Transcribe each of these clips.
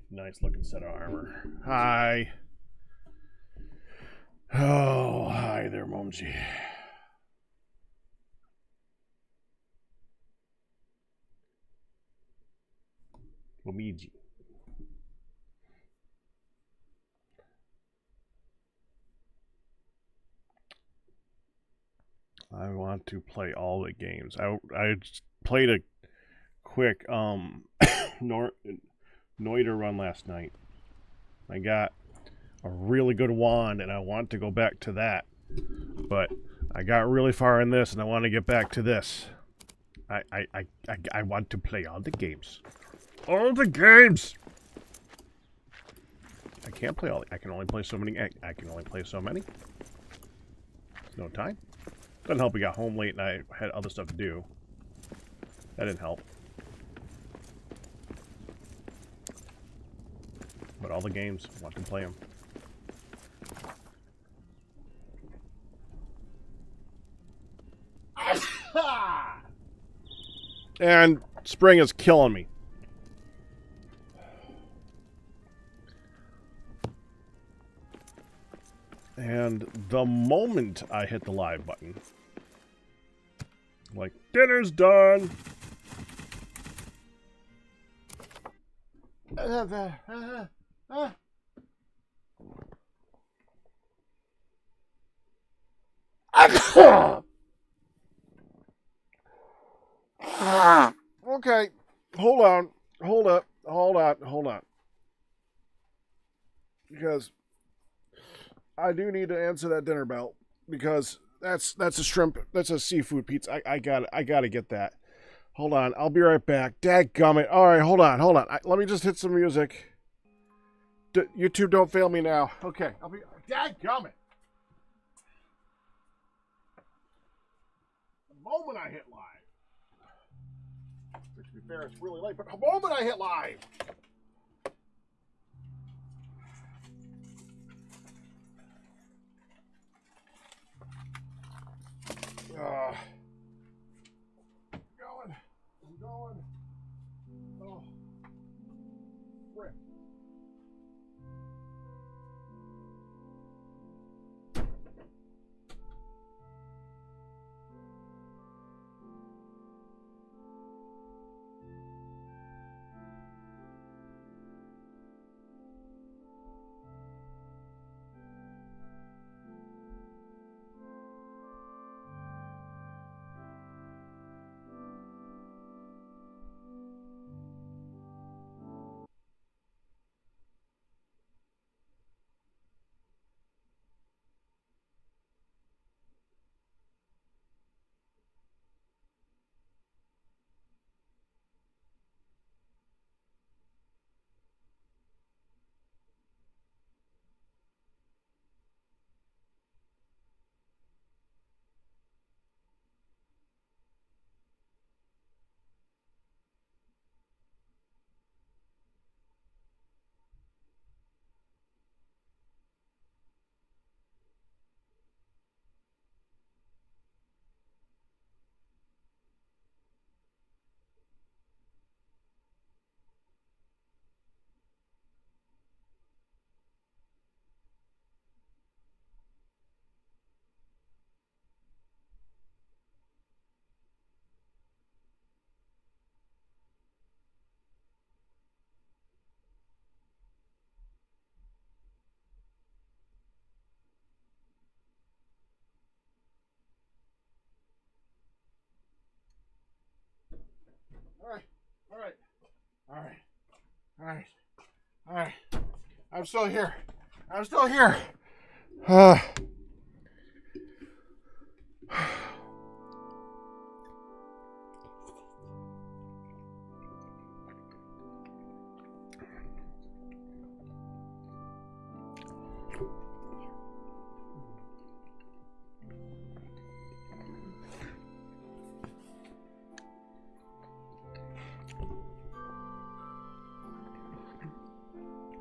Nice looking set of armor. Hi. Oh, hi there, Momji. Momiji. I want to play all the games. I played a quick Noiter run last night. I got a really good wand, and I want to go back to that. But I got really far in this, and I want to get back to this. I want to play all the games. All the games! I can't play all. I can only play so many. I can only play so many. There's no time. Doesn't help we got home late and I had other stuff to do. That didn't help. But all the games, I want to play them. And spring is killing me. And the moment I hit the live button, like, dinner's done. Okay, hold on, hold on. Because I do need to answer that dinner bell because that's a shrimp, that's a seafood pizza. I gotta get that. Hold on, I'll be right back. Dadgummit. All right, hold on. Let me just hit some music. YouTube, don't fail me now. Okay, I'll be. Dadgummit. The moment I hit live. To be fair, it's really late, but the moment I hit live. I'm going. Oh, frick. All right. I'm still here.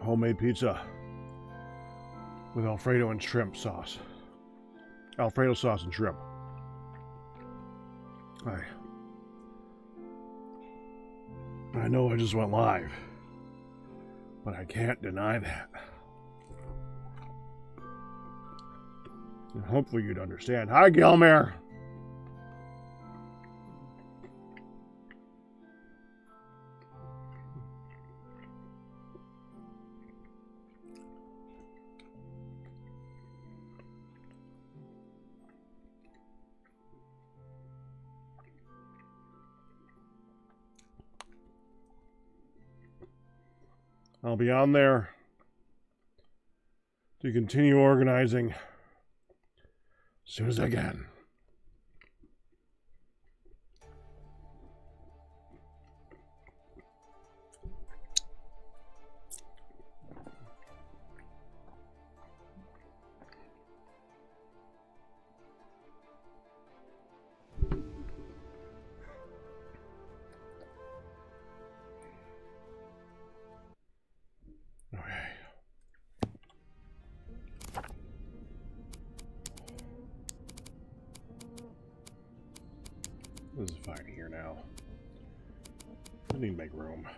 Homemade pizza with Alfredo and shrimp sauce. Alfredo sauce and shrimp. I know I just went live, But I can't deny that. And hopefully you'd understand. Hi, Gilmer! I'll be on there to continue organizing as soon as I can. This is fine here now. I need to make room.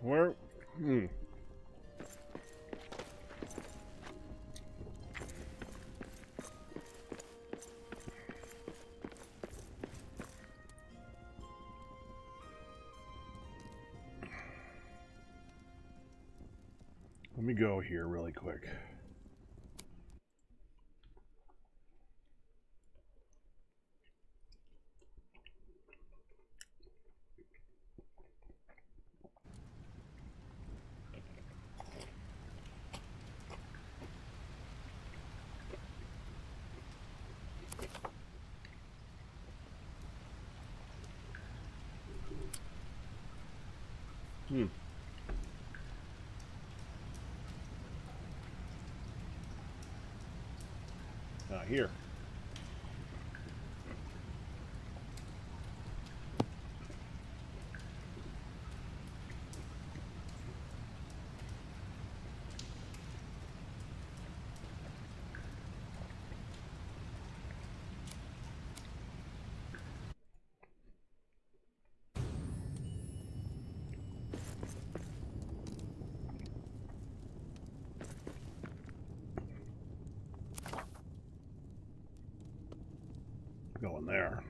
Where? Let me go here really quick. Not here. Going there.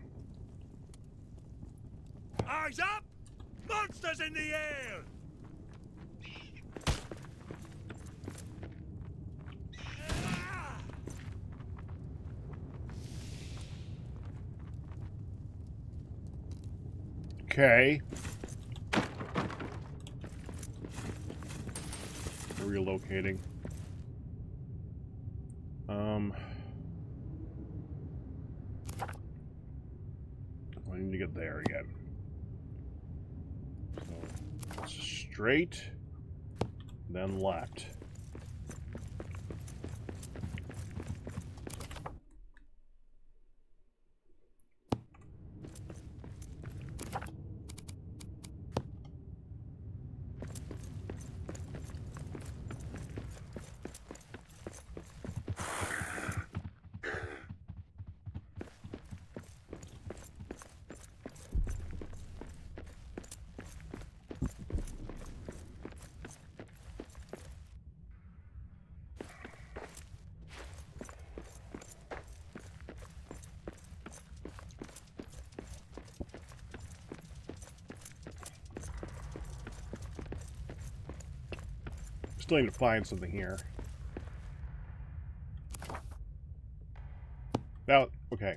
Eyes up! Monsters in the air! Okay. Relocating. I need to get there again. So, straight, then left. Still need to find something here. Now, okay.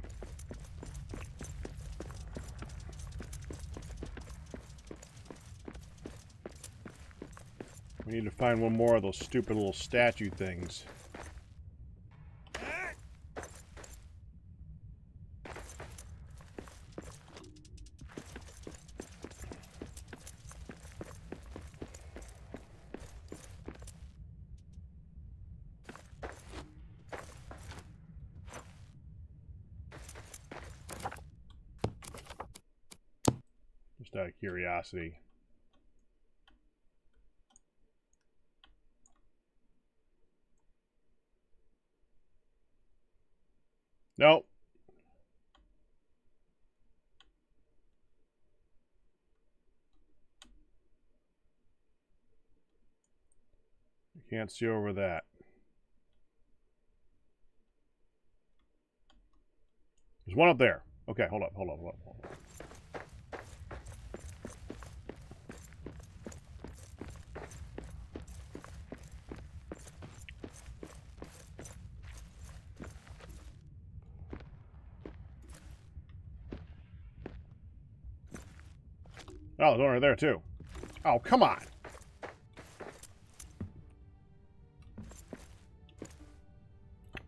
We need to find one more of those stupid little statue things. Just out of curiosity. Nope. You can't see over that. There's one up there. Okay, hold up. Oh, there's one right there, too. Oh, come on.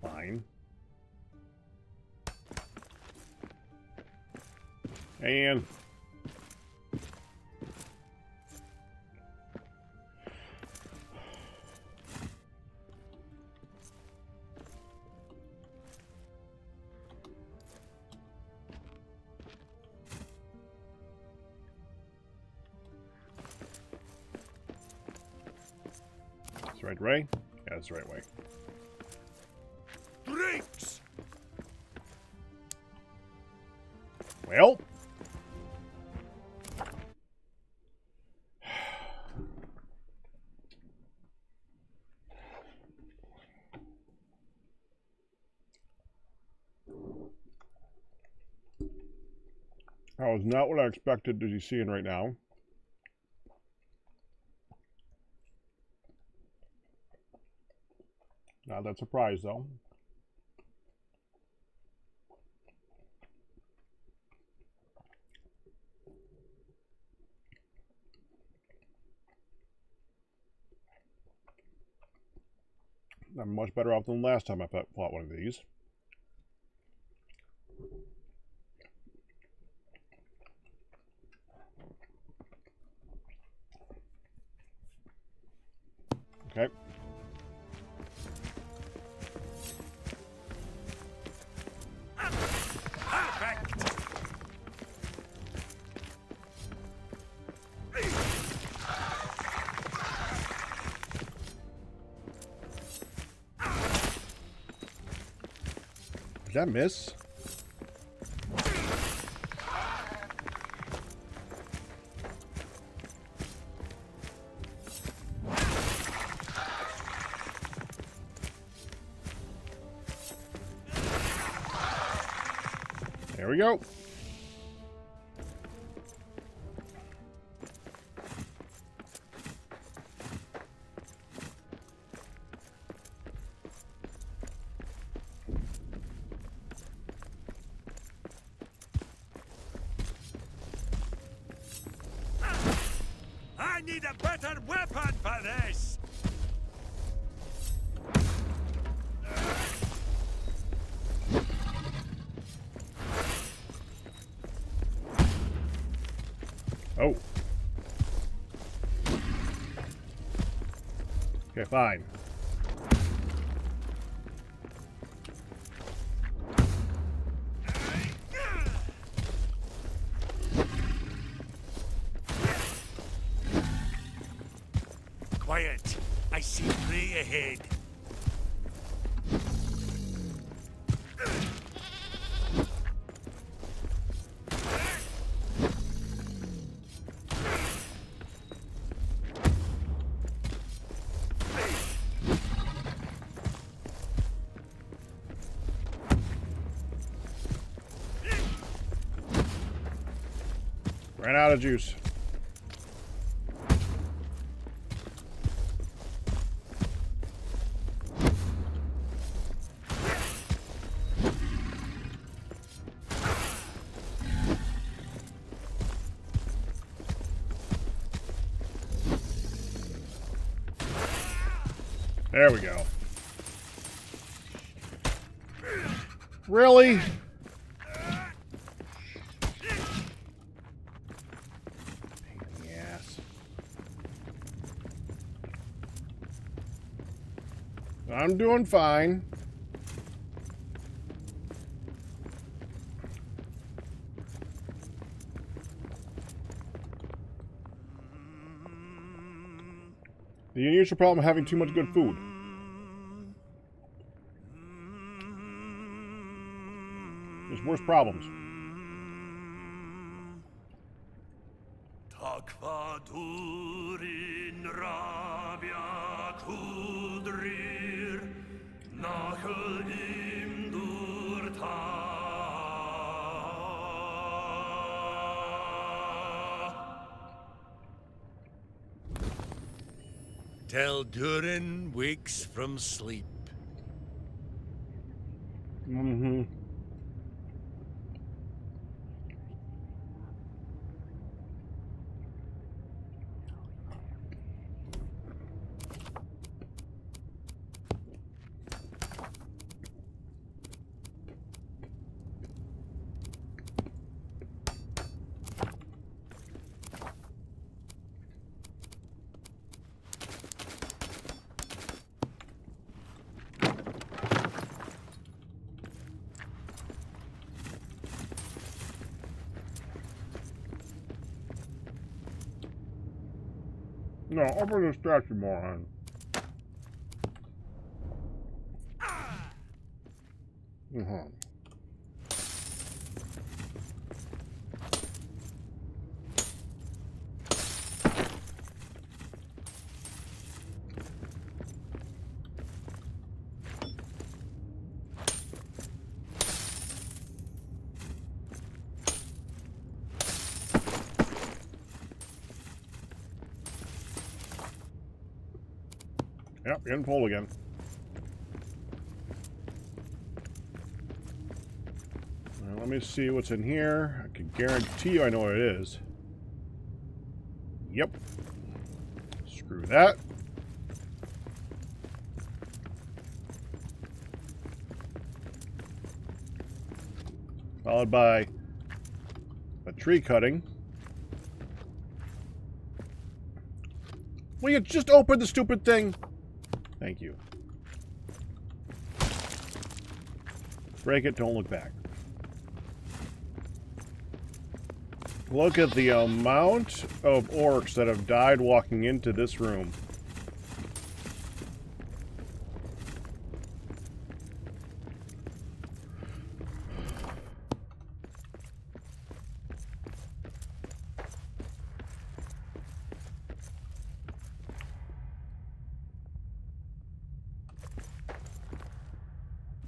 Fine. And... That's the right way? Yeah, that's the right way. Drinks! Well... That was not what I expected to be seeing right now. Not that surprise, though. I'm much better off than last time I fought one of these. Okay. Perfect! Did that miss? There we go. I need a better weapon for this! Oh. Okay, fine. Quiet. I see prey ahead. Ran out of juice. There we go. Really? Yes. I'm doing fine. The unusual problem of having too much good food. There's worse problems. Till Durin wakes from sleep. Mm-hmm. No, open this statue, moron. Uh-huh. Yep, getting full again. Now, let me see what's in here. I can guarantee you I know what it is. Yep. Screw that. Followed by a tree cutting. Will you just open the stupid thing? Thank you. Break it, don't look back. Look at the amount of orcs that have died walking into this room.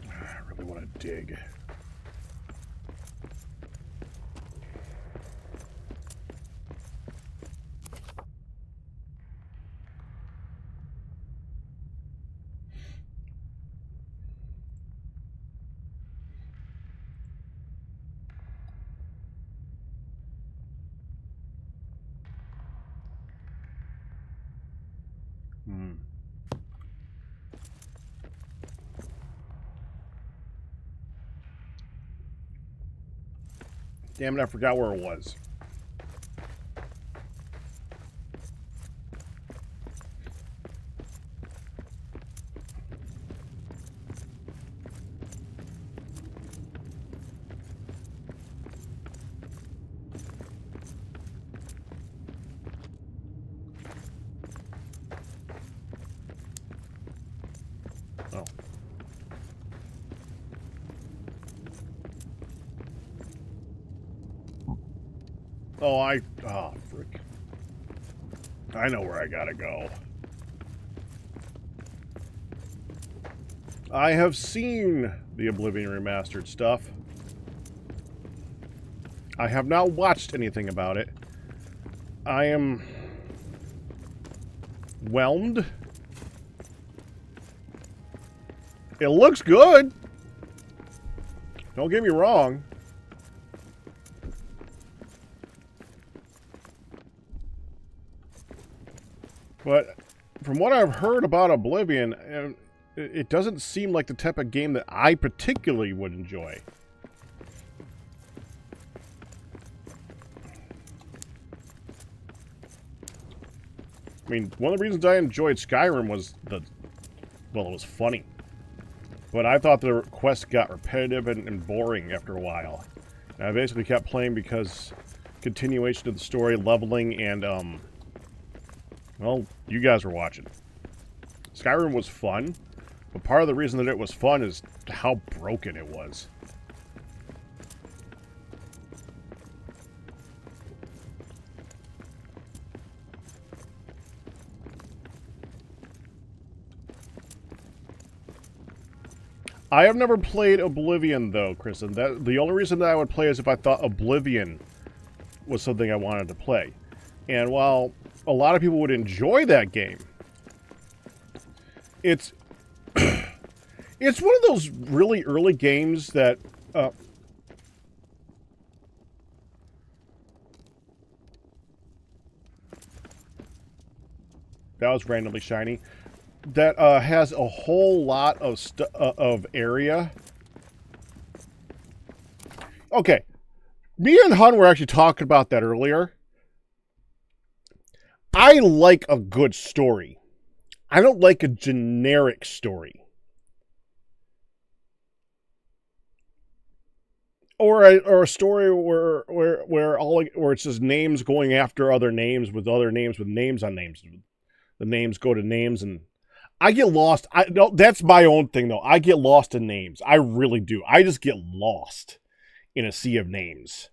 I really want to dig. Damn it, I forgot where it was. Oh. Oh, frick. I know where I gotta go. I have seen the Oblivion Remastered stuff. I have not watched anything about it. I am whelmed. It looks good. Don't get me wrong. But from what I've heard about Oblivion, it doesn't seem like the type of game that I particularly would enjoy. I mean, one of the reasons I enjoyed Skyrim was well, it was funny. But I thought the quests got repetitive and boring after a while. And I basically kept playing because continuation of the story, leveling, and, well, you guys were watching. Skyrim was fun, but part of the reason that it was fun is how broken it was. I have never played Oblivion, though, Kristen. The only reason that I would play is if I thought Oblivion was something I wanted to play. And while a lot of people would enjoy that game, it's it's one of those really early games that that was randomly shiny. That has a whole lot of area. Okay, me and Hun were actually talking about that earlier. I like a good story. I don't like a generic story. Or a story where it's just names going after other names with names on names. The names go to names, and I get lost. That's my own thing, though. I get lost in names. I really do. I just get lost in a sea of names.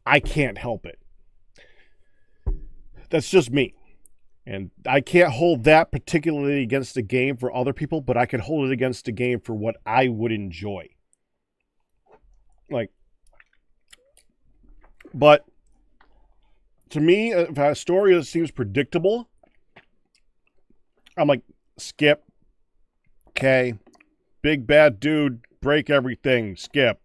I can't help it. That's just me. And I can't hold that particularly against the game for other people, but I can hold it against the game for what I would enjoy. But to me, if a story that seems predictable, I'm like, skip. Okay. Big bad dude, break everything, skip.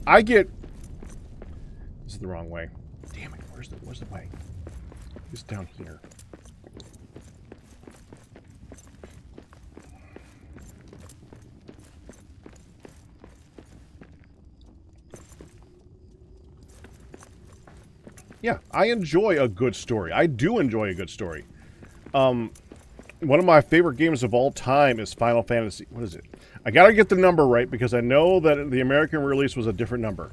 I get... This is the wrong way. Damn it, where's the way? It's down here. Yeah, I enjoy a good story. I do enjoy a good story. One of my favorite games of all time is Final Fantasy. What is it? I gotta get the number right because I know that the American release was a different number.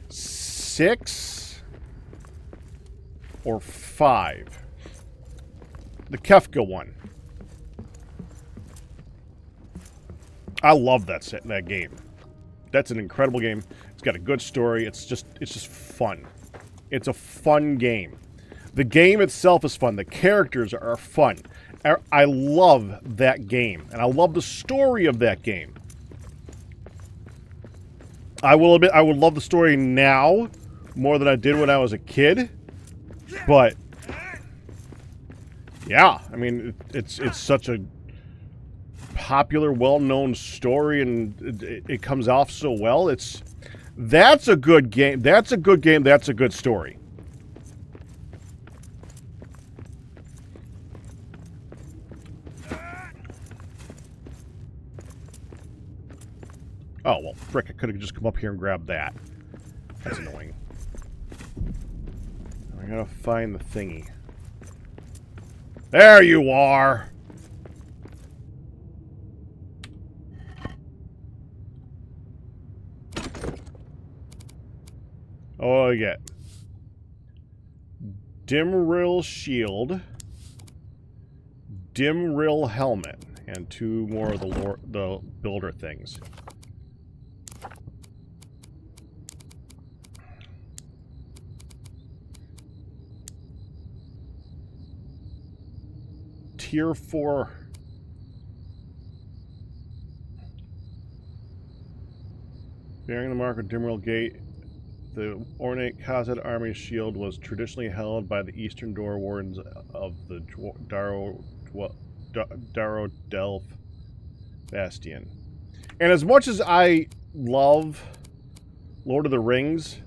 6 or 5. The Kefka one. I love that game. That's an incredible game. It's got a good story. It's just fun. It's a fun game. The game itself is fun. The characters are fun. I love that game, and I love the story of that game. I will admit, I would love the story now more than I did when I was a kid. But yeah, I mean, it's such a popular, well-known story, and it comes off so well. That's a good game. That's a good game. That's a good story. Oh, well, frick, I could have just come up here and grabbed that. That's annoying. I gotta find the thingy. There you are! Oh, I get Dimrill shield, Dimrill helmet, and 2 more of the builder things. Tier 4. Bearing the mark of Dimrill Gate, the ornate Khazad army shield was traditionally held by the Eastern Door Wardens of the Daro Delph Bastion. And as much as I love Lord of the Rings,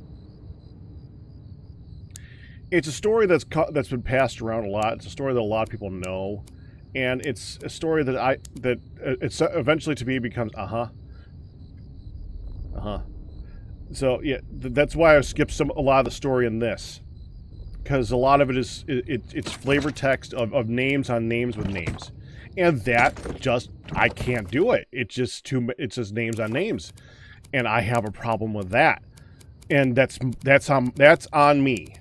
it's a story that's been passed around a lot. It's a story that a lot of people know, and it's a story that it's eventually to me becomes So yeah, that's why I skipped a lot of the story in this, because a lot of it is it's flavor text of names on names with names, and that just I can't do it. It's just names on names, and I have a problem with that, and that's on me.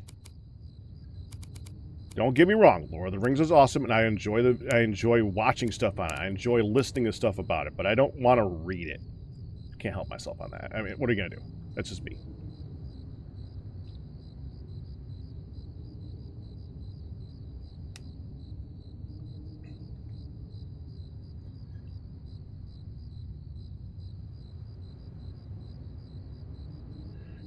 Don't get me wrong, Lord of the Rings is awesome, and I enjoy watching stuff on it. I enjoy listening to stuff about it, but I don't want to read it. Can't help myself on that. I mean, what are you gonna do? That's just me.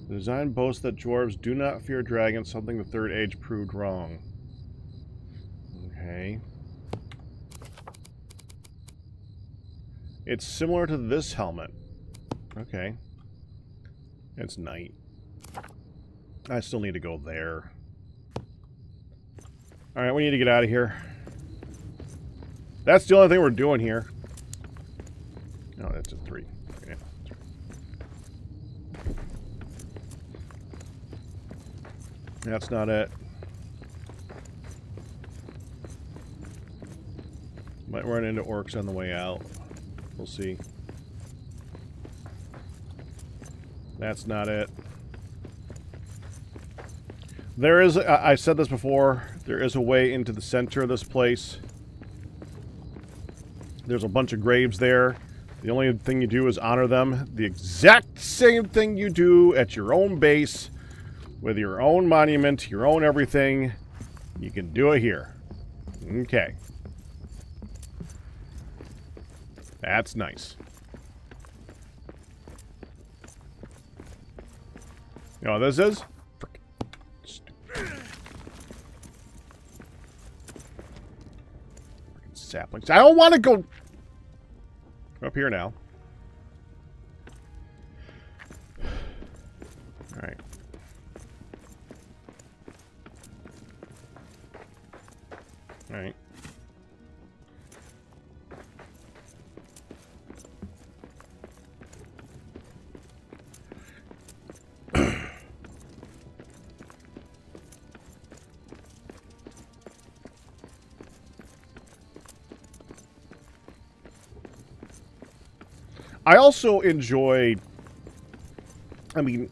The design boasts that dwarves do not fear dragons, something the Third Age proved wrong. Okay. It's similar to this helmet. Okay. It's night. I still need to go there. Alright, we need to get out of here. That's the only thing we're doing here. No, that's a 3. Yeah. That's not it. Might run into orcs on the way out. We'll see. That's not it. There is, I said this before, there is a way into the center of this place. There's a bunch of graves there. The only thing you do is honor them. The exact same thing you do at your own base, with your own monument, your own everything. You can do it here. Okay. That's nice. You know what this is? Frickin' stupid. Frickin' saplings. I don't want to go up here now. Alright. Alright. I also enjoy, I mean,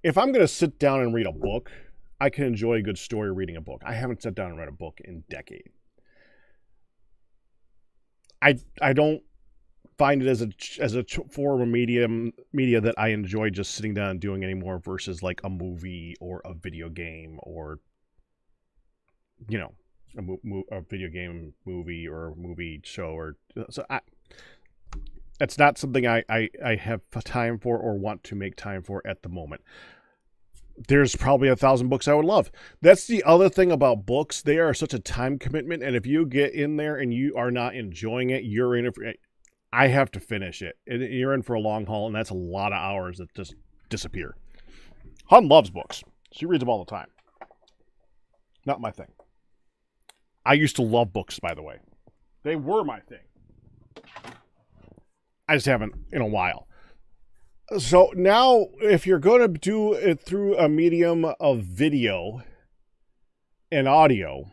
if I'm going to sit down and read a book, I can enjoy a good story reading a book. I haven't sat down and read a book in decades. I don't find it as a form of media that I enjoy just sitting down and doing anymore versus like a movie or a video game or, you know, a video game movie or a movie show or so. That's not something I have time for or want to make time for at the moment. There's probably 1,000 books I would love. That's the other thing about books. They are such a time commitment, and if you get in there and you are not enjoying it, you're in it for, I have to finish it. You're in for a long haul, and that's a lot of hours that just disappear. Hun loves books. She reads them all the time. Not my thing. I used to love books, by the way. They were my thing. I just haven't in a while. So now, if you're going to do it through a medium of video and audio,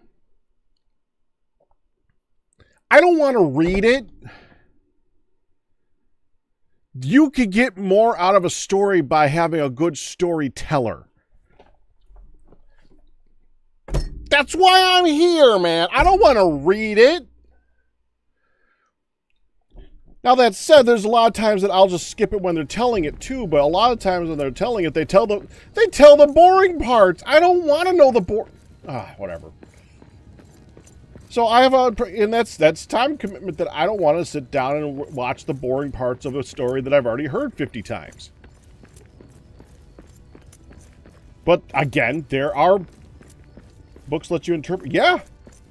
I don't want to read it. You could get more out of a story by having a good storyteller. That's why I'm here, man. I don't want to read it. Now, that said, there's a lot of times that I'll just skip it when they're telling it too, but a lot of times when they're telling it, they tell the boring parts. I don't want to know the whatever. So I have and that's time commitment that I don't want to sit down and watch the boring parts of a story that I've already heard 50 times. But again, there are books let you interpret. Yeah,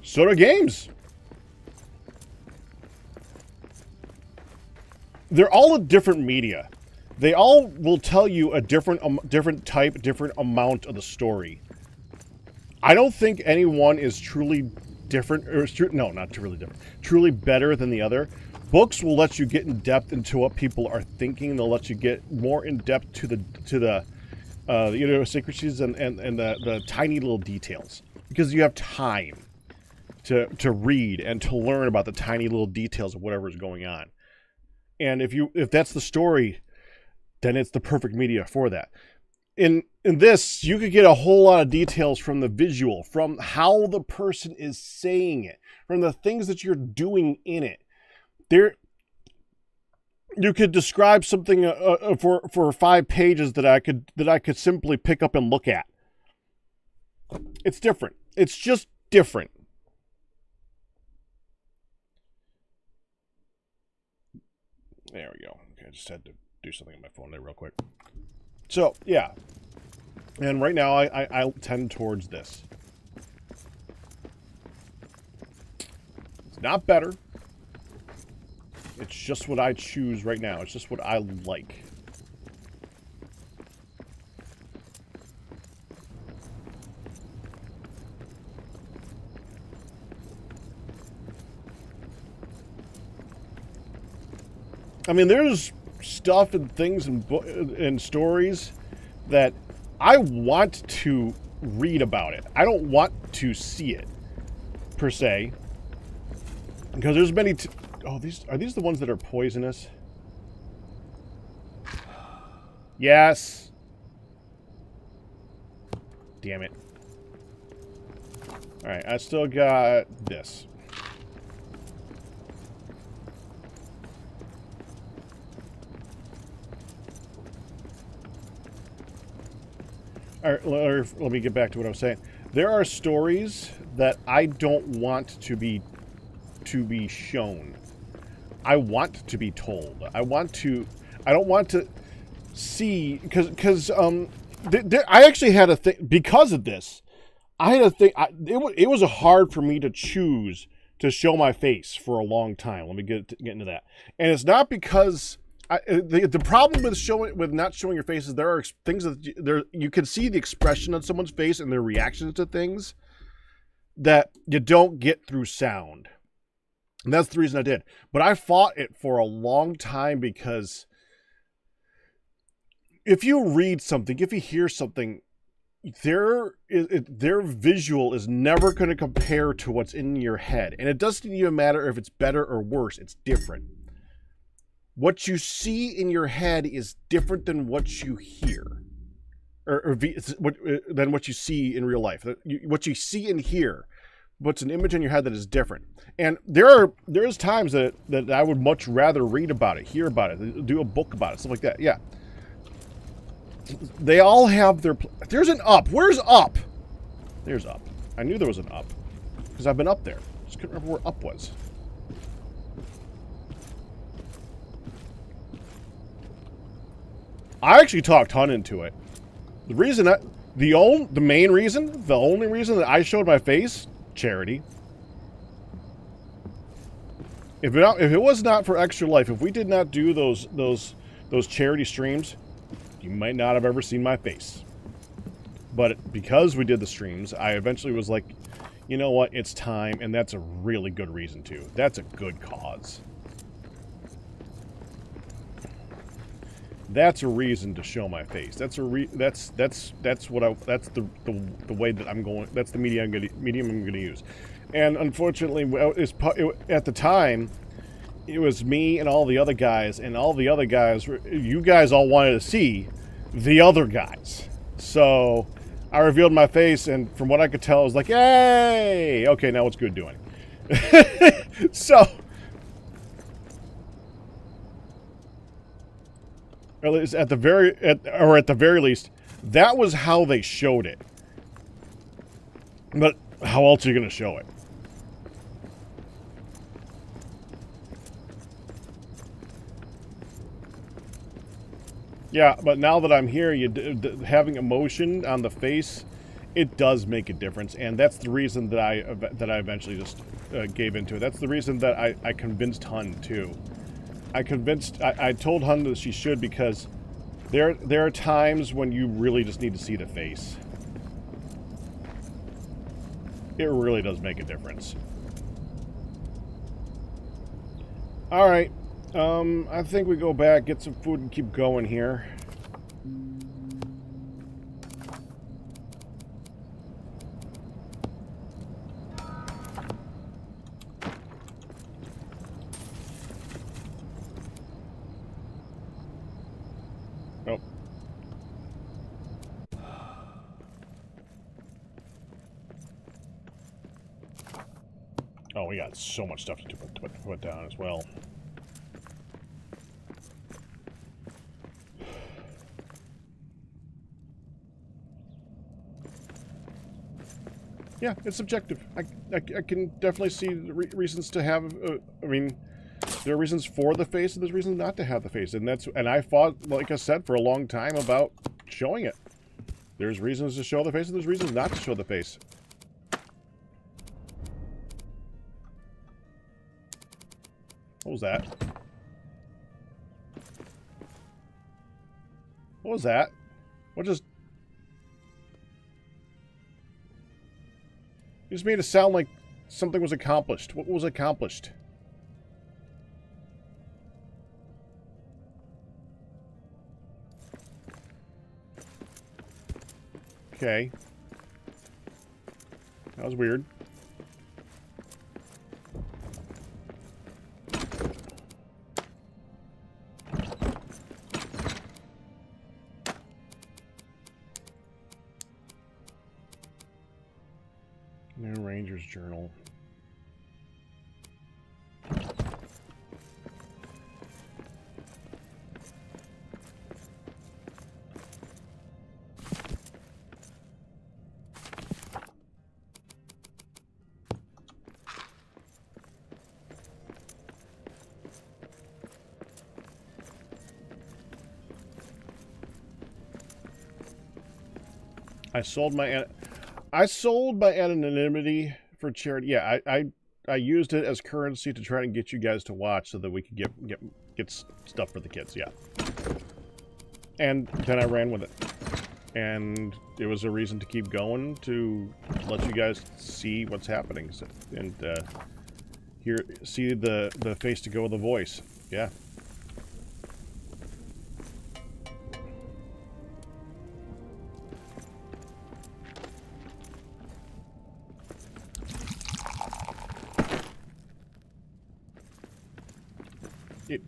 so do games. They're all a different media. They all will tell you a different type, different amount of the story. I don't think any one is truly different, or no, not truly different, truly better than the other. Books will let you get in depth into what people are thinking. They'll let you get more in depth to the idiosyncrasies and the tiny little details, because you have time to read and to learn about the tiny little details of whatever's going on. And if that's the story, then it's the perfect media for that. in this, you could get a whole lot of details from the visual, from how the person is saying it, from the things that you're doing in it. There, you could describe something for 5 pages that I could simply pick up and look at. It's different. It's just different. There we go. Okay, I just had to do something on my phone there real quick. So, yeah. And right now, I tend towards this. It's not better. It's just what I choose right now. It's just what I like. I mean, there's stuff and things and stories that I want to read about it. I don't want to see it, per se. Because there's many... oh, are these the ones that are poisonous? Yes. Damn it. Alright, I still got this. Or let me get back to what I was saying. There are stories that I don't want to be shown. I want to be told. I don't want to see, because I actually had a thing because of this. I had a thing. It was hard for me to choose to show my face for a long time. Let me get into that. And it's not because the problem with not showing your face is there are things that you can see the expression on someone's face and their reactions to things that you don't get through sound. And that's the reason I did. But I fought it for a long time because if you read something, if you hear something, their visual is never going to compare to what's in your head. And it doesn't even matter if it's better or worse. It's different. What you see in your head is different than what you hear. Than what you see in real life. What you see and hear. What's an image in your head that is different. And there's times that I would much rather read about it, hear about it, do a book about it, stuff like that. Yeah. They all have their... there's an up. Where's up? There's up. I knew there was an up. Because I've been up there. Just couldn't remember where up was. I actually talked Hun into it. The reason the only reason that I showed my face, charity. If it was not for Extra Life, if we did not do those charity streams, you might not have ever seen my face. But because we did the streams, I eventually was like, you know what, it's time, and that's a really good reason too. That's a good cause. That's a reason to show my face. That's the way that I'm going. That's the medium I'm going to use. And unfortunately, at the time, it was me and all the other guys, and all the other guys, you guys all wanted to see the other guys. So I revealed my face, and from what I could tell, I was like, "Yay! Okay, now what's good doing?" So. At the very least, that was how they showed it. But how else are you going to show it? Yeah, but now that I'm here, having emotion on the face, it does make a difference, and that's the reason that I eventually just gave into it. That's the reason that I convinced Hun too. I told Hun that she should, because there are times when you really just need to see the face. It really does make a difference. Alright. I think we go back, get some food, and keep going here. Oh, we got so much stuff to put down as well. Yeah, it's subjective. I can definitely see reasons to have. I mean, there are reasons for the face, and there's reasons not to have the face, and I fought, like I said, for a long time about showing it. There's reasons to show the face, and there's reasons not to show the face. What was that? What was that? What just... You just made it sound like something was accomplished. What was accomplished? Okay. That was weird. New Ranger's Journal. I sold my anonymity for charity. Yeah, I used it as currency to try and get you guys to watch so that we could get stuff for the kids. Yeah, and then I ran with it, and it was a reason to keep going, to let you guys see what's happening, and see the face to go with the voice. Yeah.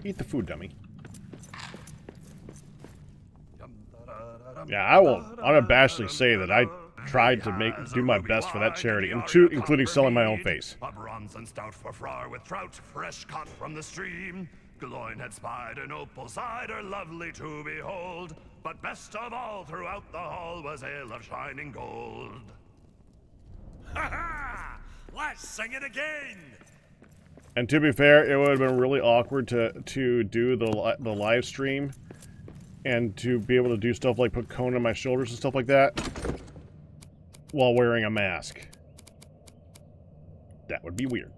Eat the food, dummy. Yeah, I won't unabashedly say that I tried to do my best for that charity, including selling my own face. A bronze stout for Frar with trout, fresh caught from the stream. Gloin had spied an opal cider, lovely to behold. But best of all throughout the hall was ale of shining gold. Ha ha! Let's sing it again! And to be fair, it would have been really awkward to do the live stream and to be able to do stuff like put cone on my shoulders and stuff like that while wearing a mask. That would be weird.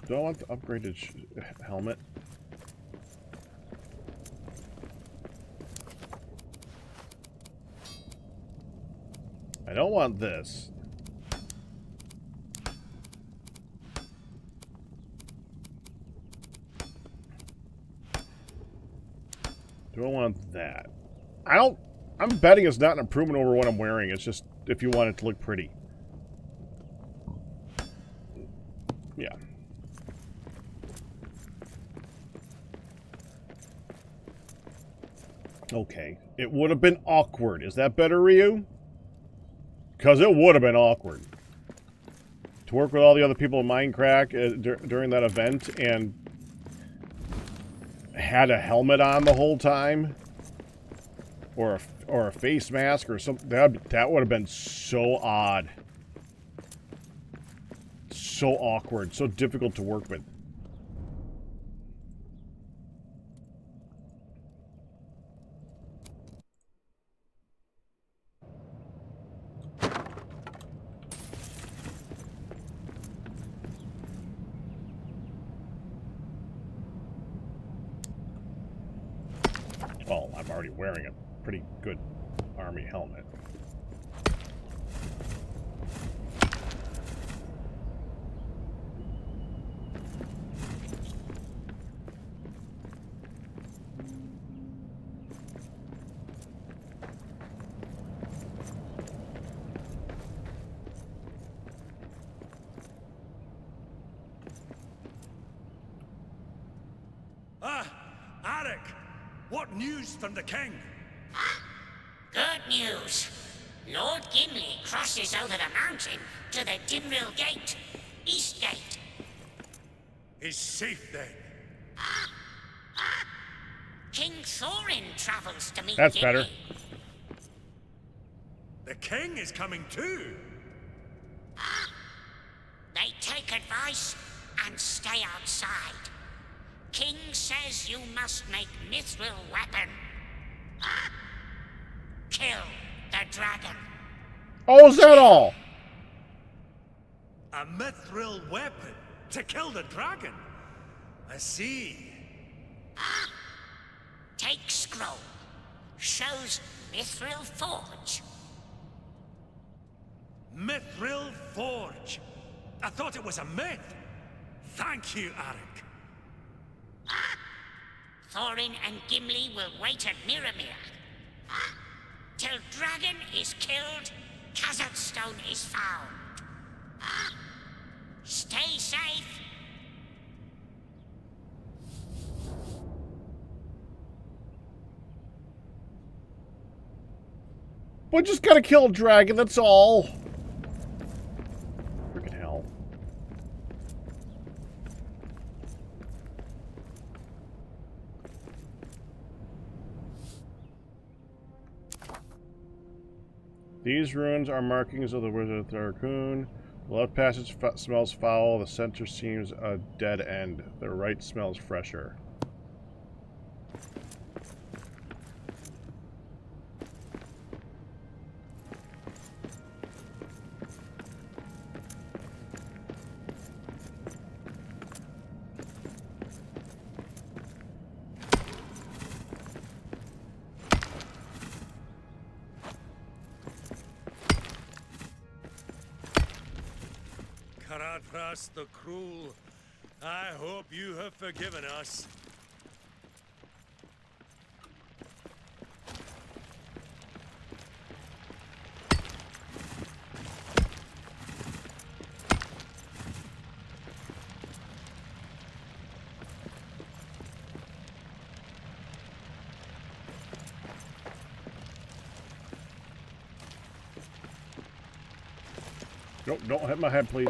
Do I want the upgraded helmet? I don't want this. Do I want that? I'm betting it's not an improvement over what I'm wearing. It's just if you want it to look pretty. Yeah. Okay. It would have been awkward. Is that better, Ryu? Because it would have been awkward to work with all the other people in Minecraft during that event and had a helmet on the whole time, or a face mask or something. That would have been so odd, so awkward, so difficult to work with. Well, I'm already wearing a pretty good army helmet. Arik! What news from the king? Good news. Lord Gimli crosses over the mountain to the Dimril Gate, East Gate. He's safe then. King Thorin travels to meet That's Gimli. better. The king is coming too. They take advice and stay outside. King says you must make mithril weapon. Kill the dragon. Oh, is that all? A mithril weapon to kill the dragon. I see. Take scroll. Shows mithril forge. Mithril forge. I thought it was a myth. Thank you, Arik. Thorin and Gimli will wait at Miramir. Till dragon is killed, Khazad stone is found. Stay safe. We just gotta kill a dragon, that's all. Freaking hell. These ruins are markings of the Wizard of Tharkun. The left passage smells foul, the center seems a dead end. The right smells fresher. Gravitas the cruel, I hope you have forgiven us. Nope, don't hit my head, please.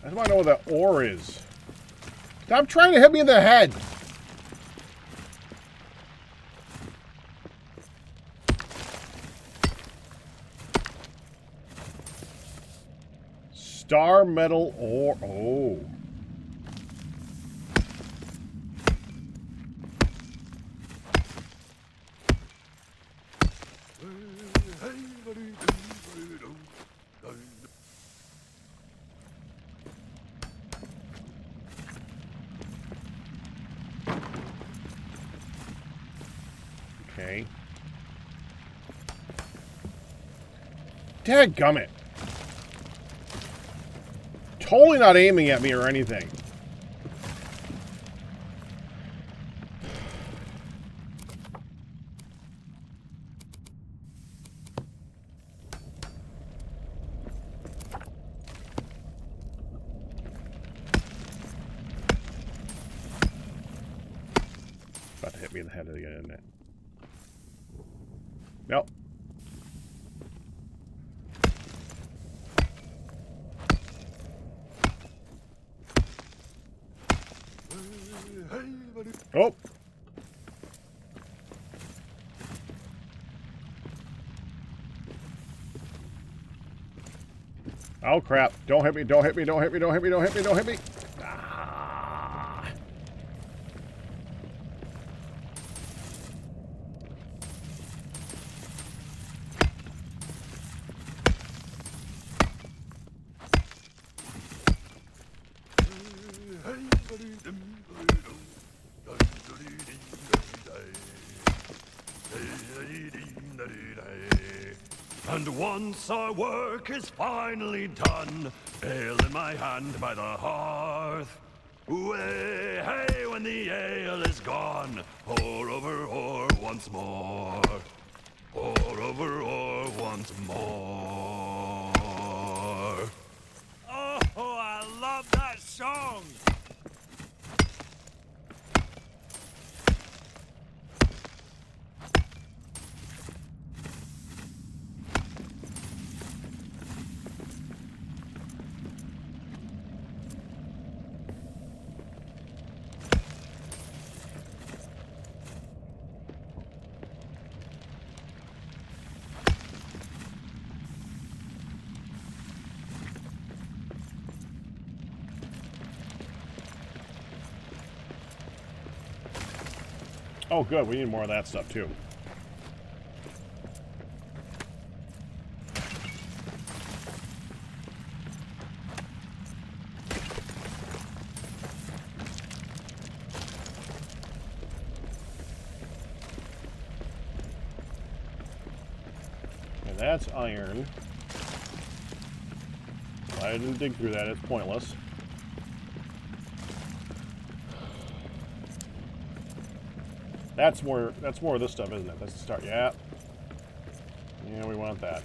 I just want to know what that ore is. Stop trying to hit me in the head! Star metal ore. Oh. Okay. Dadgummit. Totally not aiming at me or anything. About to hit me in the head again, isn't it? Nope. Oh! Oh crap. Don't hit me, don't hit me, don't hit me, don't hit me, don't hit me, don't hit me. Ah. And once our work is finally done, ale in my hand by the hearth. Way, hey, when the ale is gone, pour over ore once more. Pour over ore once more. Oh, I love that song! Oh, good. We need more of that stuff, too. And that's iron. I didn't dig through that. It's pointless. That's more of this stuff, isn't it? That's the start. Yeah. Yeah, we want that.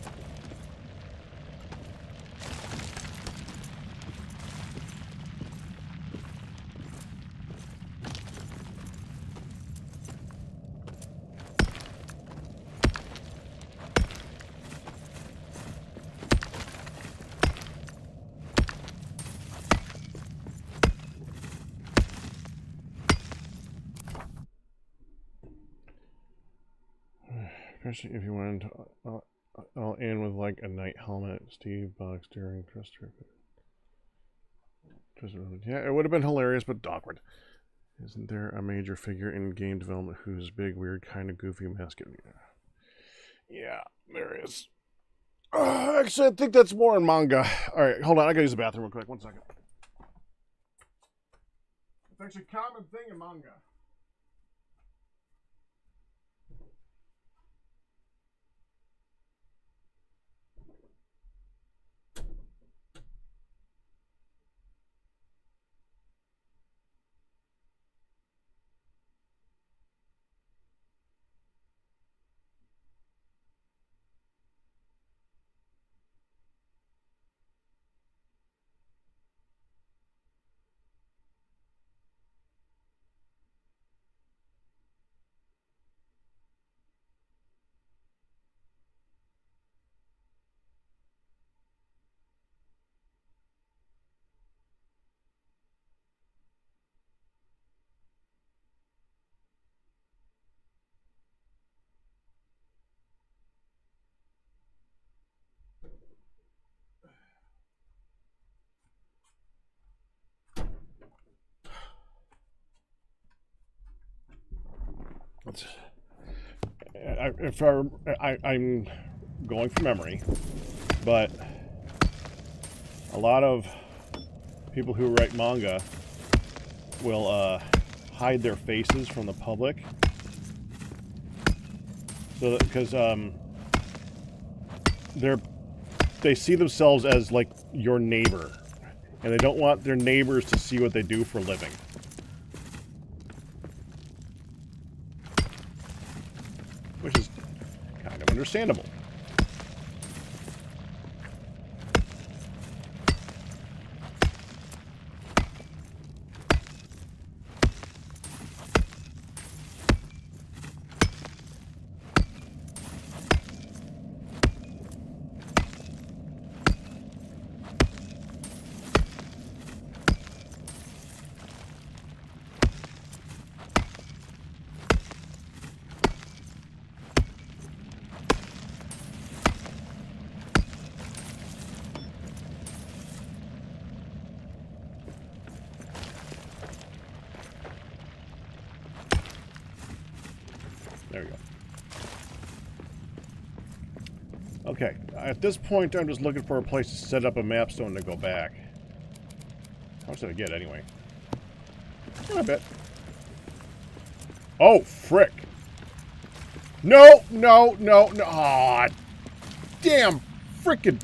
Especially if you wanted to, I'll end with like a night helmet, Steve box during Twister. Yeah, it would have been hilarious, but awkward. Isn't there a major figure in game development who's big, weird, kind of goofy mascot? Yeah, there is. Actually, I think that's more in manga. All right, hold on. I gotta use the bathroom real quick. 1 second. It's actually a common thing in manga. I'm going from memory, but a lot of people who write manga will hide their faces from the public, so because they see themselves as like your neighbor, and they don't want their neighbors to see what they do for a living. Which is kind of understandable. There we go. Okay, at this point I'm just looking for a place to set up a mapstone to go back. How much did I get anyway? Not a bit. Oh, frick. No, no, no, no. Aw, damn freaking...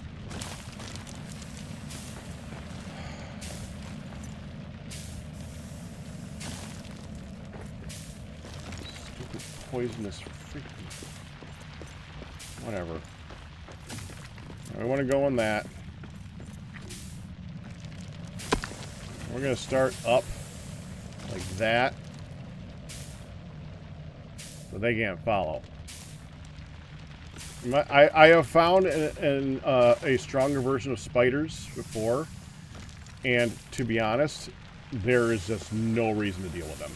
Stupid poisonous freaking... Whatever. I want to go on that. We're going to start up like that. So they can't follow. I have found a stronger version of spiders before. And to be honest, there is just no reason to deal with them.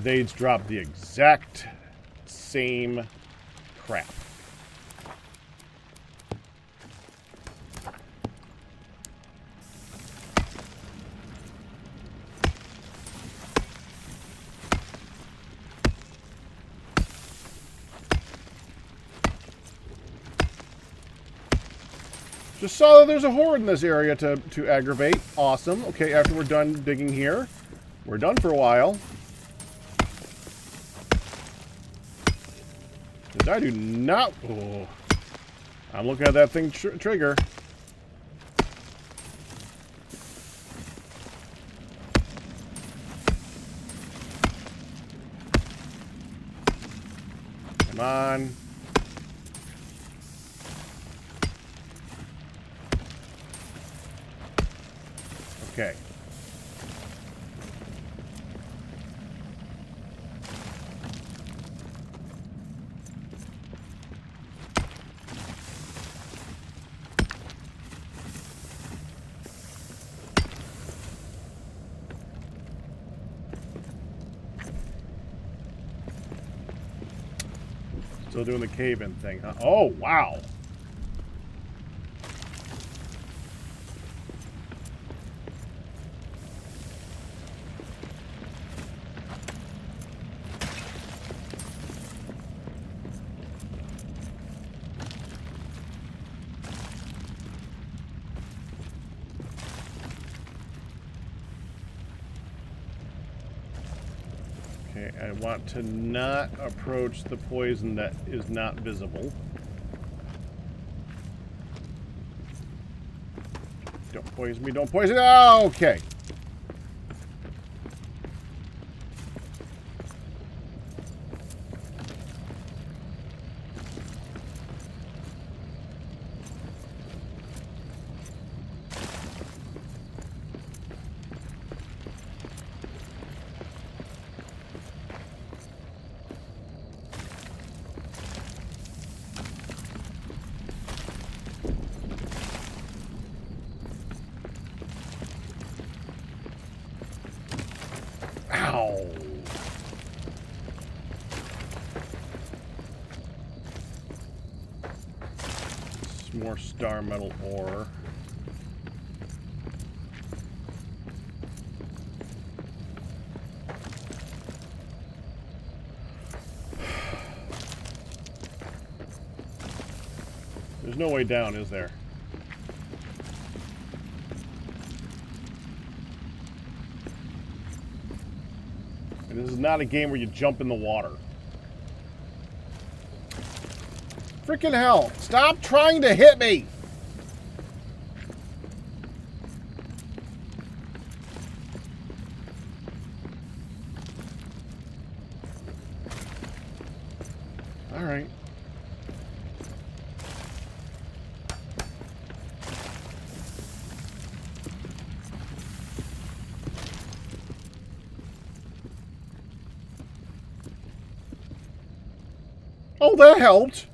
They drop the exact same crap. Just saw that there's a horde in this area to aggravate. Awesome. Okay, after we're done digging here, we're done for a while. Because I do not... Oh, I'm looking at that thing trigger. Come on. Okay. Still doing the cave-in thing, huh? Oh, wow. Okay, I want to not approach the poison that is not visible. Don't poison me, don't poison me. Oh, okay. Ow. Some more star metal ore. There's no way down, is there? And this is not a game where you jump in the water. Freaking hell! Stop trying to hit me! Alright. Oh, that helped.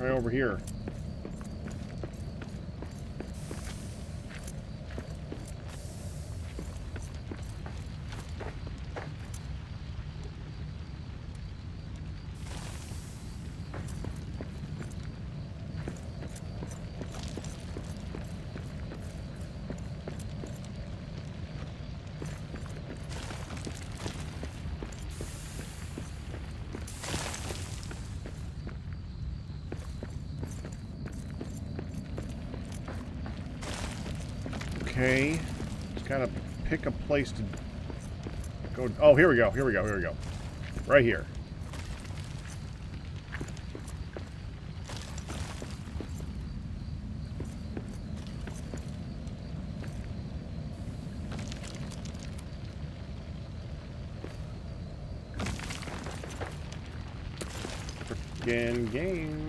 Try over here. Okay, just gotta pick a place to go. Oh, here we go. Here we go. Here we go. Right here. Frickin' game.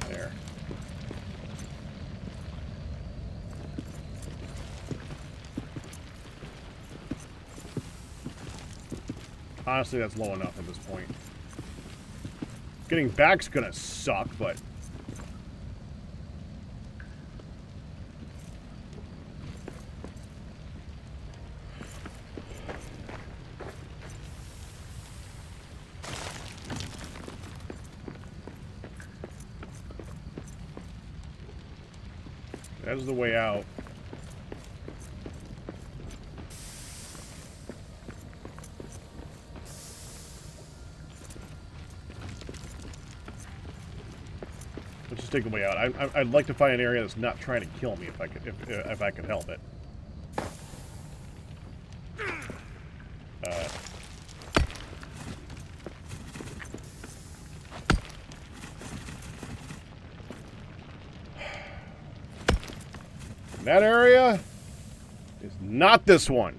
There. Honestly, that's low enough at this point. Getting back's gonna suck, but... That is the way out. Let's just take the way out. I'd like to find an area that's not trying to kill me if I could help it. That area is not this one.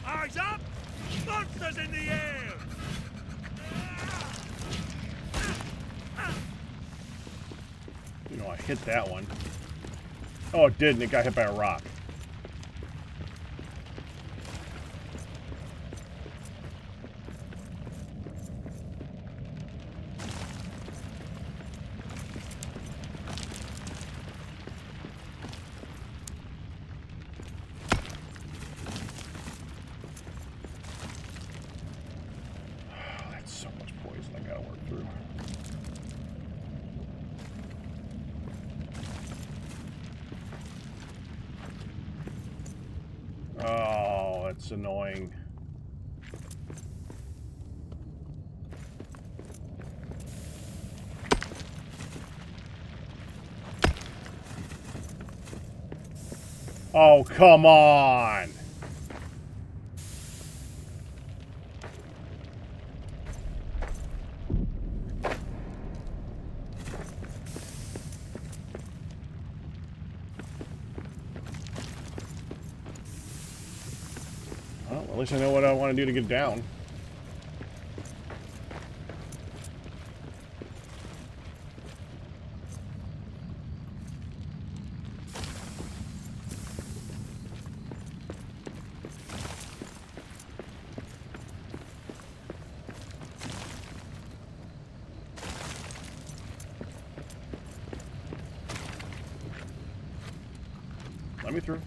Eyes up! Monsters in the air! You know, I hit that one. Oh, it didn't. It got hit by a rock. That's so much poison I gotta work through. Oh, that's annoying. Oh, come on! Well, at least I know what I want to do to get down. Let me through.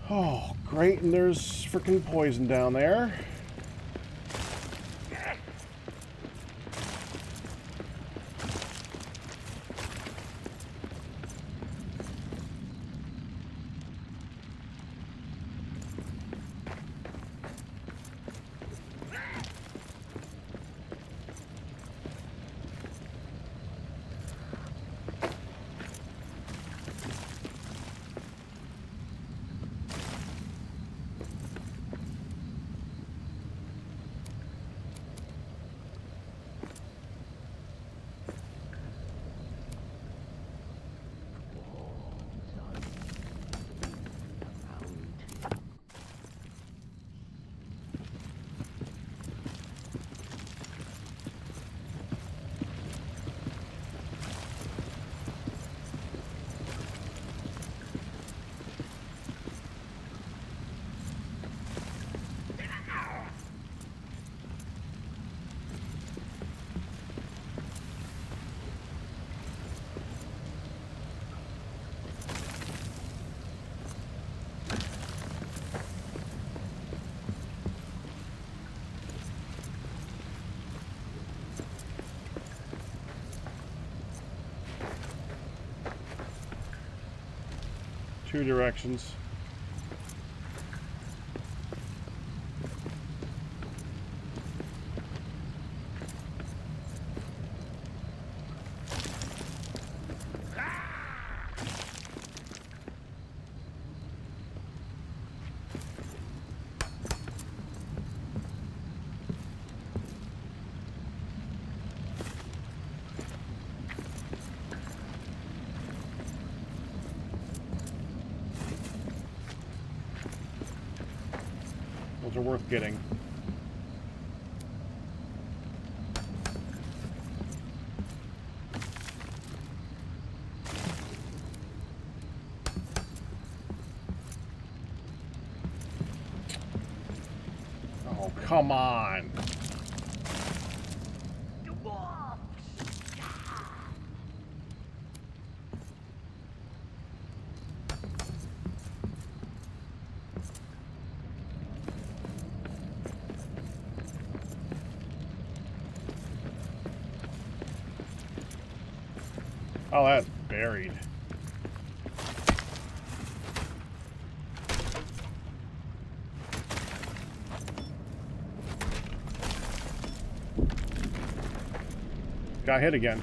Oh, great, and there's freaking poison down there. 2 directions. Those are worth getting. Oh, come on. Oh, that's buried. Got hit again.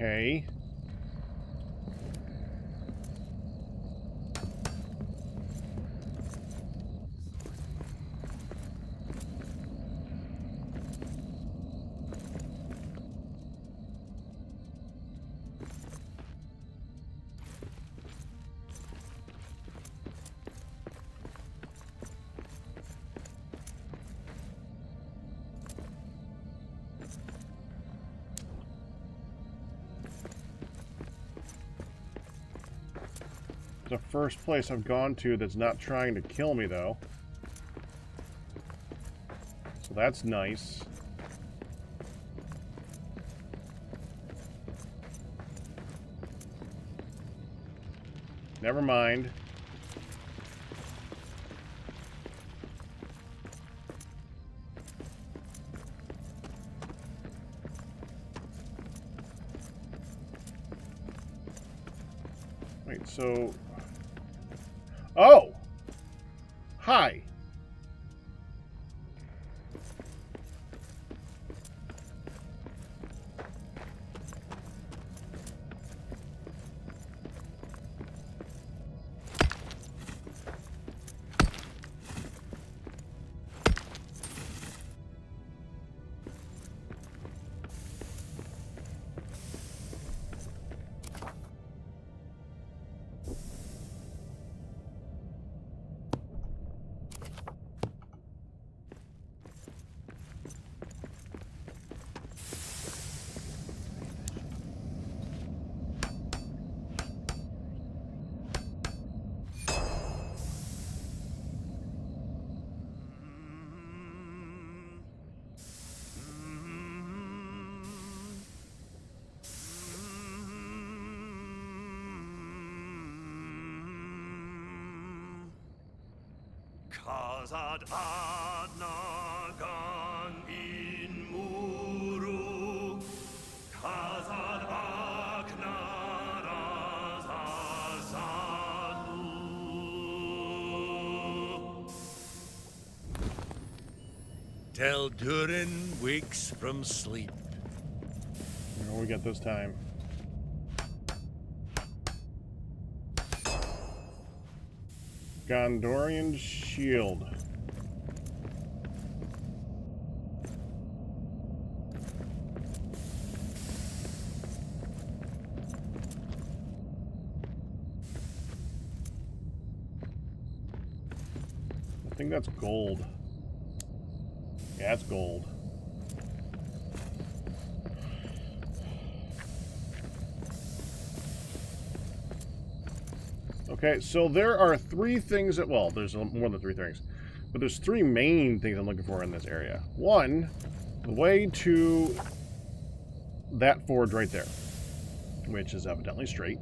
Okay. The first place I've gone to that's not trying to kill me, though. So that's nice. Never mind. Wait, so... Oh! Hi! Kazad adnagan in muru, Kazad aknarazazanu. Till Durin wakes from sleep. What do we get this time? Gondorian shield. think that's gold. Yeah, it's gold. Okay, so there are 3 things that, well, there's more than 3 things, but there's 3 main things I'm looking for in this area. 1, the way to that forge right there, which is evidently straight.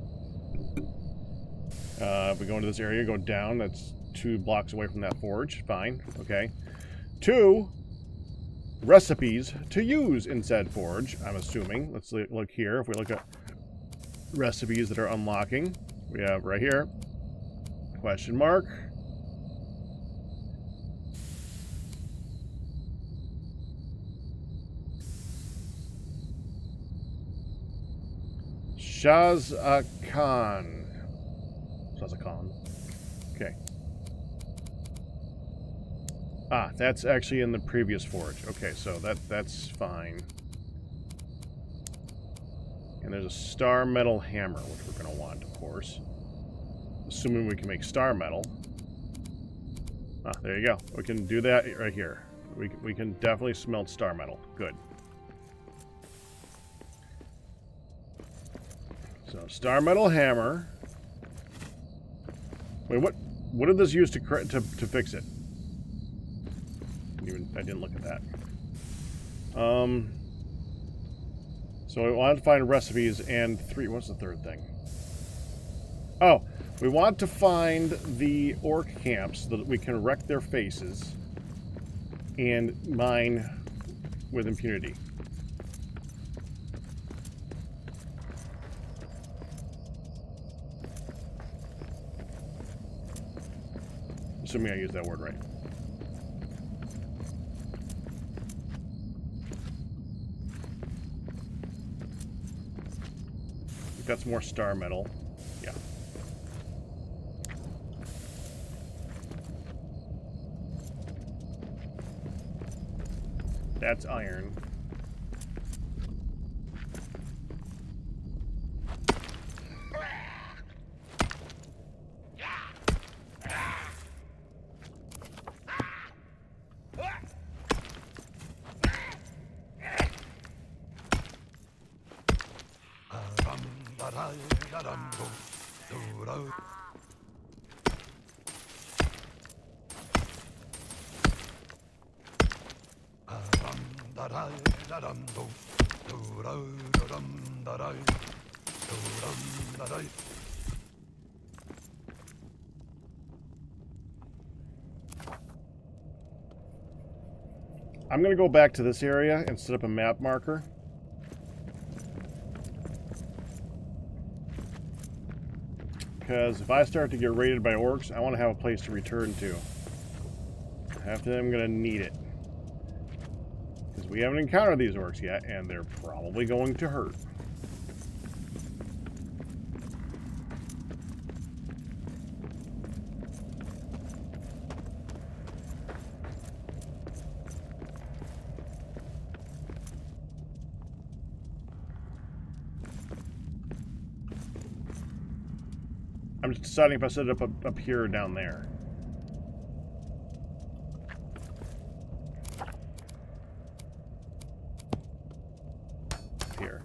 If we go into this area, go down, that's 2 blocks away from that forge. Fine, okay. 2, recipes to use in said forge, I'm assuming. Let's look here. If we look at recipes that are unlocking, we have right here, question mark. Shazakan. Okay. Ah, that's actually in the previous forge. Okay, so that's fine. And there's a star metal hammer, which we're going to want, of course. Assuming we can make star metal. Ah, there you go. We can do that right here. We can definitely smelt star metal. Good. So, star metal hammer. Wait, what did this use to fix it? I didn't look at that. So we want to find recipes and 3. What's the 3rd thing? Oh, we want to find the orc camps so that we can wreck their faces and mine with impunity. Assuming I use that word right. Got some more star metal. Yeah. That's iron. I'm going to go back to this area and set up a map marker. Because if I start to get raided by orcs, I want to have a place to return to. After I'm going to need it. Because we haven't encountered these orcs yet, and they're probably going to hurt. I'm just deciding if I set it up here or down there. Here.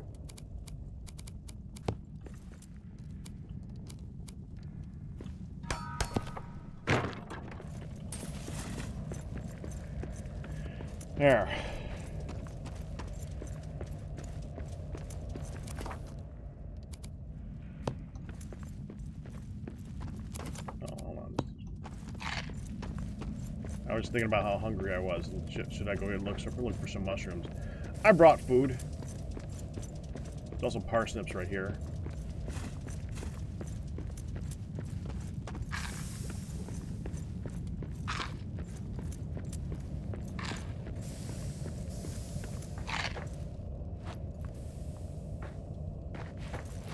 There. I was thinking about how hungry I was. And should I go ahead and look for some mushrooms? I brought food. There's also parsnips right here.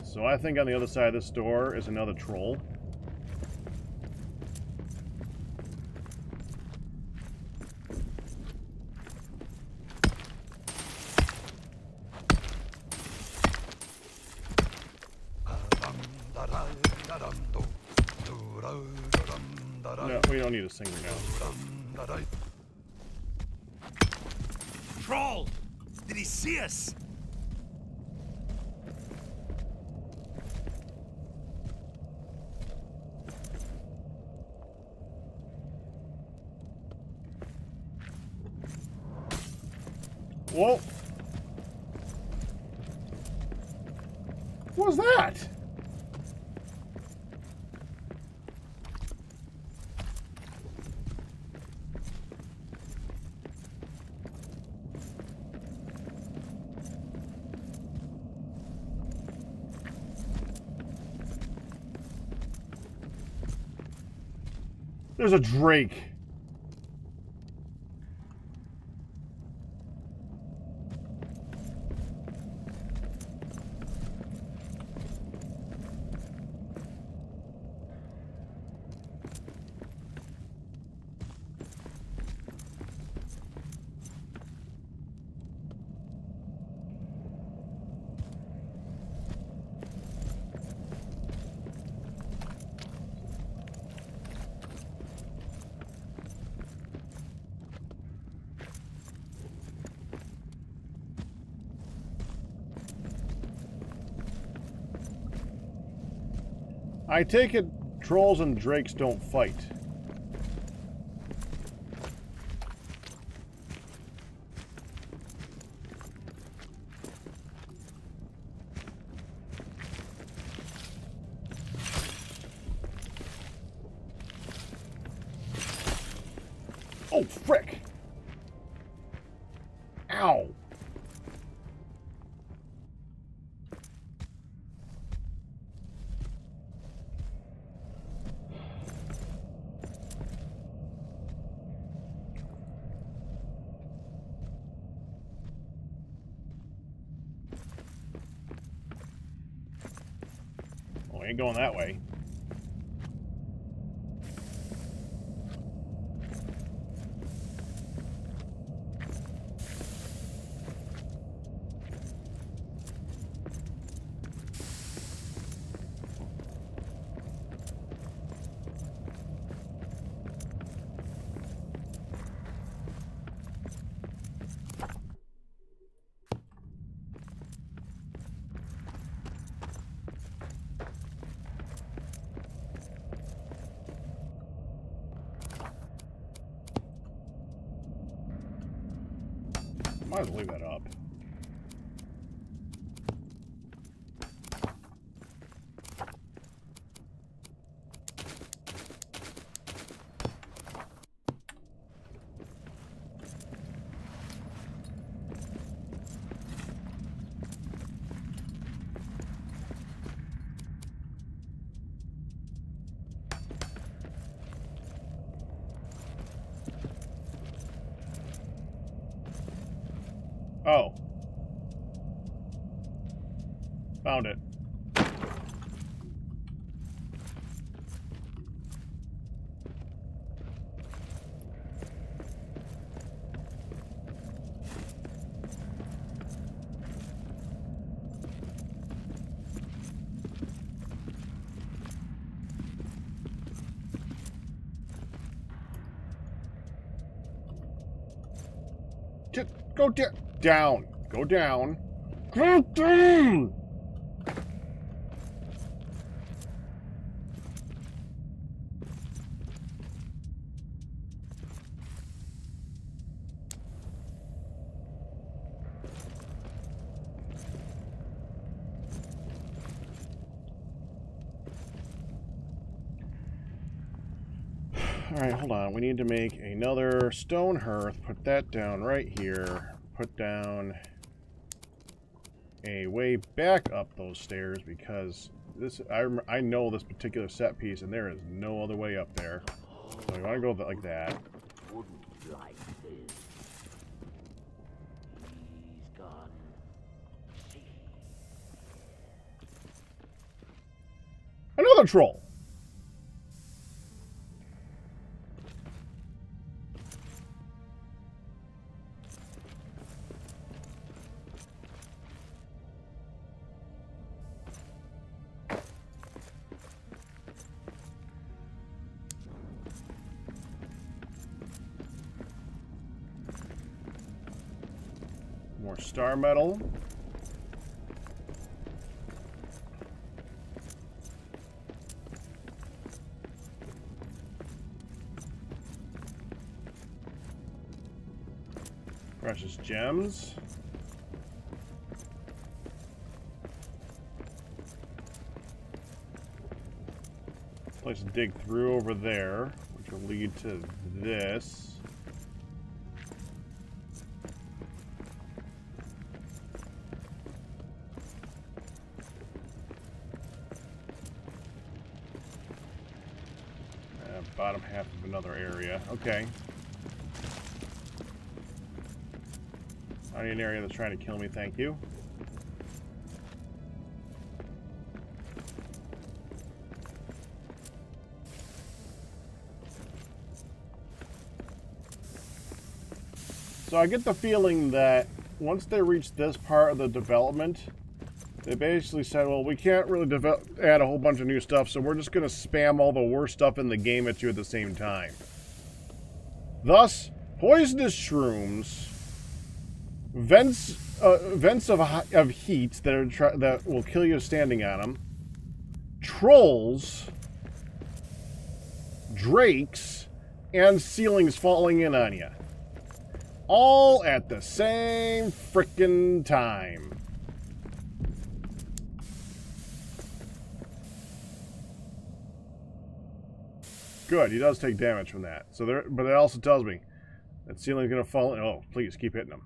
So I think on the other side of this door is another troll. No, we don't need a singer now. that I... Troll! Did he see us? Whoa! What was that? There's a drake. I take it trolls and drakes don't fight. Oh, frick! Ow! Oh, ain't going that way. Might as well leave that up. Oh. Found it. Go down. Go down. Go down! Alright, hold on. We need to make another stone hearth. Put that down right here. Put down a way back up those stairs because this I know this particular set piece and there is no other way up there. So we want to go like that. Wouldn't like this. He's gone. See. Another troll! More star metal. Precious gems. Place to dig through over there, which will lead to this. Bottom half of another area. Okay. I need an area that's trying to kill me, thank you. So I get the feeling that once they reach this part of the development, they basically said, well, we can't really add a whole bunch of new stuff, so we're just going to spam all the worst stuff in the game at you at the same time. Thus, poisonous shrooms, vents of heat that will kill you standing on them, trolls, drakes, and ceilings falling in on you. All at the same frickin' time. Good, he does take damage from that. So there, but it also tells me that ceiling's gonna fall in. Oh, please keep hitting him.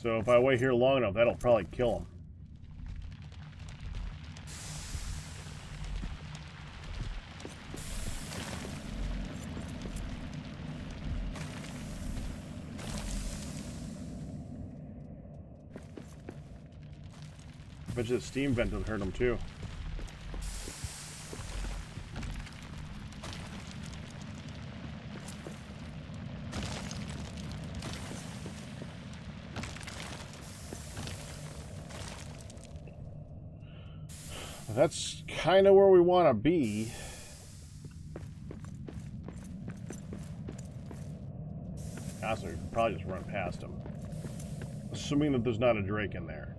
So if I wait here long enough, that'll probably kill him. I bet you the steam vent would hurt him too. That's kind of where we want to be. Honestly, we could probably just run past him. Assuming that there's not a Drake in there.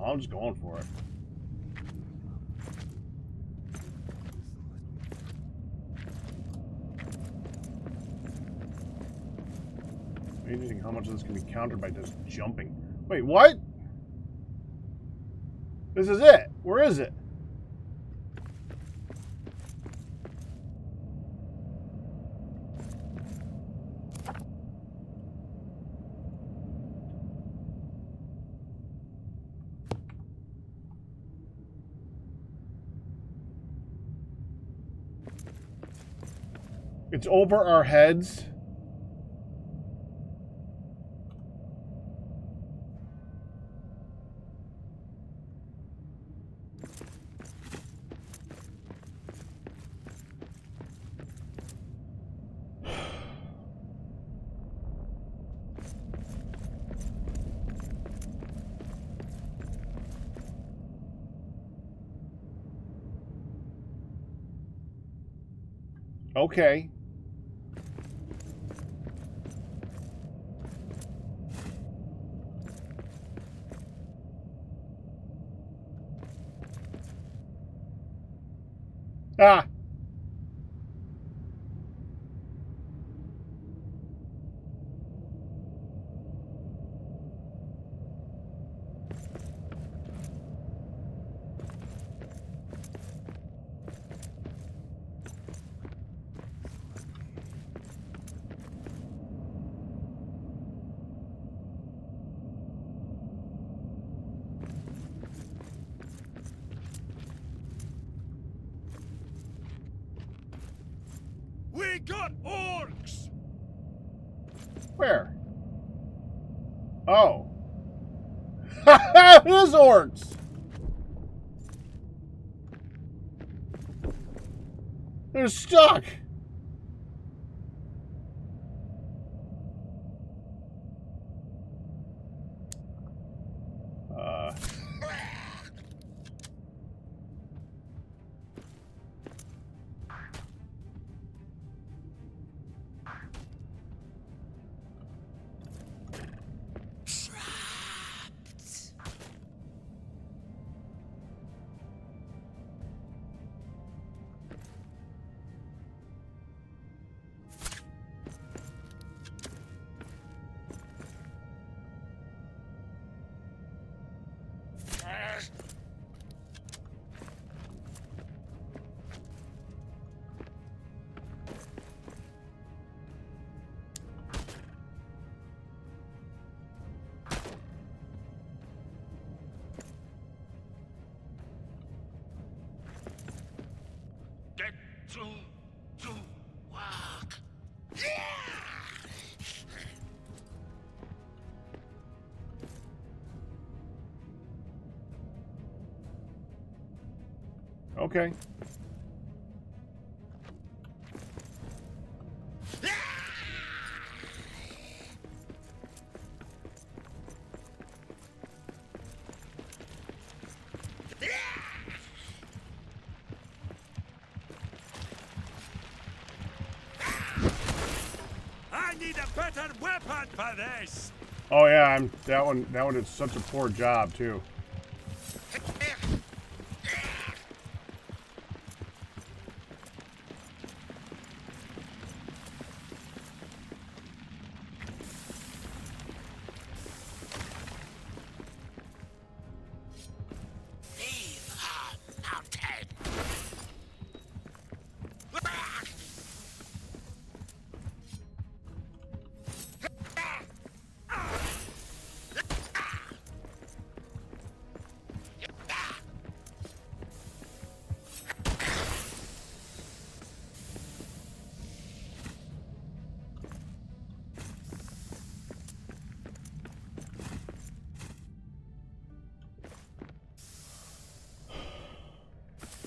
I'm just going for it. Amazing how much of this can be countered by just jumping. Wait, what? This is it. Where is it? It's over our heads. Okay. Ah! got orcs! Where? Oh. It is orcs! They're stuck! Get to work. Okay. I need a better weapon for this! Oh yeah, that one did such a poor job too. Leave our mountain.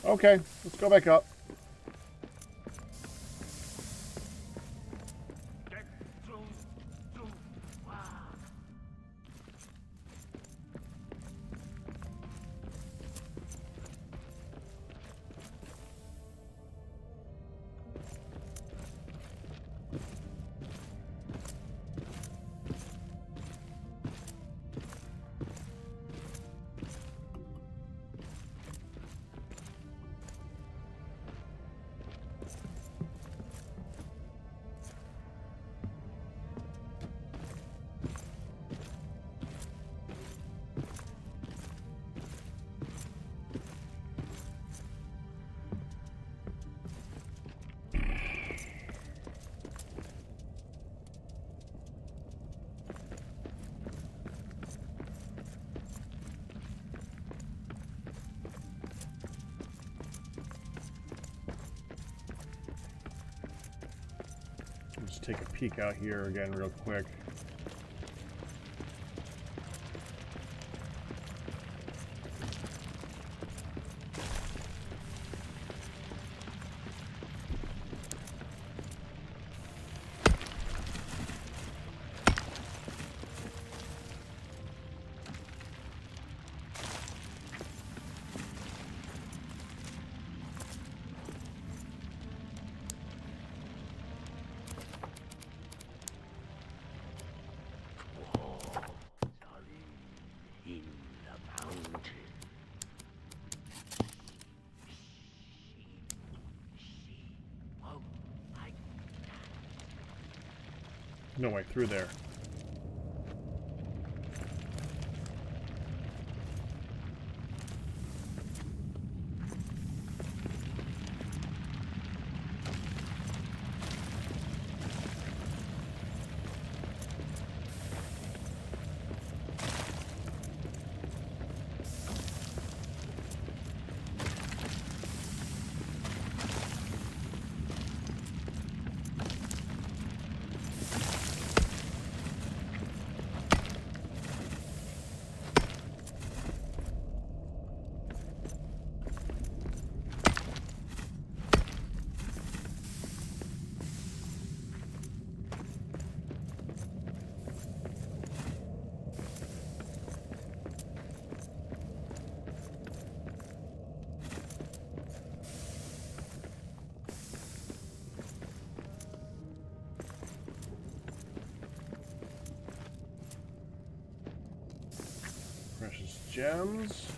Okay, let's go back up. Get to work. Let's take a peek out here again real quick. In the mountain. Whoa, No way through there. Precious gems.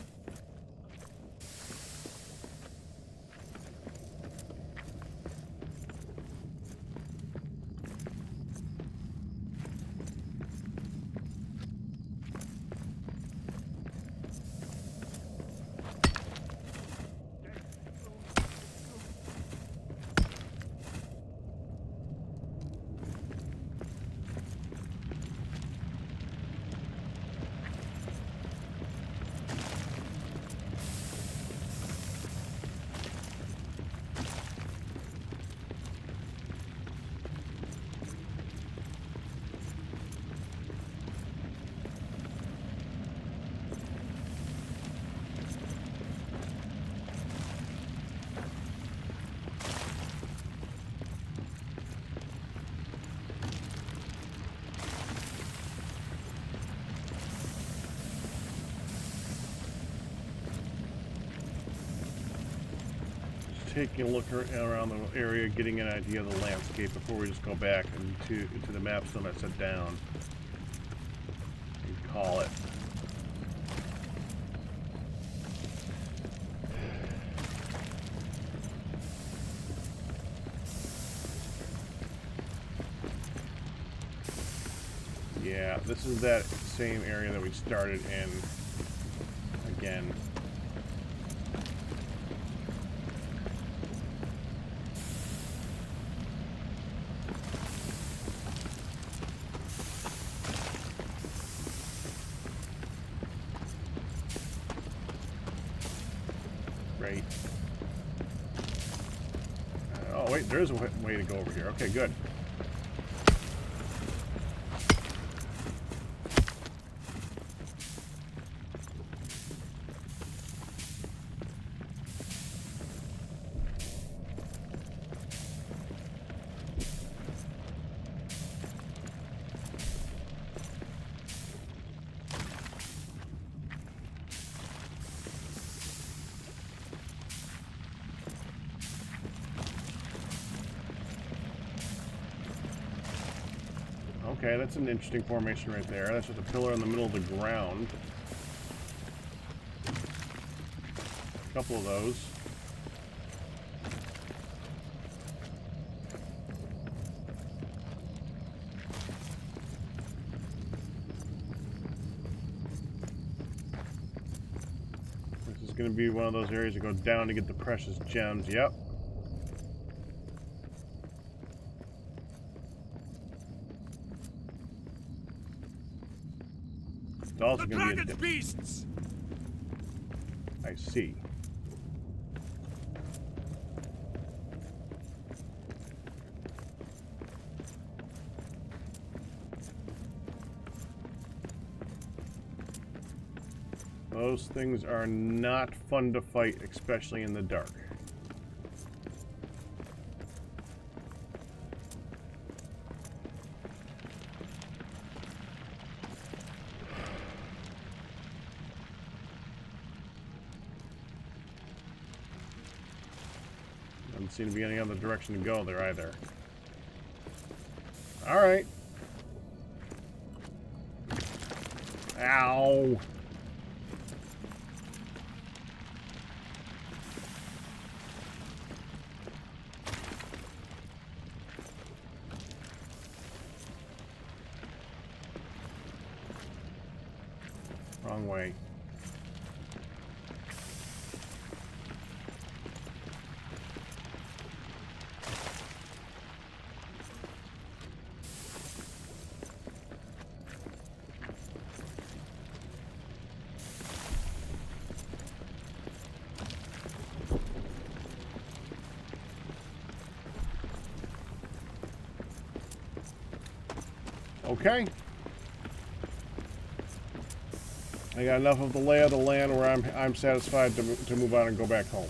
Taking a look around the area, getting an idea of the landscape before we just go back into the map stone I set down and call it. Yeah, this is that same area that we started in again. Right. Oh wait, there's a way to go over here. Okay, good. Okay, that's an interesting formation right there. That's just a pillar in the middle of the ground. A couple of those. This is going to be one of those areas that go down to get the precious gems. Yep. It's also The going to dragon's be beasts! I see. Those things are not fun to fight, especially in the dark. Doesn't seem to be any other direction to go there either. Alright. Ow. Wrong way. Okay. I got enough of the lay of the land where I'm satisfied to move on and go back home.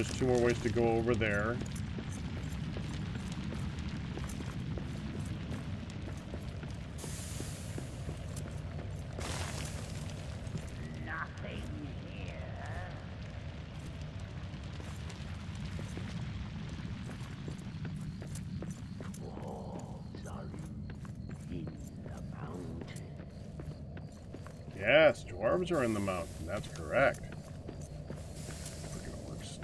there's 2 more ways to go over there. Nothing here. Wolves are in the mountain. Yes, dwarves are in the mountain. That's correct. Freaking orcs.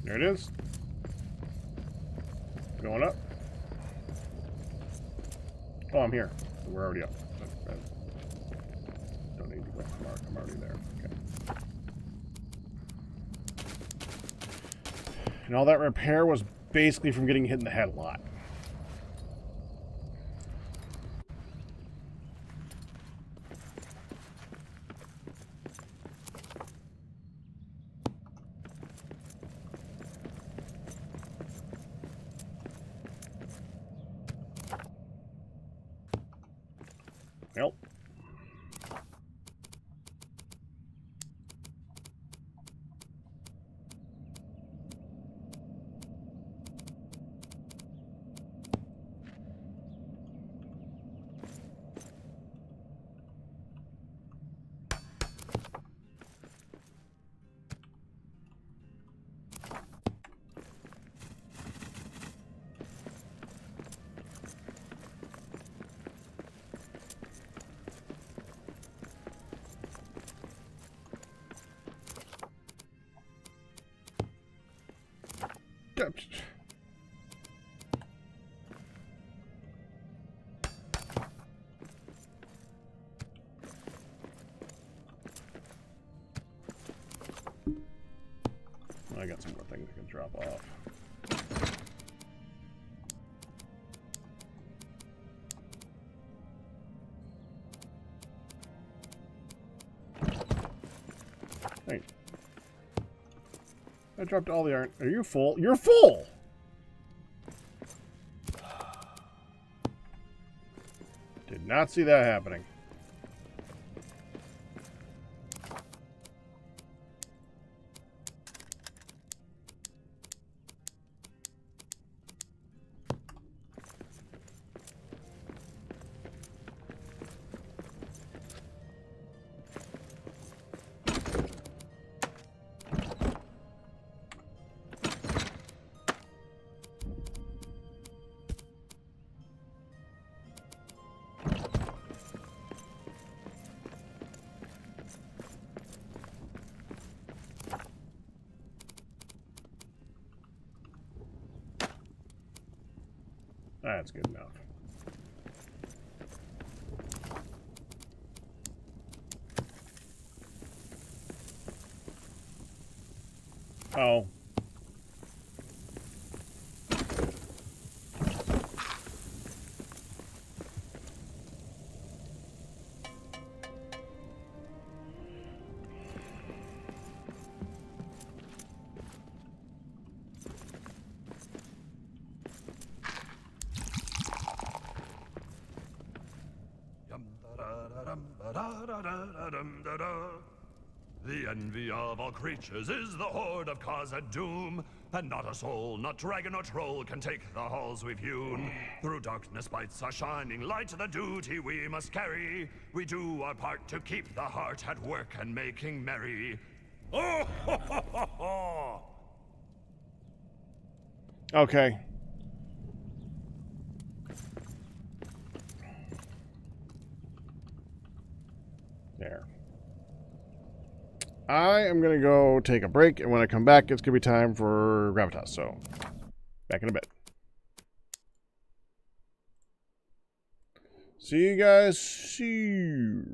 There it is. Going up. Oh, I'm here. We're already up. Don't need to go. I'm already there. Okay. And all that repair was basically from getting hit in the head a lot. Nope. I got some more things I can drop off. Hey. I dropped all the iron. Are you full? You're full! Did not see that happening. That's good enough. Oh. The envy of all creatures is the horde of Khazad-dûm, and not a soul, not dragon or troll, can take the halls we've hewn. Through darkness bites our shining light, the duty we must carry. We do our part to keep the heart at work and making merry. Oh, ho, ho, ho, ho. Okay. There. I am going to go take a break, and when I come back, it's going to be time for Gravitas, so back in a bit. See you guys. See you.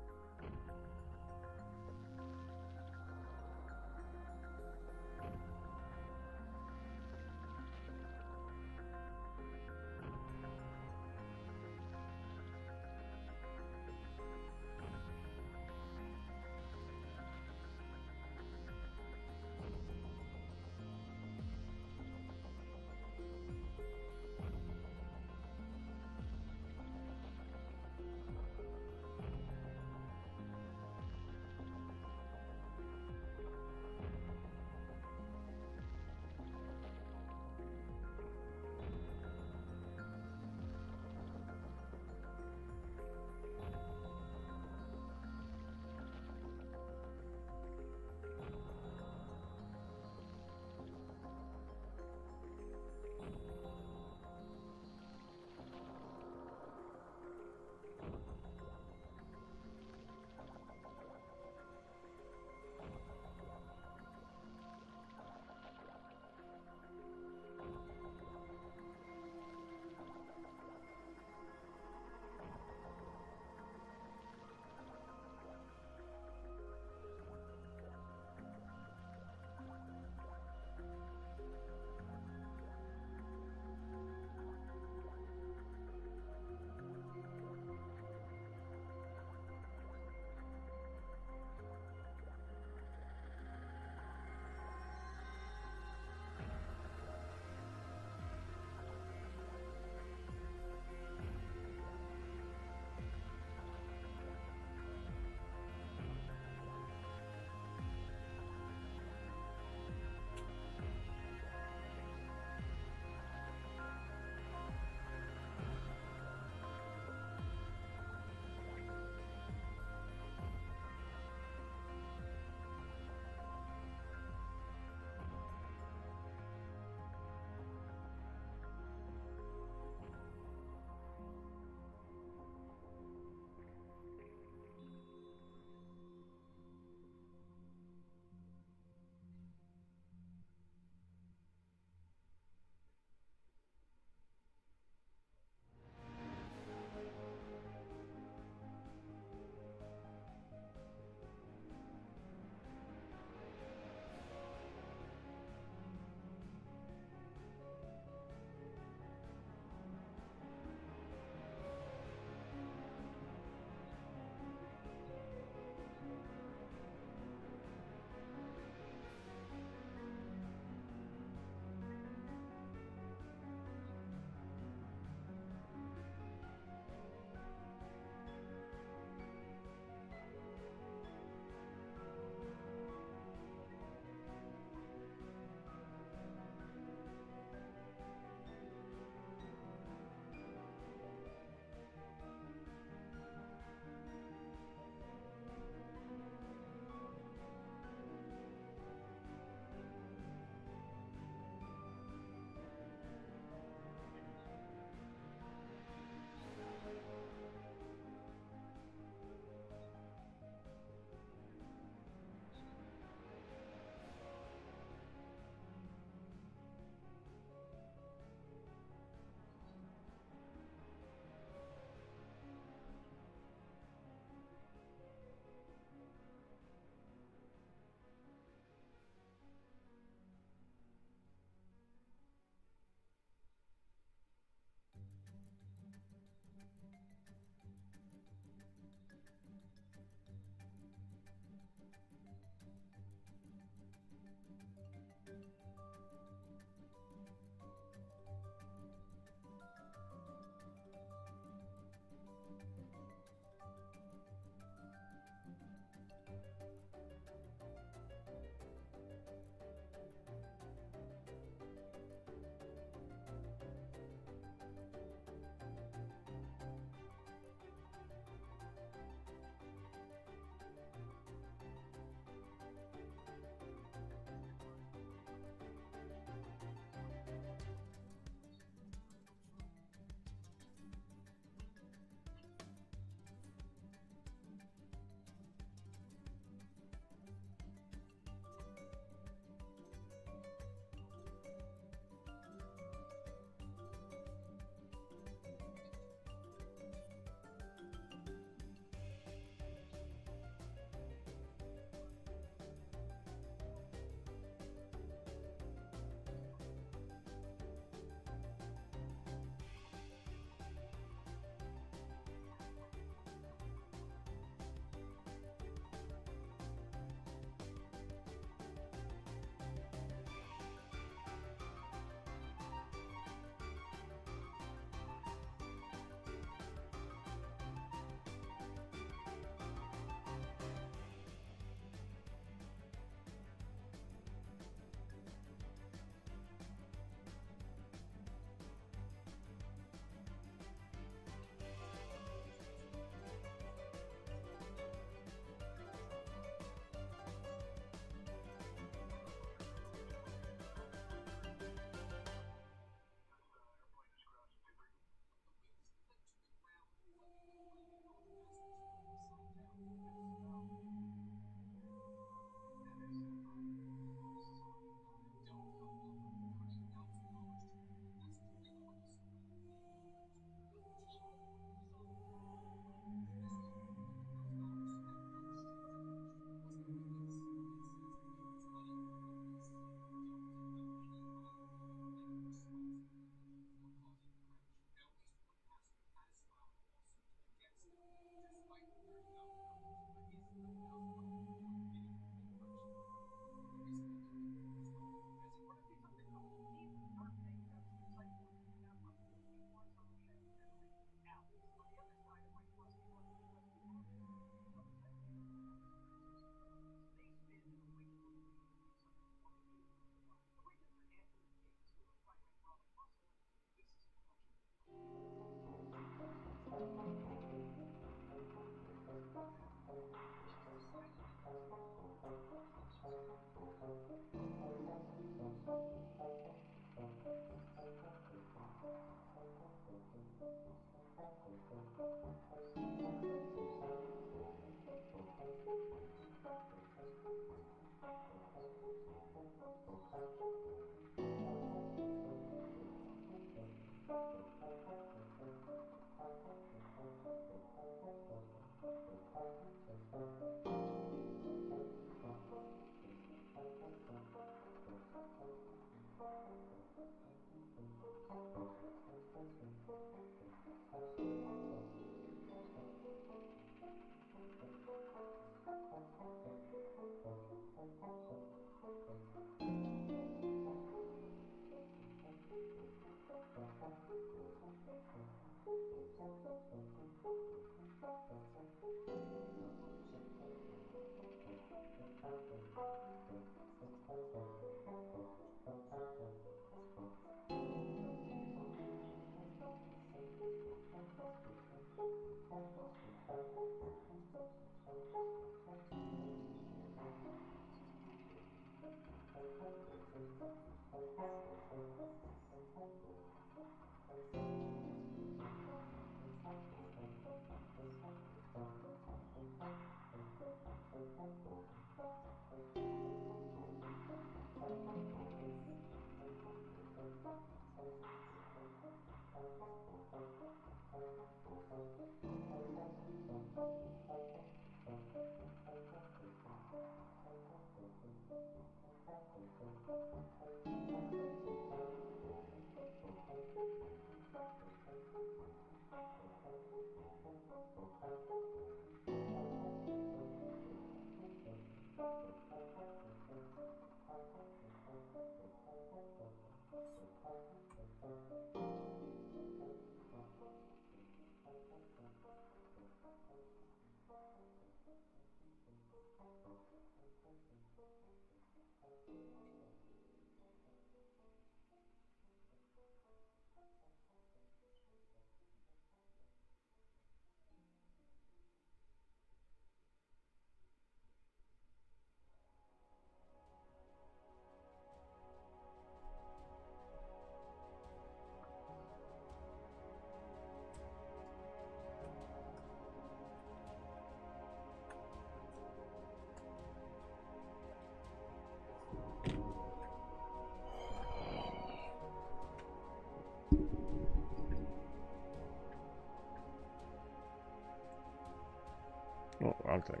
Oh, wrong thing.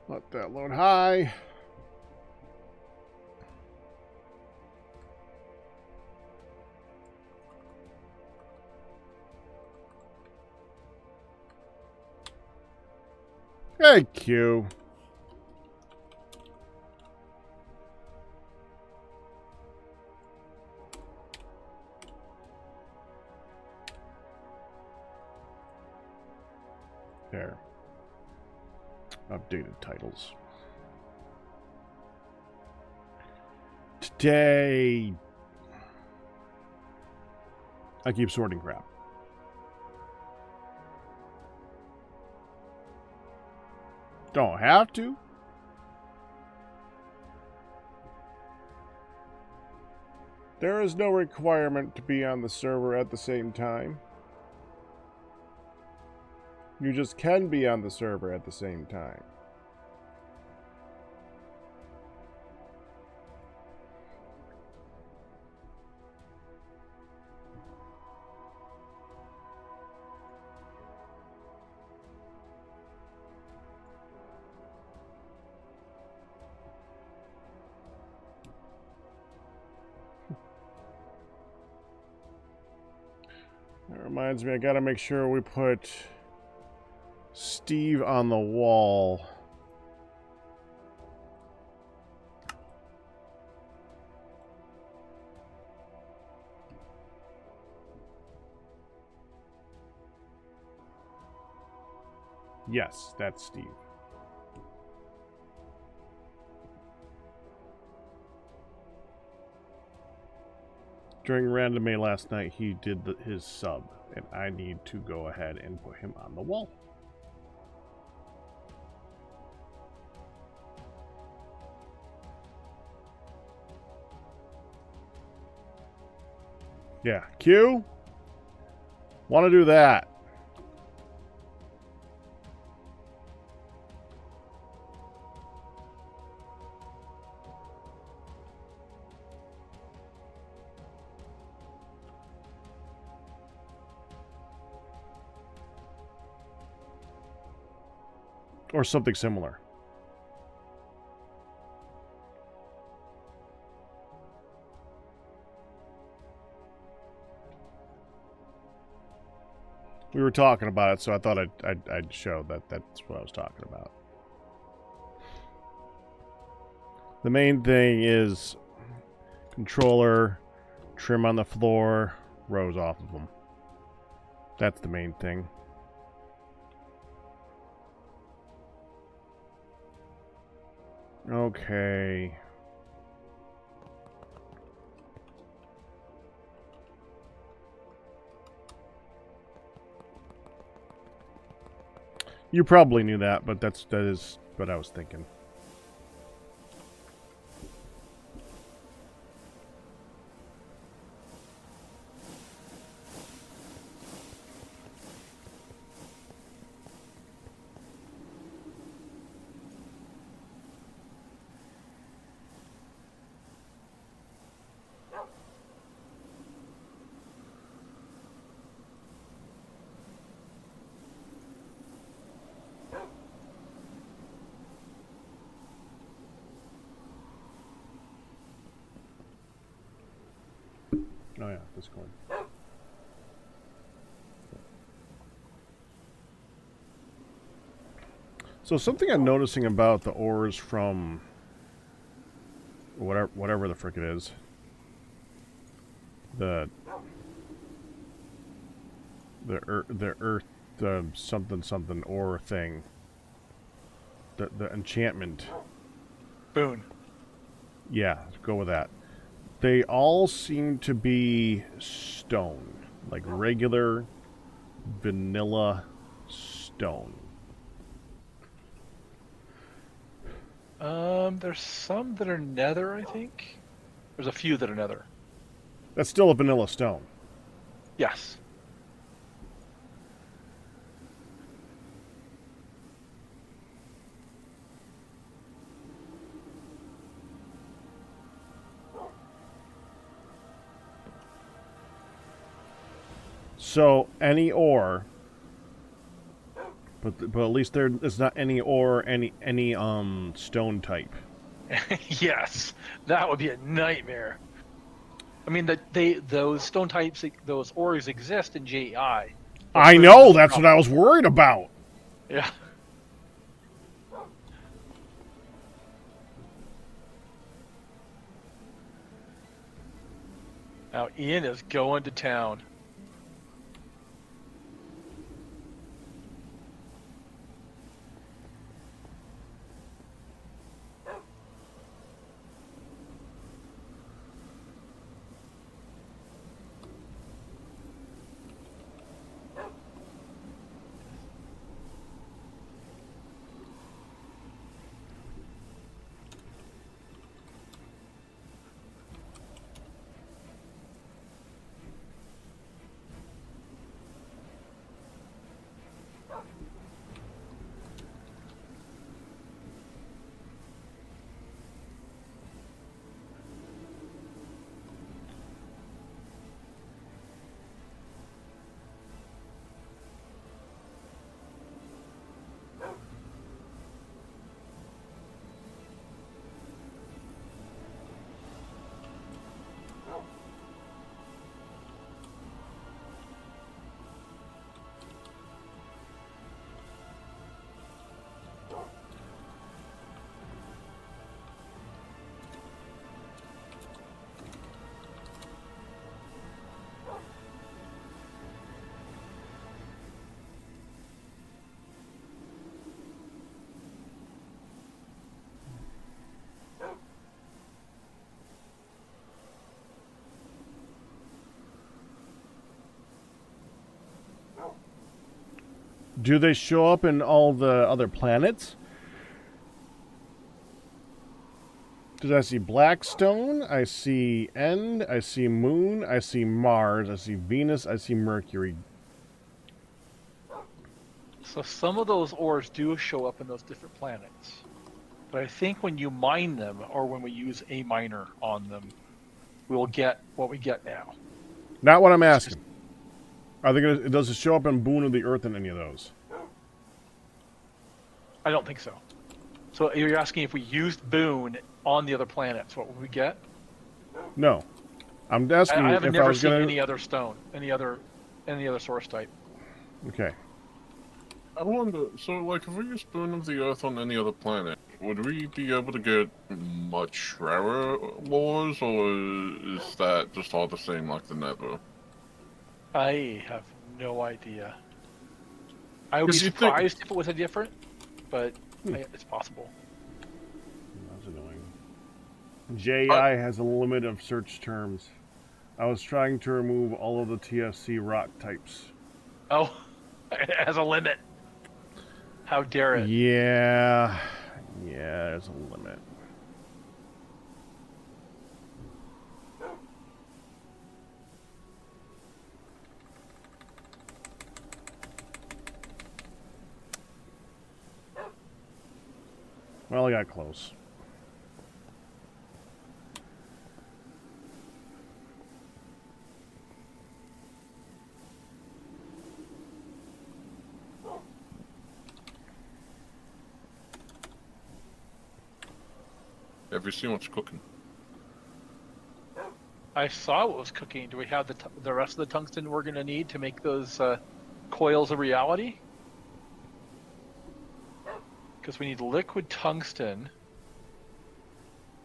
Let that load high. Thank you. There. Updated titles. Today, I keep sorting crap. Don't have to. There is no requirement to be on the server at the same time. You just can be on the server at the same time. That reminds me, I gotta make sure we put Steve on the wall. Yes, that's Steve. During Random A last night, he did his sub. And I need to go ahead and put him on the wall. Yeah, Q. Want to do that. Or something similar. We were talking about it, so I thought I'd show that that's what I was talking about. The main thing is controller, trim on the floor, rows off of them. That's the main thing. Okay. You probably knew that, but that is what I was thinking. Oh yeah, this coin. So something I'm noticing about the ores from whatever the frick it is, the earth something ore thing, the enchantment. Boon. Yeah, go with that. They all seem to be stone, like regular vanilla stone. There's some that are nether, I think. There's a few that are nether. That's still a vanilla stone. Yes. So any ore, but at least there's not any ore, any stone type. Yes, that would be a nightmare. I mean, those stone types, those ores exist in JEI. I know, that's what I was worried about. Yeah. Now Ian is going to town. Do they show up in all the other planets? Because I see Blackstone, I see End, I see Moon, I see Mars, I see Venus, I see Mercury. So some of those ores do show up in those different planets. But I think when you mine them, or when we use a miner on them, we will get what we get now. Not what I'm asking. Are they gonna? Does it show up in Boon of the Earth in any of those? I don't think so. So you're asking if we used Boone on the other planets, what would we get? No. I'm asking I haven't if I never was seen gonna. any other stone, any other source type. Okay. I wonder, so like if we use Spoon of the Earth on any other planet, would we be able to get much rarer ores, or is that just all the same like the Nether? I have no idea. I would be 'Cause you'd think- surprised if it was a different, but it's possible. That's annoying. JI has a limit of search terms. I was trying to remove all of the TFC rock types. Oh, it has a limit. How dare it? Yeah, there's a limit. Well, I got close. Have you seen what's cooking? I saw what was cooking. Do we have the rest of the tungsten we're going to need to make those coils a reality? Because we need liquid tungsten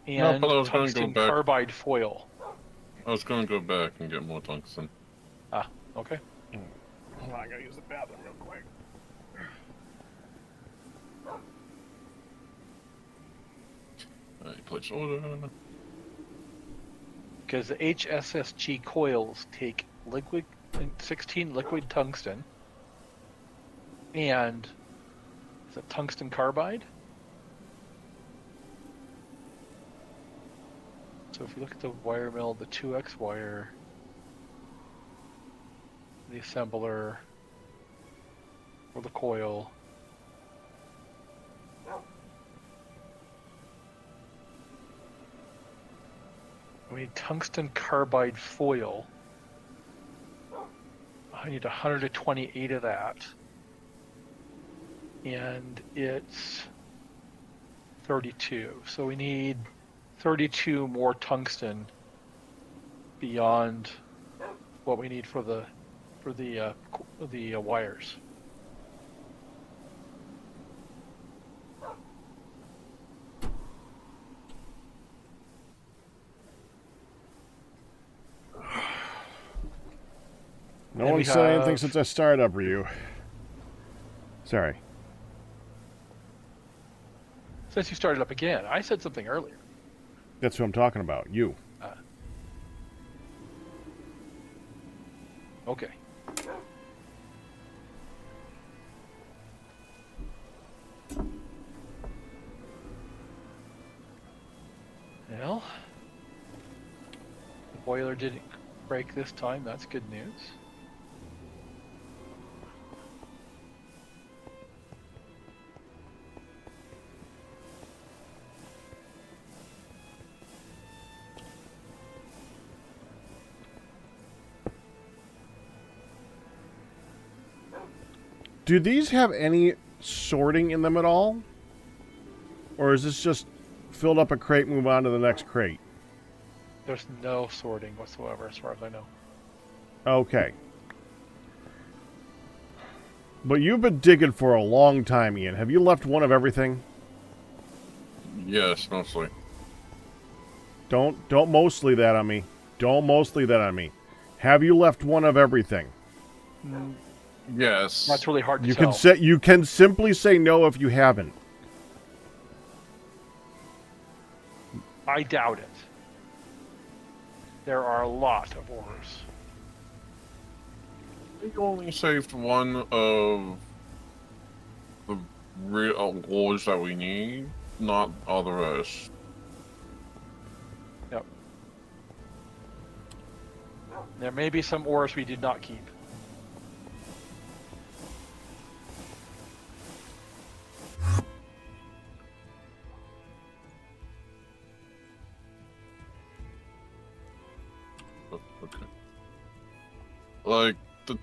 and but I was gonna tungsten go back. carbide foil. I was gonna go back and get more tungsten. Ah, okay. Hold on, I gotta use the bathroom real quick. Alright, place order. Because the HSSG coils take 16 liquid tungsten and is it tungsten carbide? So if you look at the wire mill, the 2X wire, the assembler, or the coil, we need tungsten carbide foil. I need 128 of that. And it's 32. So we need 32 more tungsten beyond what we need for the wires. No And one we said anything have- since I started up, Ryu. Sorry. Since you started up again, I said something earlier. That's who I'm talking about. You. Okay. Well, the boiler didn't break this time. That's good news. Do these have any sorting in them at all? Or is this just filled up a crate, move on to the next crate? There's no sorting whatsoever, as far as I know. Okay. But you've been digging for a long time, Ian. Have you left one of everything? Yes, mostly. Don't mostly that on me. Don't mostly that on me. Have you left one of everything? Yes. That's really hard to You tell. can say you can simply say no if you haven't. I doubt it. There are a lot of ores. You only saved one of real ores that we need, not all the rest. Yep. There may be some ores we did not keep. Okay. Like, the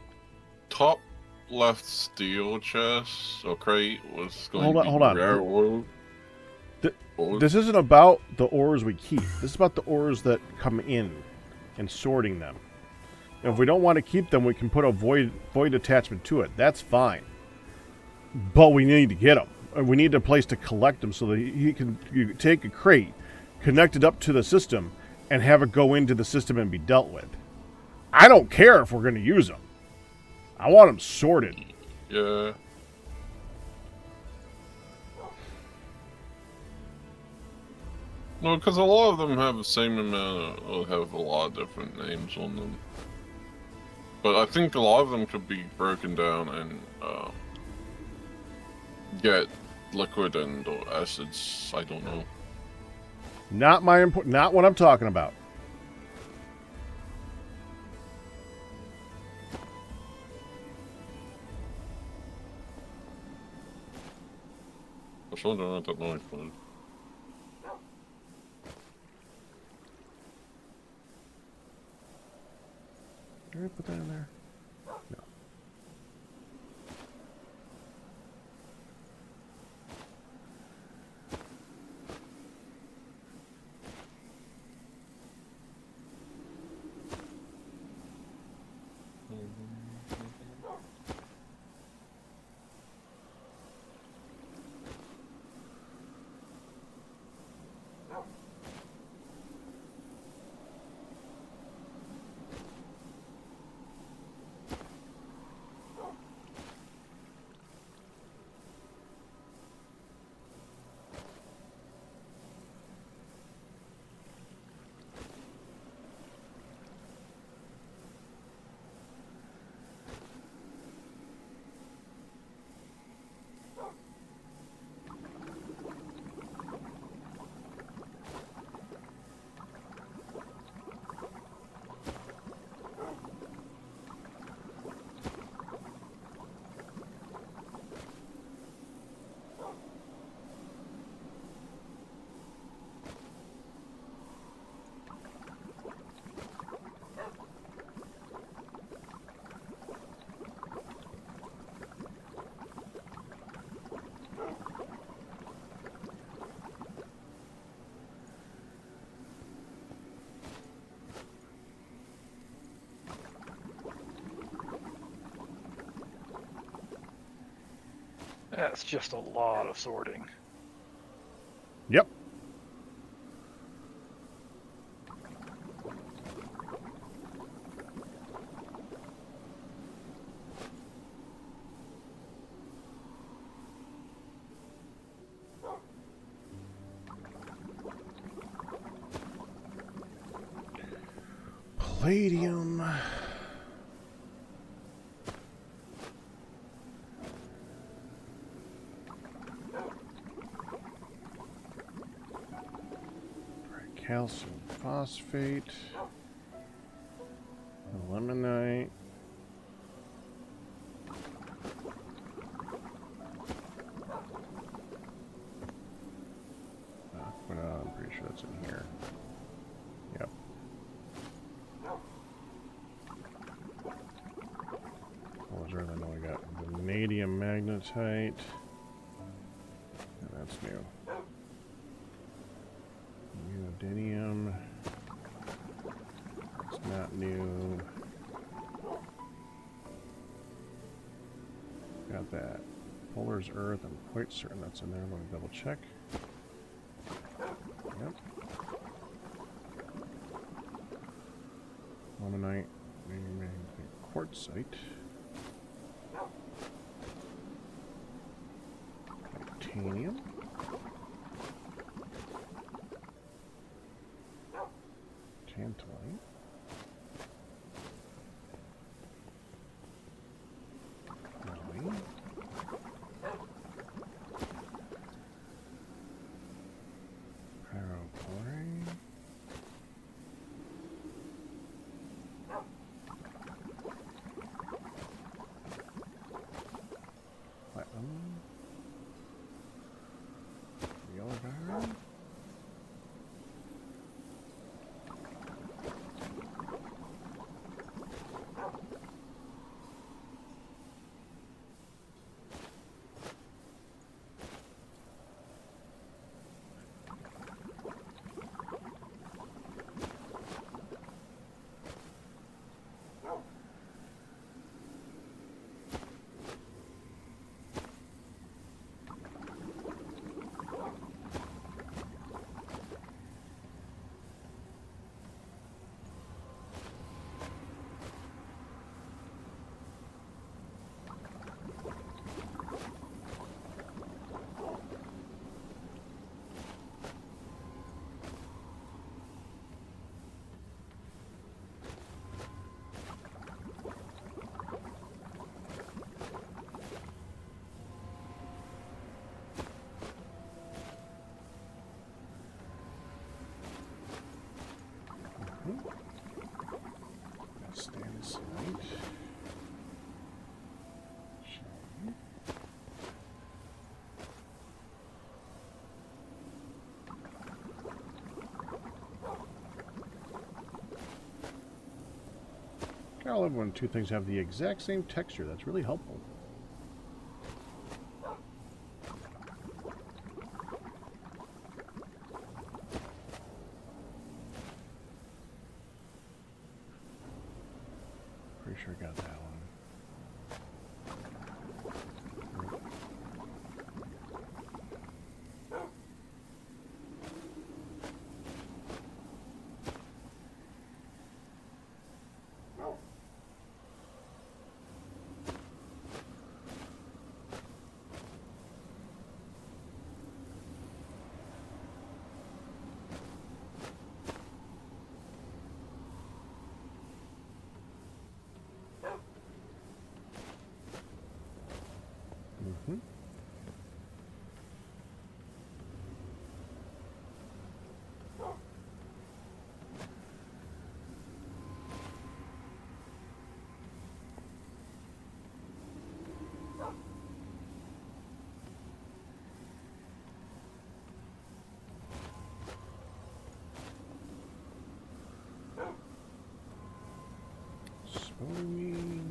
top left steel chest or crate was going to be Hold on. rare ore. This isn't about the ores we keep. This is about the ores that come in and sorting them. And if we don't want to keep them, we can put a void attachment to it. That's fine. But we need to get them. We need a place to collect them so that you take a crate, connect it up to the system, and have it go into the system and be dealt with. I don't care if we're going to use them. I want them sorted. Yeah. No, because a lot of them have the same amount of, have a lot of different names on them. But I think a lot of them could be broken down and get liquid and or acids. I don't know. Not what I'm talking about. I still don't know what that noise was. Did I put that in there? No. That's just a lot of sorting. Yep. Palladium. Calcium phosphate. Illuminite. But I'm pretty sure that's in here. Yep. What was there? I know I got vanadium magnetite. And that's new. Neodymium. It's not new. Got that. Polar's Earth. I'm quite certain that's in there. I'm going to double check. Yep. Illuminite. Quartzite. Titanium. Tantalite. Molly. I love when two things have the exact same texture. That's really helpful. Pretty sure I got that one. Mm-hmm. Spooning.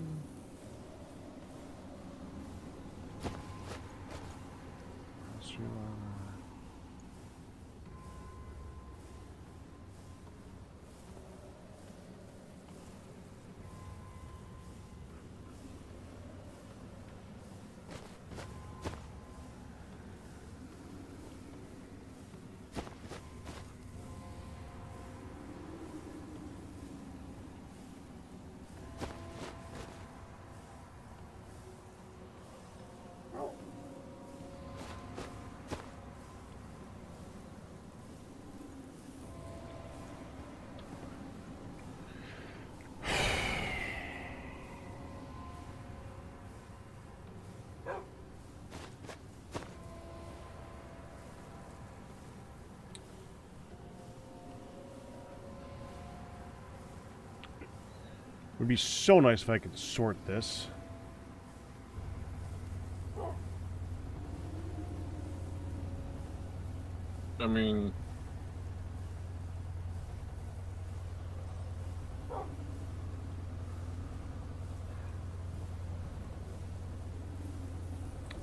Would be so nice if I could sort this. I mean, I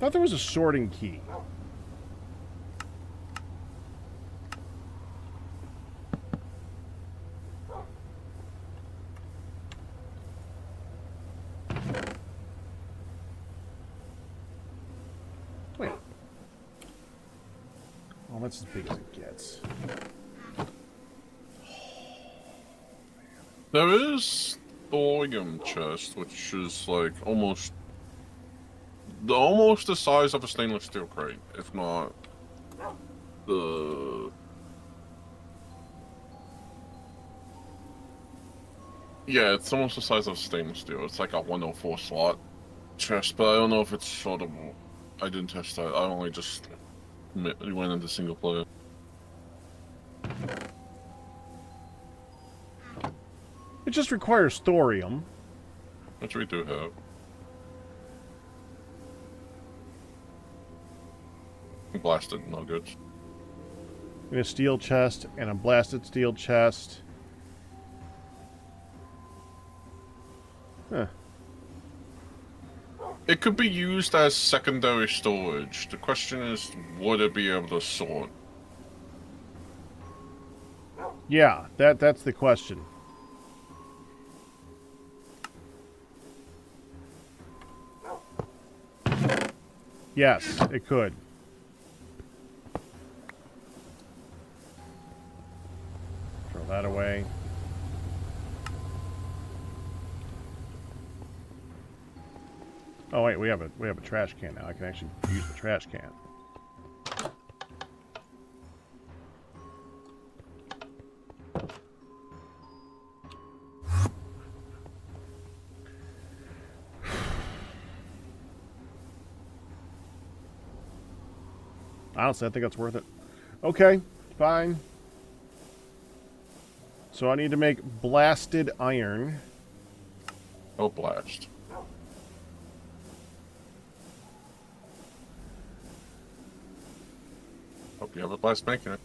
thought there was a sorting key. Wait. Oh, that's as big as it gets. there is thorium chest, which is like almost the size of a stainless steel crate, if not the. Yeah, it's almost the size of stainless steel. It's like a 104 slot chest, but I don't know if it's sortable. I didn't test that. I only just went into single player. It just requires thorium. Which we do have. Blasted nuggets. And a steel chest and a blasted steel chest. Huh. It could be used as secondary storage. The question is, would it be able to sort? Yeah, that's the question. Yes, it could. Throw that away. Oh wait, we have a trash can now. I can actually use the trash can. Honestly, I think that's worth it. Okay, fine. So I need to make blasted iron. Oh, blast. Hope you have a blast making it.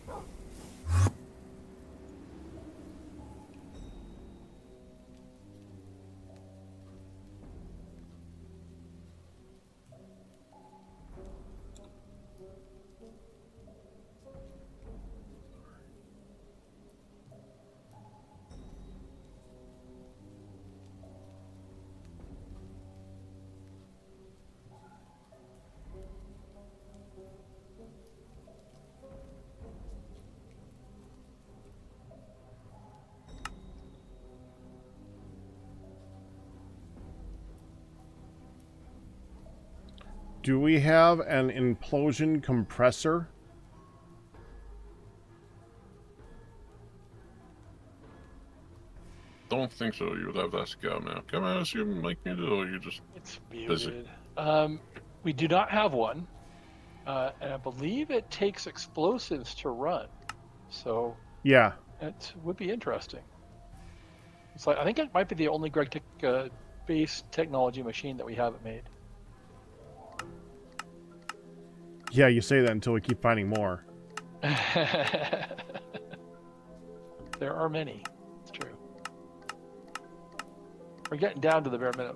Do we have an implosion compressor? Don't think so. You would have that scout now. Can I assume like you do, or you just It's busy? muted. We do not have one, and I believe it takes explosives to run. So Yeah. it would be interesting. It's like I think it might be the only Greg-based technology machine that we haven't made. Yeah, you say that until we keep finding more. There are many. It's true. We're getting down to the bare minute,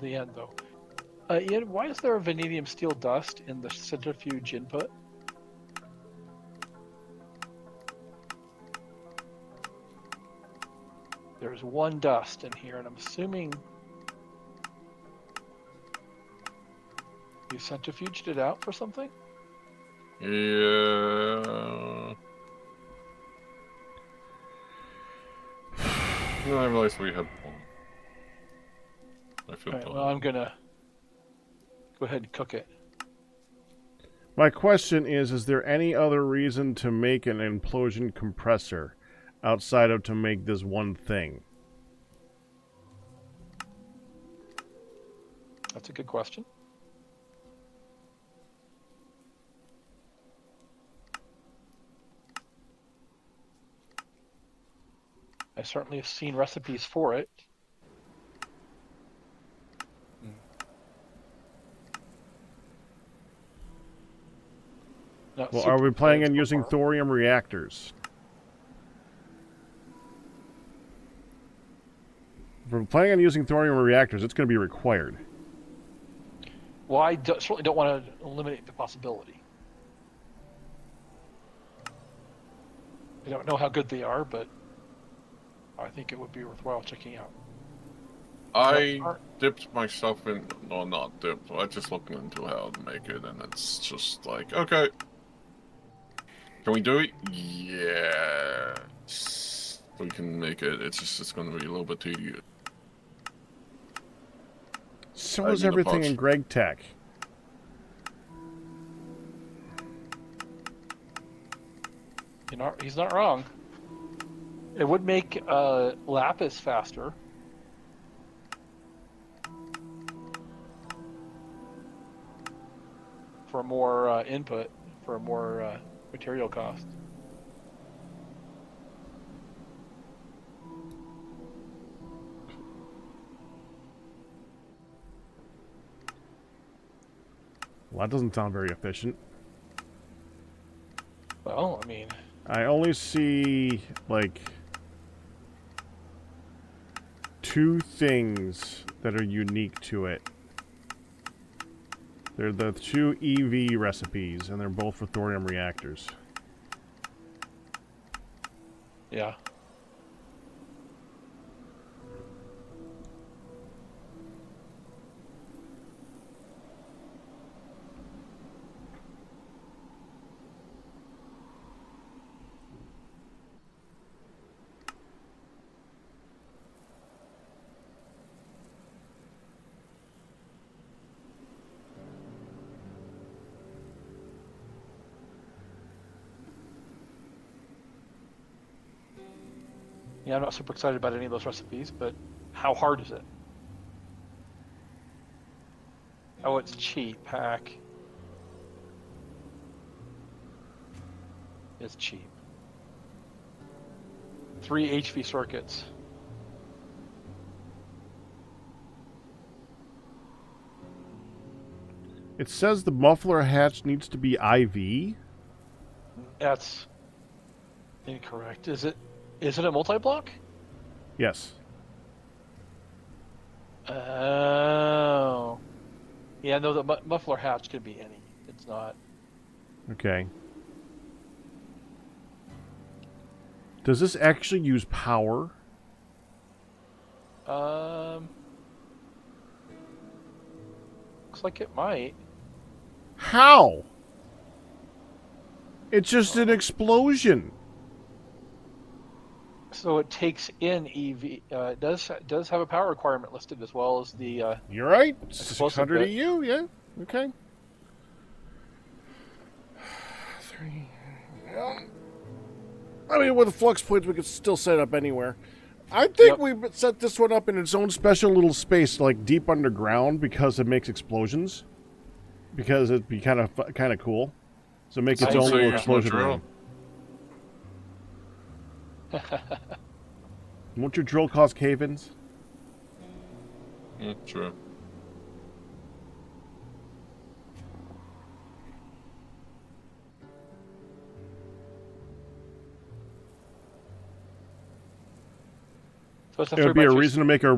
the end though. Ian, why is there a vanadium steel dust in the centrifuge input? There's one dust in here, and I'm assuming you centrifuged it out for something? Yeah. No, I realized we had one. I feel Alright, bad. well, I'm gonna go ahead and cook it. My question is there any other reason to make an implosion compressor outside of to make this one thing? That's a good question. I certainly have seen recipes for it. Not Well, super are we planning excited on so using far. thorium reactors? If we're planning on using thorium reactors, it's going to be required. Well, I certainly don't want to eliminate the possibility. I don't know how good they are, but I think it would be worthwhile checking out. I dipped myself in. No, not dipped. I just looked into how to make it, and it's just like, okay. Can we do it? Yes. We can make it. It's going to be a little bit tedious. So I is need a everything box. in Greg Tech. He's not wrong. It would make lapis faster. For more input, for more material cost. Well, that doesn't sound very efficient. Well, I mean, I only see, like, 2 things that are unique to it. They're the 2 EV recipes, and they're both for thorium reactors. yeah. Yeah, I'm not super excited about any of those recipes, but how hard is it? Oh, it's cheap, Pack. It's cheap. 3 HV circuits. It says the muffler hatch needs to be IV. That's incorrect. Is it a multi-block? Yes. Oh. Yeah, no, the muffler hatch could be any. It's not. Okay. Does this actually use power? Looks like it might. How? It's just an explosion. So it takes in EV. It does have a power requirement listed as well as the. You're right. Explosive 600 bit. EU, yeah. Okay. I mean, with the flux points, we could still set it up anywhere. I think Yep. we set this one up in its own special little space, like deep underground, because it makes explosions. Because it'd be kind of cool. So make its I own agree. little explosion Drill. room. Won't your drill cause cave-ins? True. So it's a It would be a 3x3. reason to make a.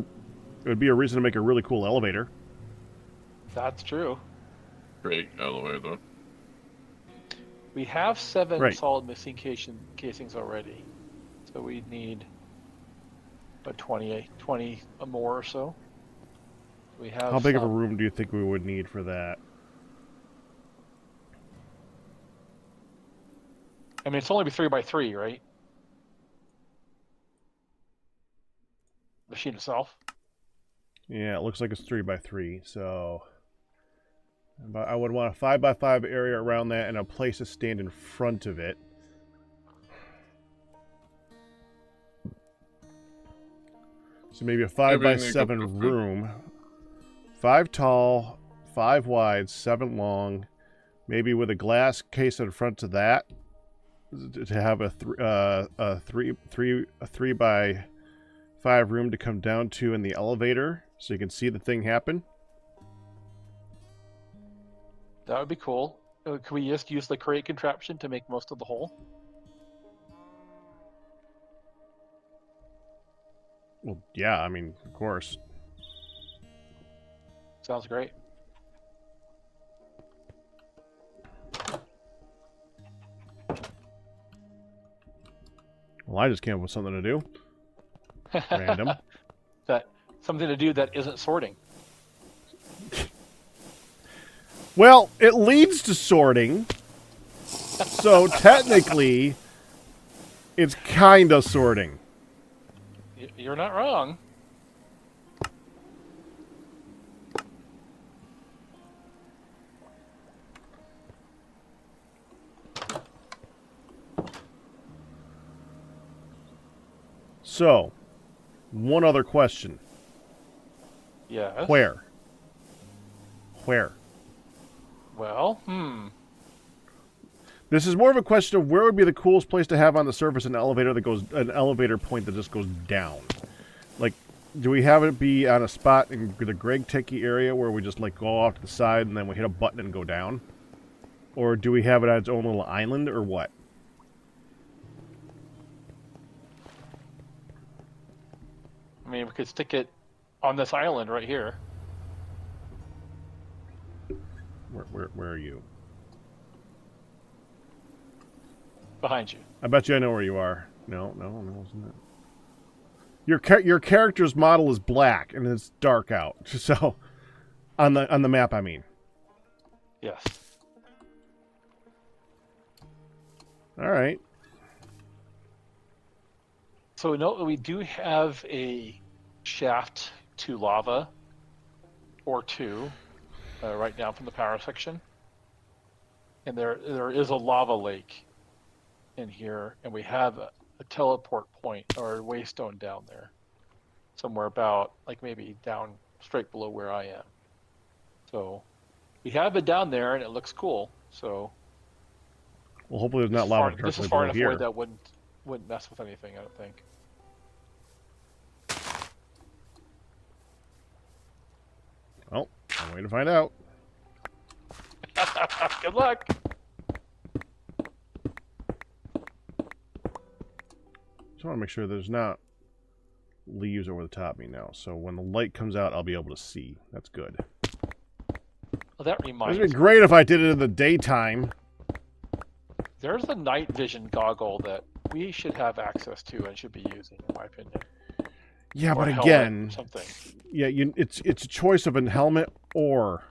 It would be a reason to make a really cool elevator. That's true. Great elevator. We have 7 Right. solid missing casings already, so we need about 20 more or so. We have. How big of a some- room do you think we would need for that? I mean, it's only 3x3, right? Machine itself. Yeah, it looks like it's 3x3. So, but I would want a 5x5 area around that and a place to stand in front of it. So maybe a 5x7 room. 5 tall, 5 wide, 7 long. Maybe with a glass case in front of that to have a 3x5 room to come down to in the elevator, so you can see the thing happen. That would be cool. Can we just use the crate contraption to make most of the hole? Well, yeah, I mean, of course. Sounds great. Well, I just came up with something to do. Random. That something to do that isn't sorting. Well, it leads to sorting. So technically, it's kind of sorting. You're not wrong. So, one other question. Yes. Where? Well, This is more of a question of where would be the coolest place to have on the surface an elevator point that just goes down. Like, do we have it be on a spot in the Greg Techie area where we just like go off to the side and then we hit a button and go down? Or do we have it on its own little island, or what? I mean, we could stick it on this island right here. Where are you? Behind you. I bet you I know where you are. No, isn't it? Your character's model is black and it's dark out. So, on the map, I mean. Yes. All right. So no, we do have a shaft to lava, or two, right down from the power section, and there is a lava lake in here, and we have a teleport point or a waystone down there, somewhere about like maybe down straight below where I am. So we have it down there, and it looks cool. So Well, hopefully there's not lava this is directly far below enough here. away that wouldn't mess with anything, I don't think. Well, I'm waiting to find out. Good luck. Just want to make sure there's not leaves over the top of me now. So when the light comes out, I'll be able to see. That's good. Well, that It reminds would me. be great if I did it in the daytime. There's a night vision goggle that we should have access to and should be using, in my opinion. Yeah, Or but helmet, again, something. yeah, it's a choice of a helmet or.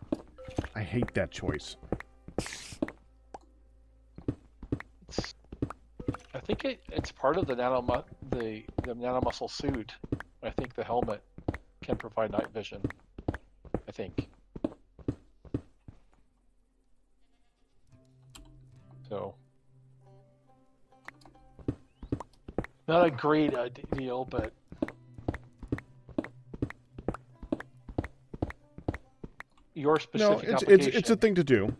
I hate that choice. I think it's part of the nanomuscle suit. I think the helmet can provide night vision. I think. So not a great deal, but your No, specific it's application. a thing to do.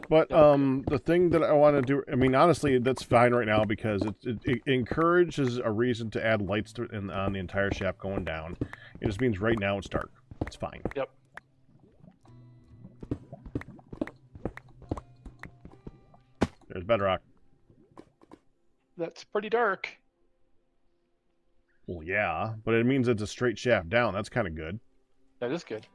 But Yeah, okay. the thing that I want to do, I mean, honestly, that's fine right now because it encourages a reason to add lights on the entire shaft going down. It just means right now it's dark. It's fine. Yep. There's bedrock. That's pretty dark. Well, yeah, but it means it's a straight shaft down. That's kind of good. That is good.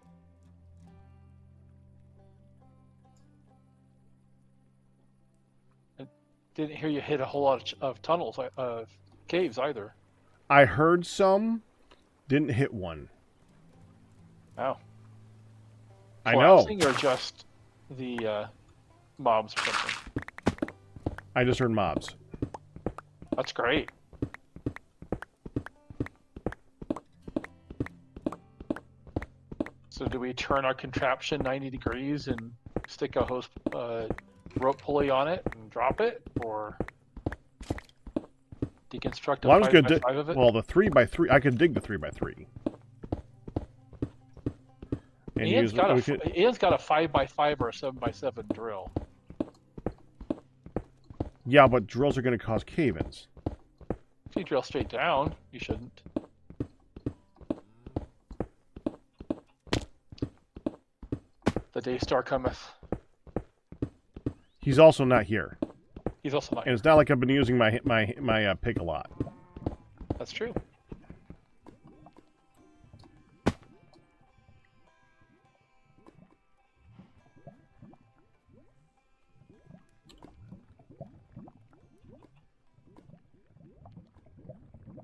I didn't hear you hit a whole lot of tunnels, of caves either. I heard some, didn't hit one. Wow. I know. Collapsing or just the mobs or something? I just heard mobs. That's great. So do we turn our contraption 90 degrees and stick a hose rope pulley on it and drop it, or deconstruct a Well, I was 5 gonna by dig. 5 of it? Well, the 3x3, I could dig the 3x3. And Ian's got, we could- Ian's got a 5 by 5 or a 7 by 7 drill. Yeah, but drills are going to cause cave-ins. If you drill straight down, you shouldn't. The day star cometh. He's also not here, He's also not and here. it's not like I've been using my pick a lot. That's true.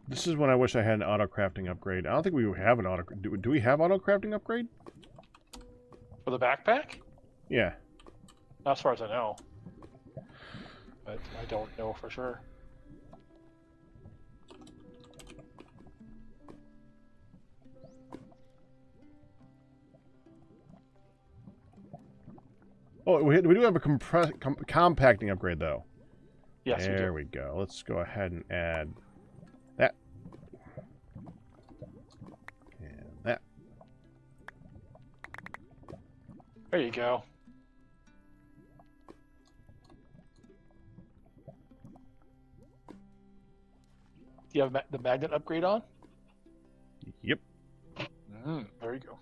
This is when I wish I had an auto crafting upgrade. I don't think we have an auto. Do we have auto crafting upgrade? For the backpack? Yeah. Not as far as I know. But I don't know for sure. Oh, we do have a compacting upgrade though. Yes, we There do. we go. Let's go ahead and add that. And that. There you go. Do you have the magnet upgrade on? Yep. There you go.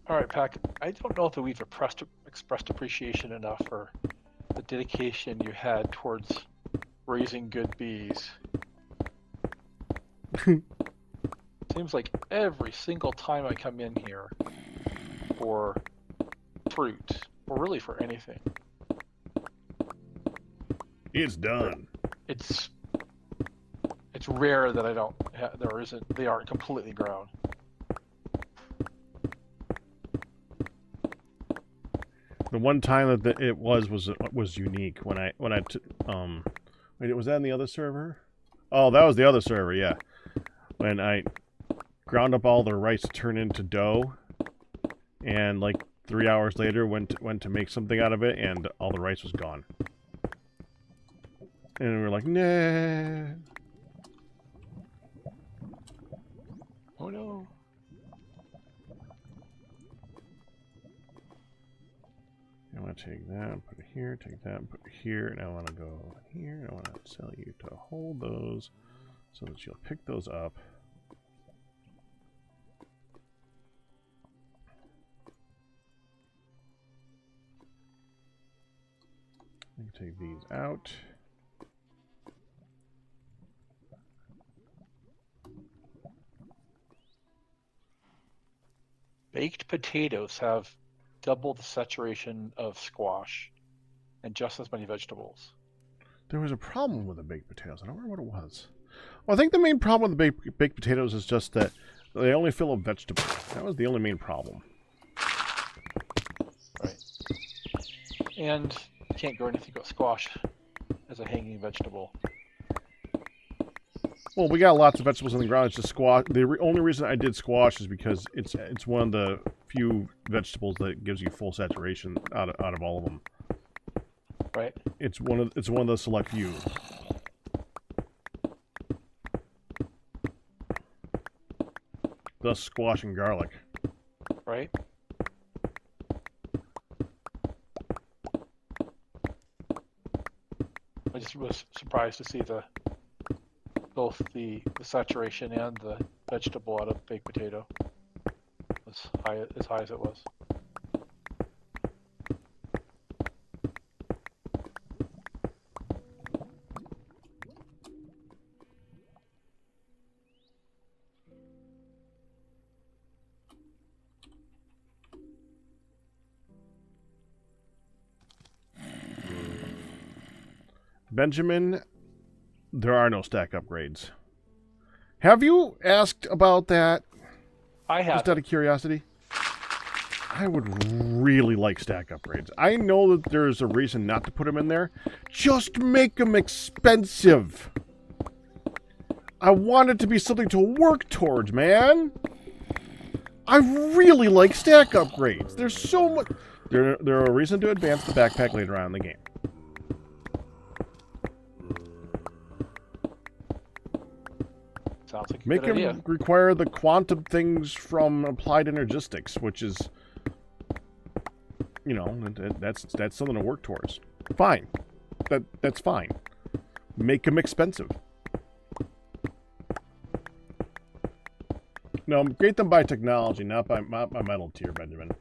All right, Pac. I don't know if we've expressed appreciation enough for the dedication you had towards raising good bees. Seems like every single time I come in here for fruit, or really for anything, It's done. it's rare that I don't. They aren't completely grown. The one time that it was unique when I wait, was that in the other server? Oh, that was the other server, yeah. When I ground up all the rice to turn into dough, and like 3 hours later went to make something out of it, and all the rice was gone. And we were like, nah. Oh no. I want to take that and put it here, take that and put it here, and I want to go here, and I want to tell you to hold those so that you'll pick those up. I can take these out. Baked potatoes have double the saturation of squash and just as many vegetables. There was a problem with the baked potatoes. I don't remember what it was. Well, I think the main problem with the baked potatoes is just that they only fill a vegetable. That was the only main problem. Right. And you can't grow anything but squash as a hanging vegetable. Well, we got lots of vegetables in the ground. It's just squash. The only reason I did squash is because it's one of the few vegetables that gives you full saturation out of all of them. Right. It's one of the select few. Thus, squash and garlic. Right. I just was surprised to see both the saturation and the vegetable out of baked potato as high as it was. Benjamin, there are no stack upgrades. Have you asked about that? I have. Just out of curiosity. I would really like stack upgrades. I know that there's a reason not to put them in there. Just make them expensive. I want it to be something to work towards, man. I really like stack upgrades. There's so much. They're a reason to advance the backpack later on in the game. Sounds like a Make good idea. them require the quantum things from applied energistics, which is, you know, that's something to work towards. Fine, that's fine. Make them expensive. No, grade them by technology, not by metal tier, Benjamin.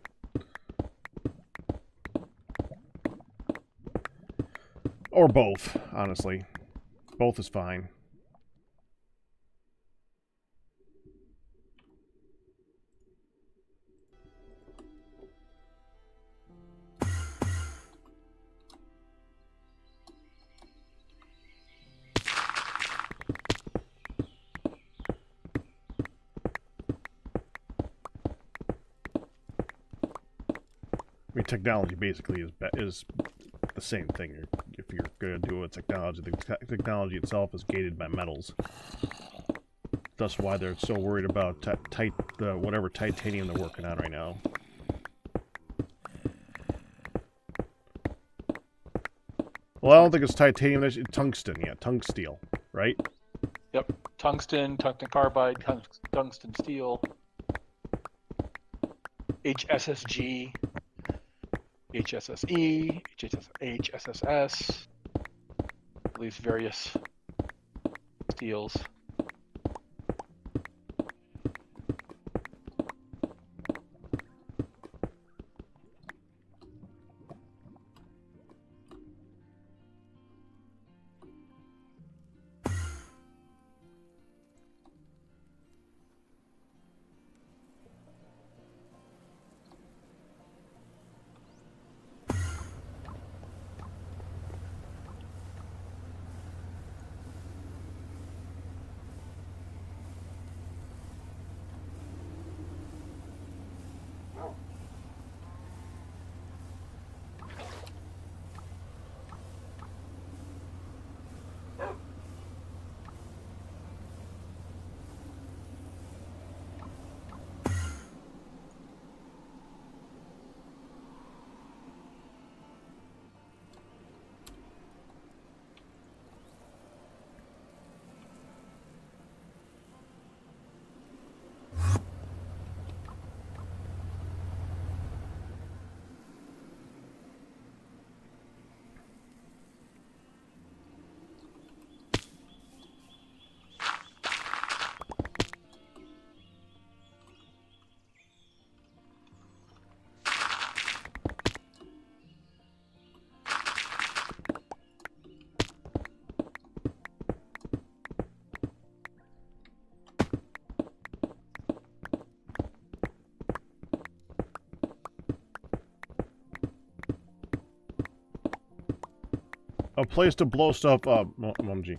Or both, honestly. Both is fine. I mean, technology basically is the same thing. If you're going to do it with technology, the technology itself is gated by metals. That's why they're so worried about whatever titanium they're working on right now. Well, I don't think it's titanium. It's tungsten. Yeah, tungsteel, right? Yep. Tungsten carbide, tungsten steel, HSSG, HSSE, HSSS, all these various steels. A place to blow stuff up, Mumji.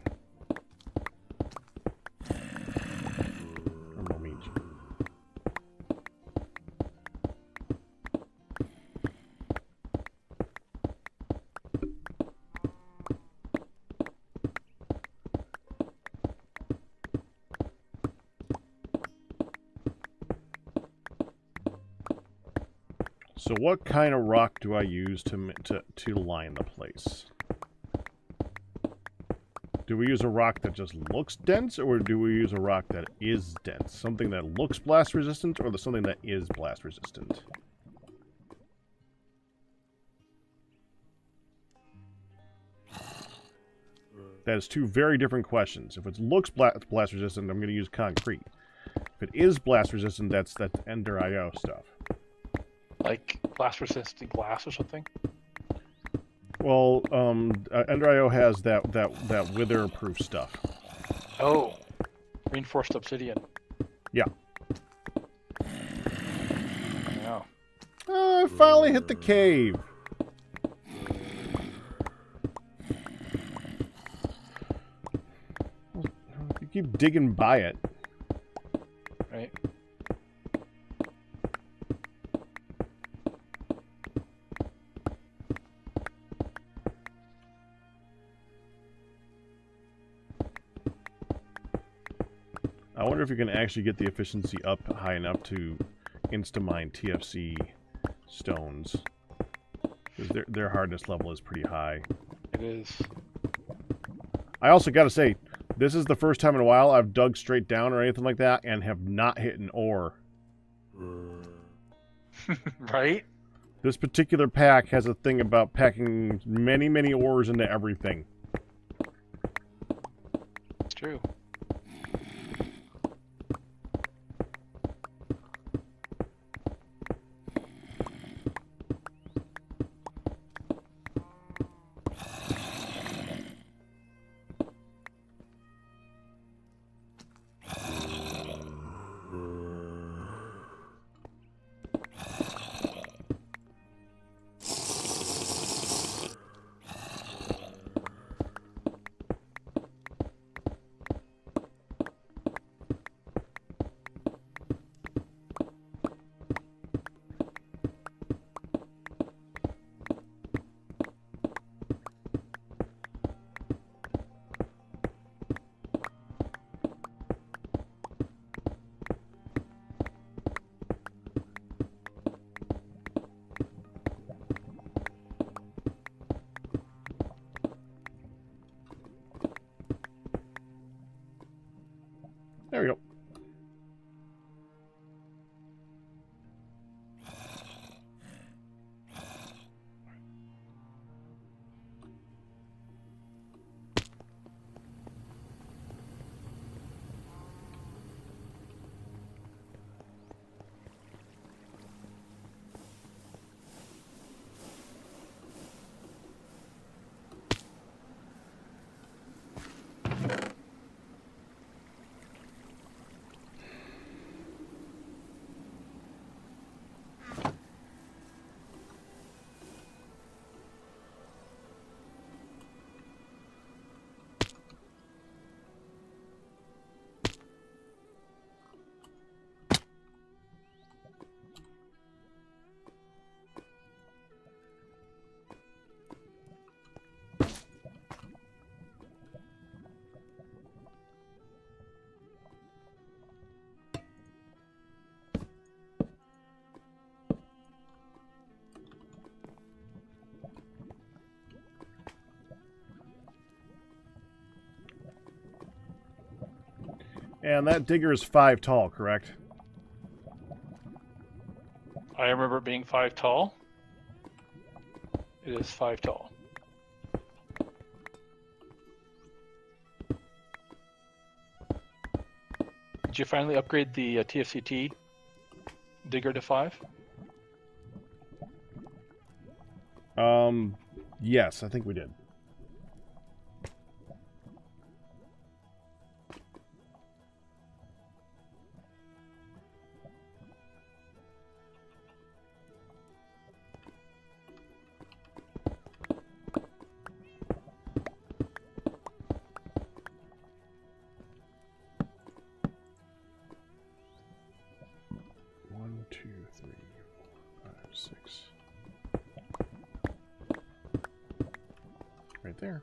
So what kind of rock do I use to line the place? Do we use a rock that just looks dense, or do we use a rock that is dense? Something that looks blast resistant, or something that is blast resistant? That is two very different questions. If it looks blast resistant, I'm going to use concrete. If it is blast resistant, that's that Ender IO stuff. Like blast resistant glass or something? Well, Ender IO has that wither-proof stuff. Oh, reinforced obsidian. Yeah. Yeah. I finally hit the cave. You keep digging by it. Right. I wonder if you can actually get the efficiency up high enough to insta-mine TFC stones. Because their hardness level is pretty high. It is. I also got to say, this is the first time in a while I've dug straight down or anything like that and have not hit an ore. Right? This particular pack has a thing about packing many, many ores into everything. It's true. There we go. And that digger is 5 tall, correct? I remember it being 5 tall. It is 5 tall. Did you finally upgrade the TFCT digger to 5? Yes, I think we did. One, two, three, 4, 5, 6. Right there.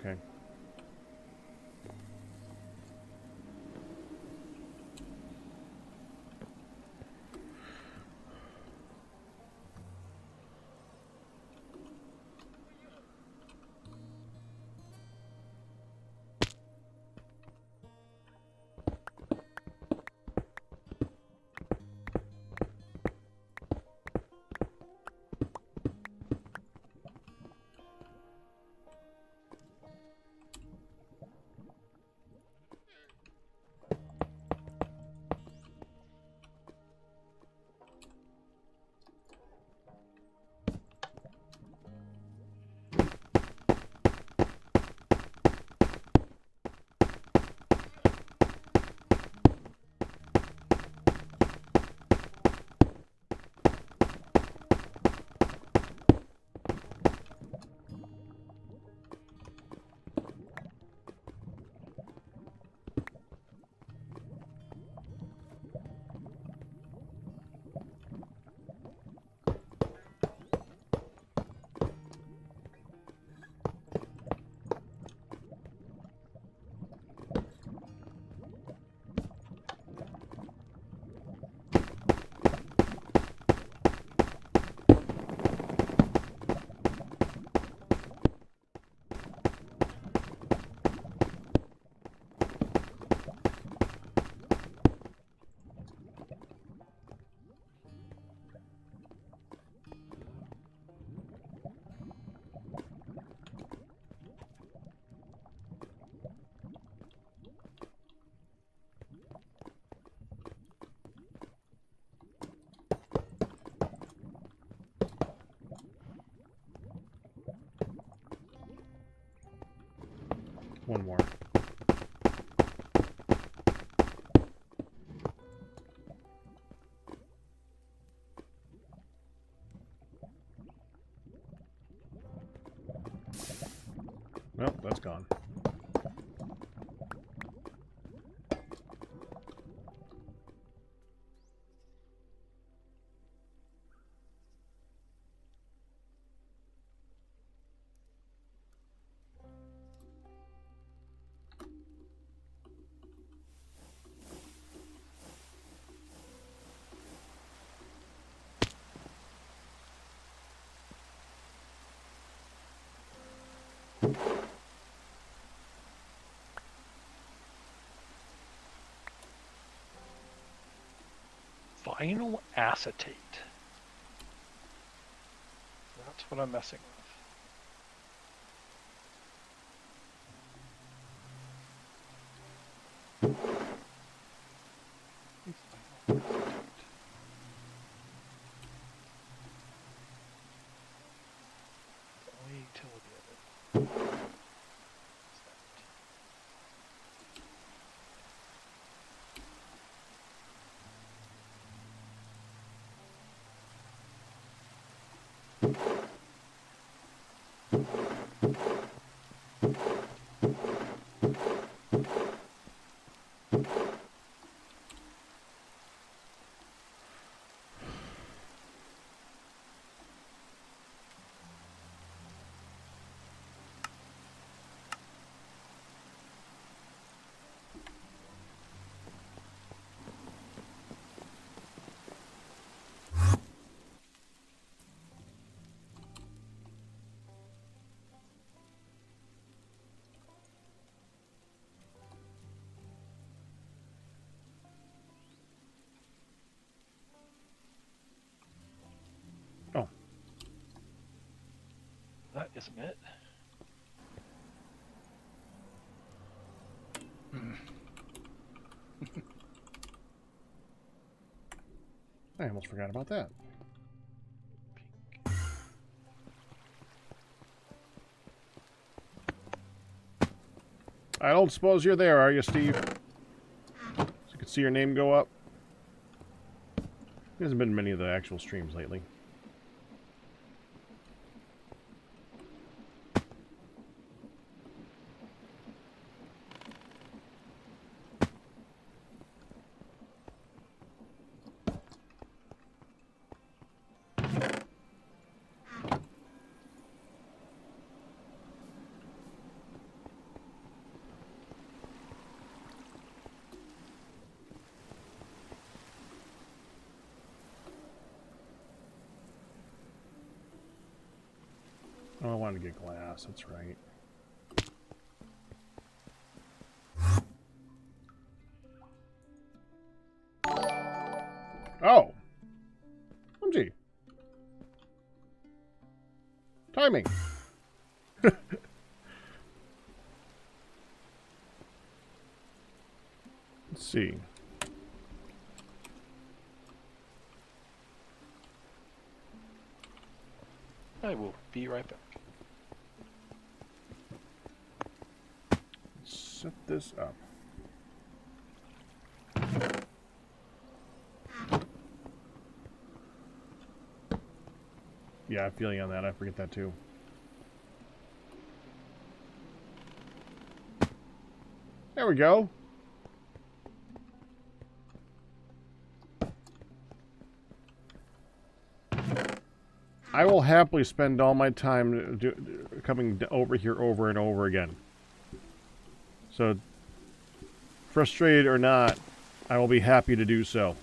Okay. One more. Well, that's gone. Vinyl acetate. That's what I'm messing with. The only utility of it. Oh. That isn't it. I almost forgot about that. I don't suppose you're there, are you, Steve? So you can see your name go up. There hasn't been many of the actual streams lately. Oh, I wanted to get glass. That's right. Oh! OMG. Timing. Let's see. I will be right back. Set this up. Yeah, I'm feeling on that. I forget that too. There we go. I will happily spend all my time coming over here over and over again. So, frustrated or not, I will be happy to do so.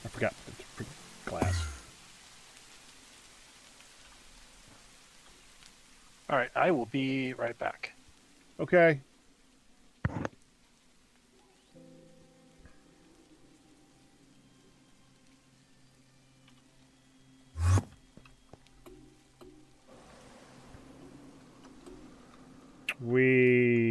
I forgot the glass. All right, I will be right back. Okay. We...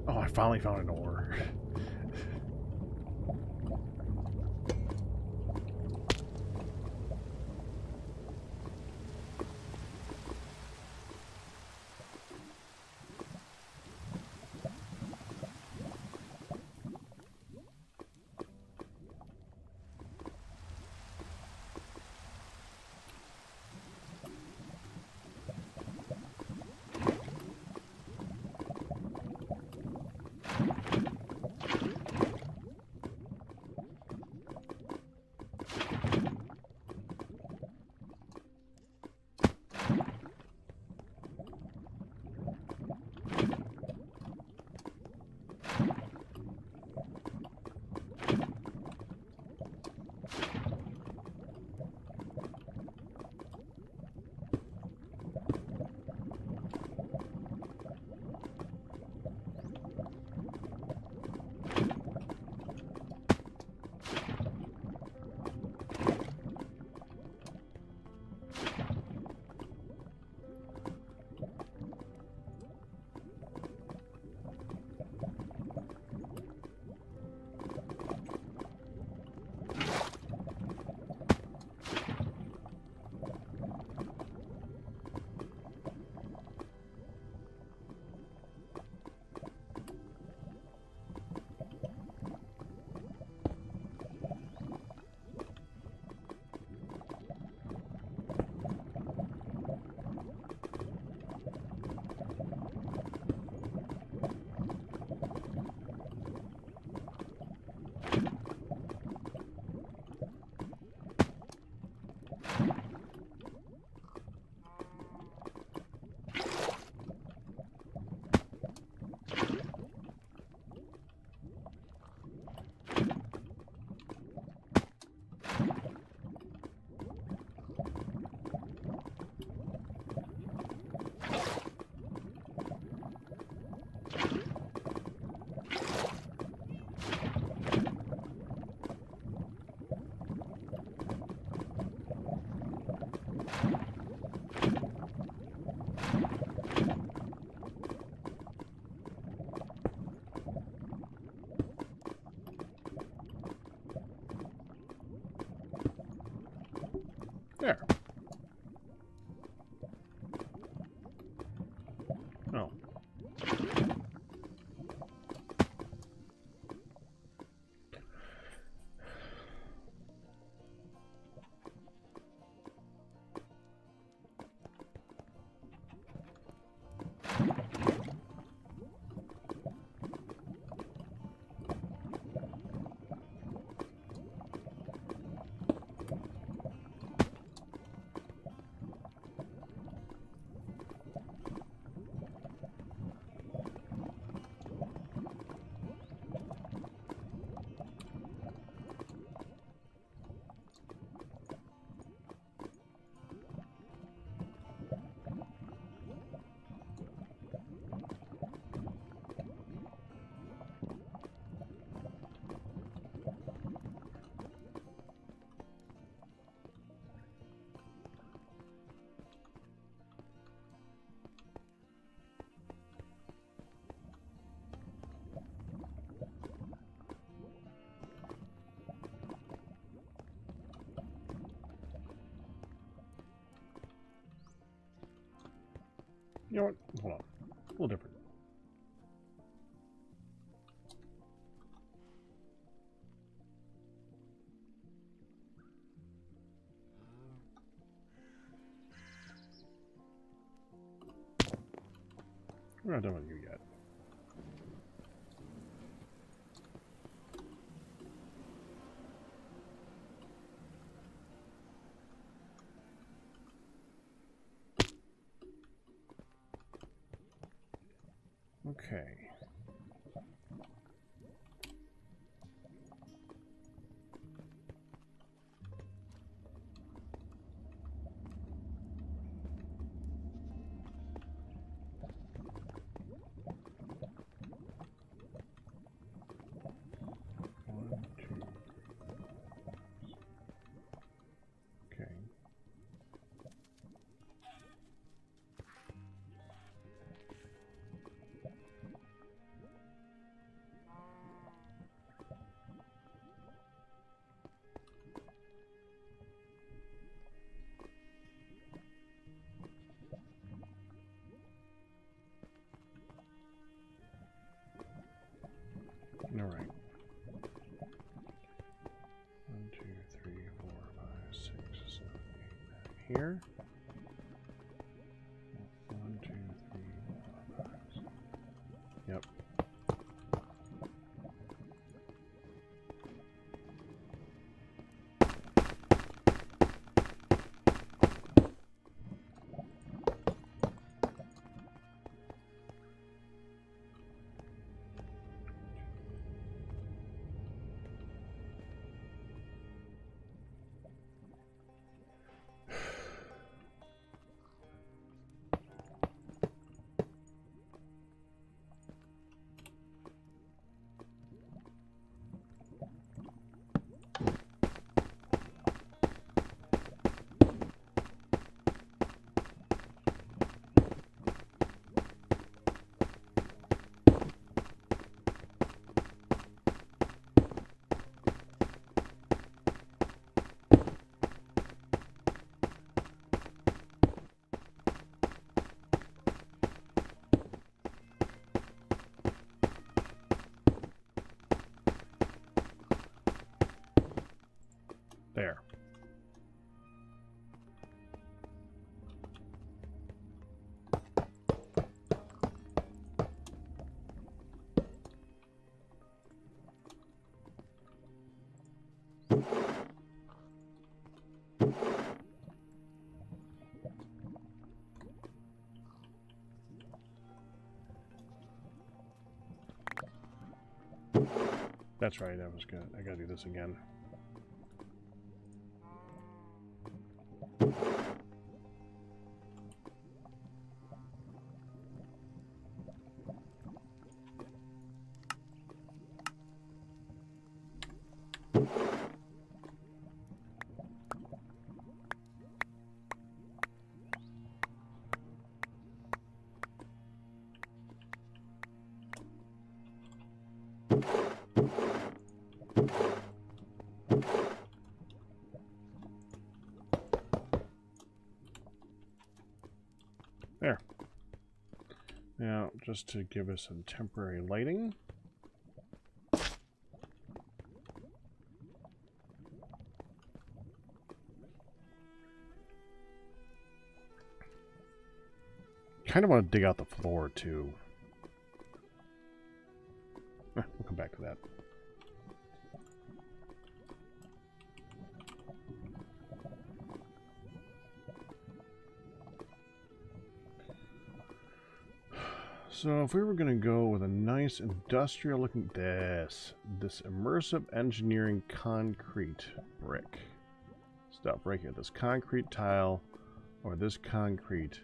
Oh, I finally found an ore. There. Oh. You know what? Hold on. A little different. We're not done with you yet. Okay. One, two. Okay. All right. 1, 2, 3, 4, 5, 6, 7, 8, 9. Here. 1, 2, 3, 4, 5. Yep. There. That's right, that was good. I gotta do this again. There. Now, just to give us some temporary lighting. Kind of want to dig out the floor, too. We'll come back to that. So if we were going to go with a nice industrial looking this immersive engineering concrete brick stuff right here, this concrete tile or this concrete,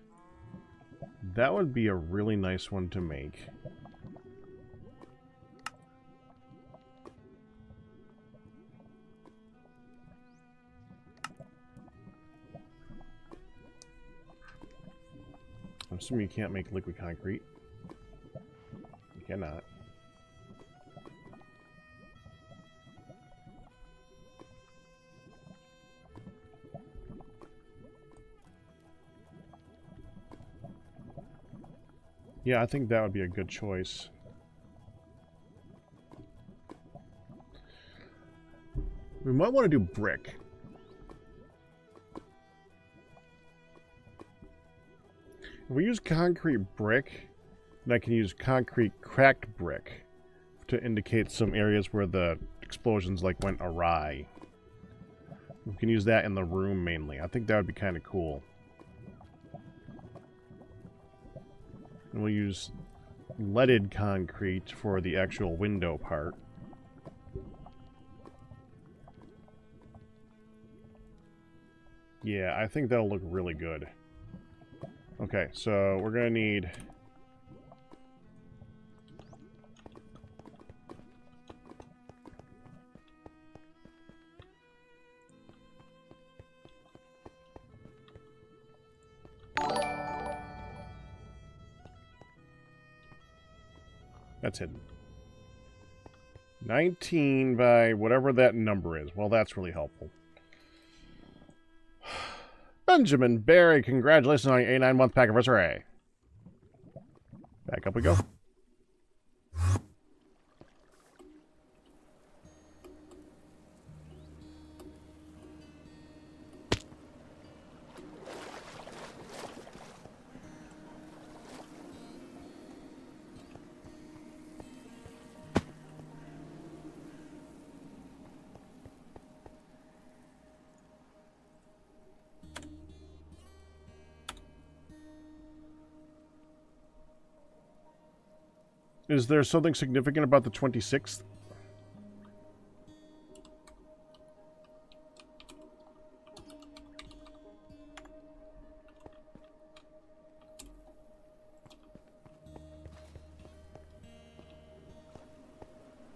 that would be a really nice one to make. I'm assuming you can't make liquid concrete. You cannot. Yeah, I think that would be a good choice. We might want to do brick. If we use concrete brick, then I can use concrete cracked brick to indicate some areas where the explosions like went awry. We can use that in the room mainly. I think that would be kind of cool. And we'll use leaded concrete for the actual window part. Yeah, I think that'll look really good. Okay, so we're gonna need... That's hidden. 19 by whatever that number is. Well, that's really helpful. Benjamin Barry, congratulations on your 89-month pack anniversary. Back up we go. Is there something significant about the 26th?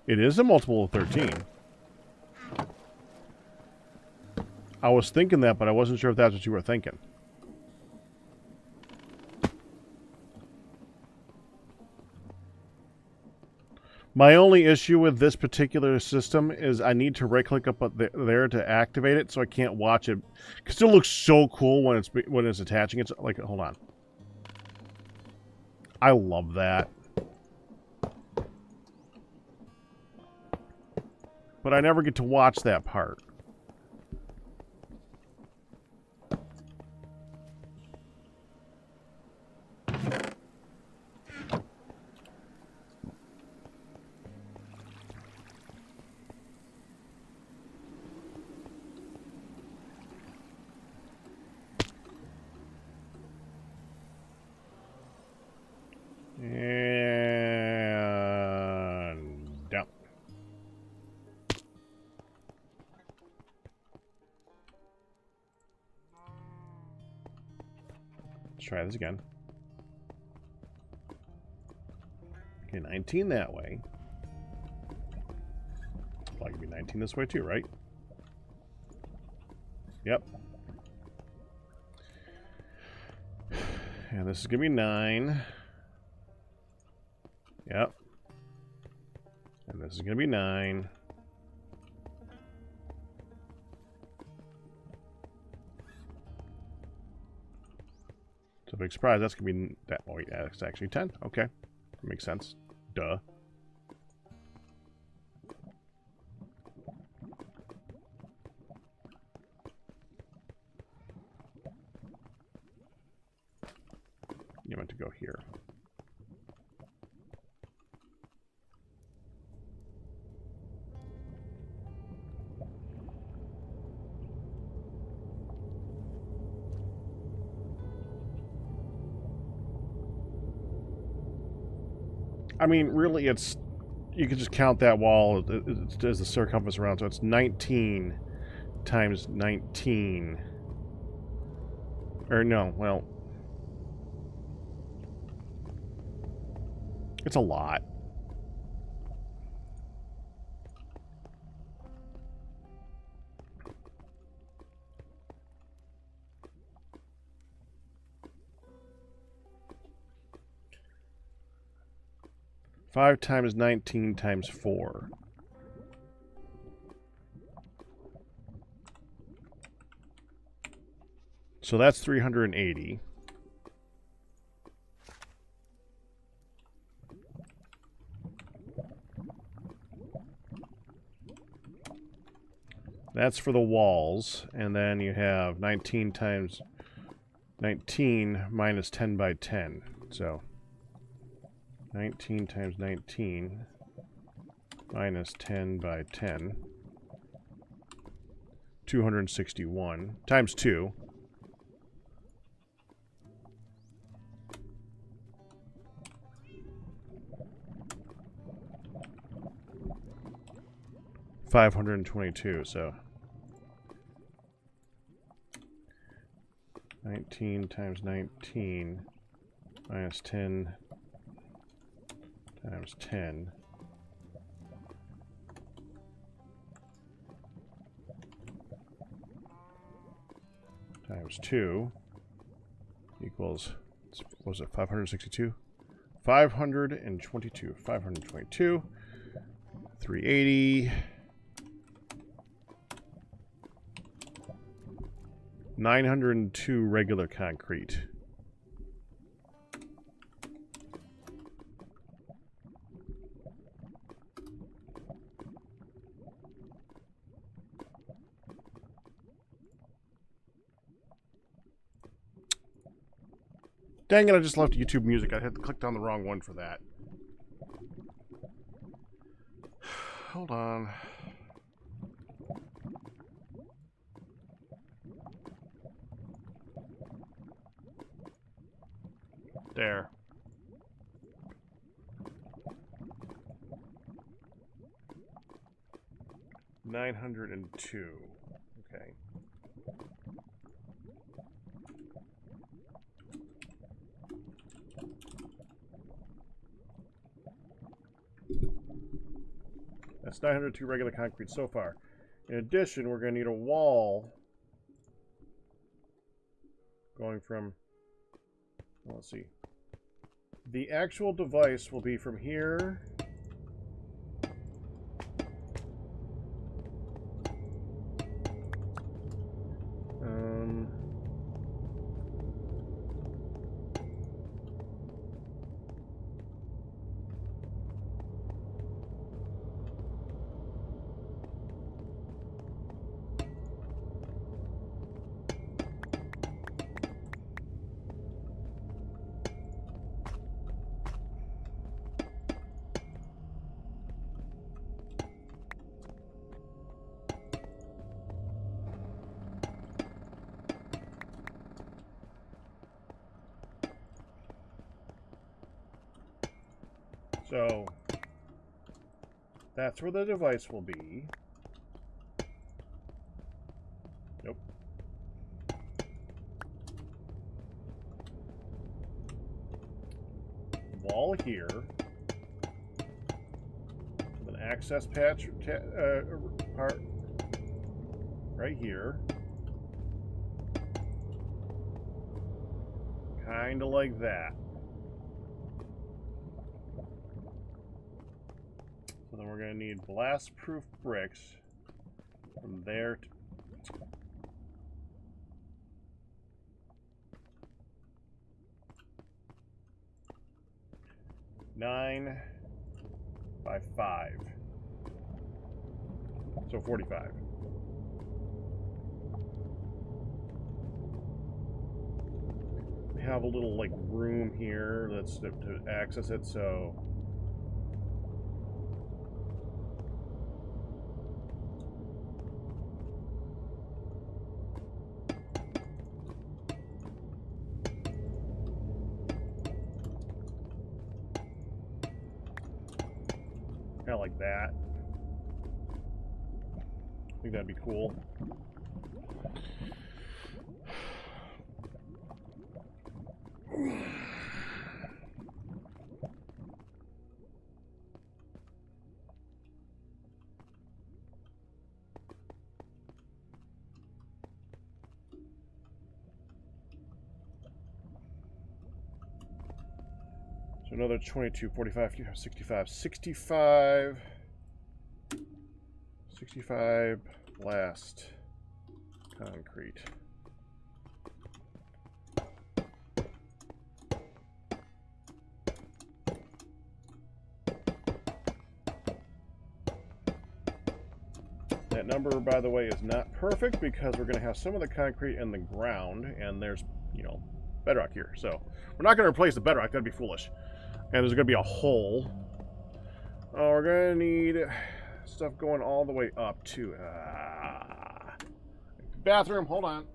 It is a multiple of 13. I was thinking that, but I wasn't sure if that's what you were thinking. My only issue with this particular system is I need to right-click up there to activate it, so I can't watch it. Because it looks so cool when it's attaching. It's like, hold on. I love that. But I never get to watch that part. And down. Let's try this again. Okay, 19 that way. Probably gonna be 19 this way too, right? Yep. And this is gonna be 9. Yep. And this is going to be 9. So So big surprise. That's gonna be that. Oh yeah, it's actually 10. Okay, that makes sense. Duh. You meant to go here. I mean, really, it's... You could just count that wall as the circumference around, so it's 19 times 19. Or no, well... It's a lot. Five times 19 times 4. So that's 380. That's for the walls, and then you have 19 times 19 minus 10 by 10. So 19 times 19 minus 10 by 10. 261 times 2. $522, so 19 times 19 minus 10 times 10 times 2 equals, what was it, 562? 522. 522. 380. 902 regular concrete. Dang it, I just left YouTube music. I had to click on the wrong one for that. Hold on. There. $902. Okay. That's 902 regular concrete so far. In addition, we're going to need a wall going from, well, let's see. The actual device will be from here so that's where the device will be. Nope. Wall here. With an access patch part right here. Kinda like that. So then we're going to need blast-proof bricks from there to... 9 by 5. So 45. We have a little like room here that's to access it, so kind of like that. I think that'd be cool. So another 22, 45, 65, 65. 65 blast concrete. That number, by the way, is not perfect because we're going to have some of the concrete in the ground, and there's, you know, bedrock here. So we're not going to replace the bedrock. That'd be foolish. And there's going to be a hole. Oh, we're going to need stuff going all the way up to bathroom. Hold on.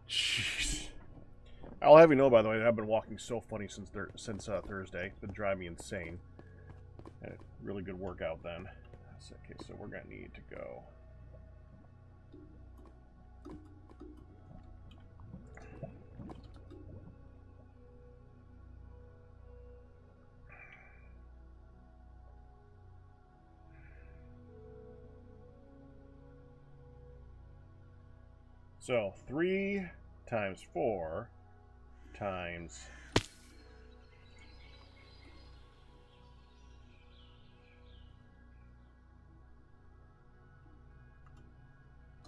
Jeez. I'll have you know, by the way, that I've been walking so funny since Thursday. It's been driving me insane. Had a really good workout then. Okay, so we're gonna need to go. So 3 times 4 times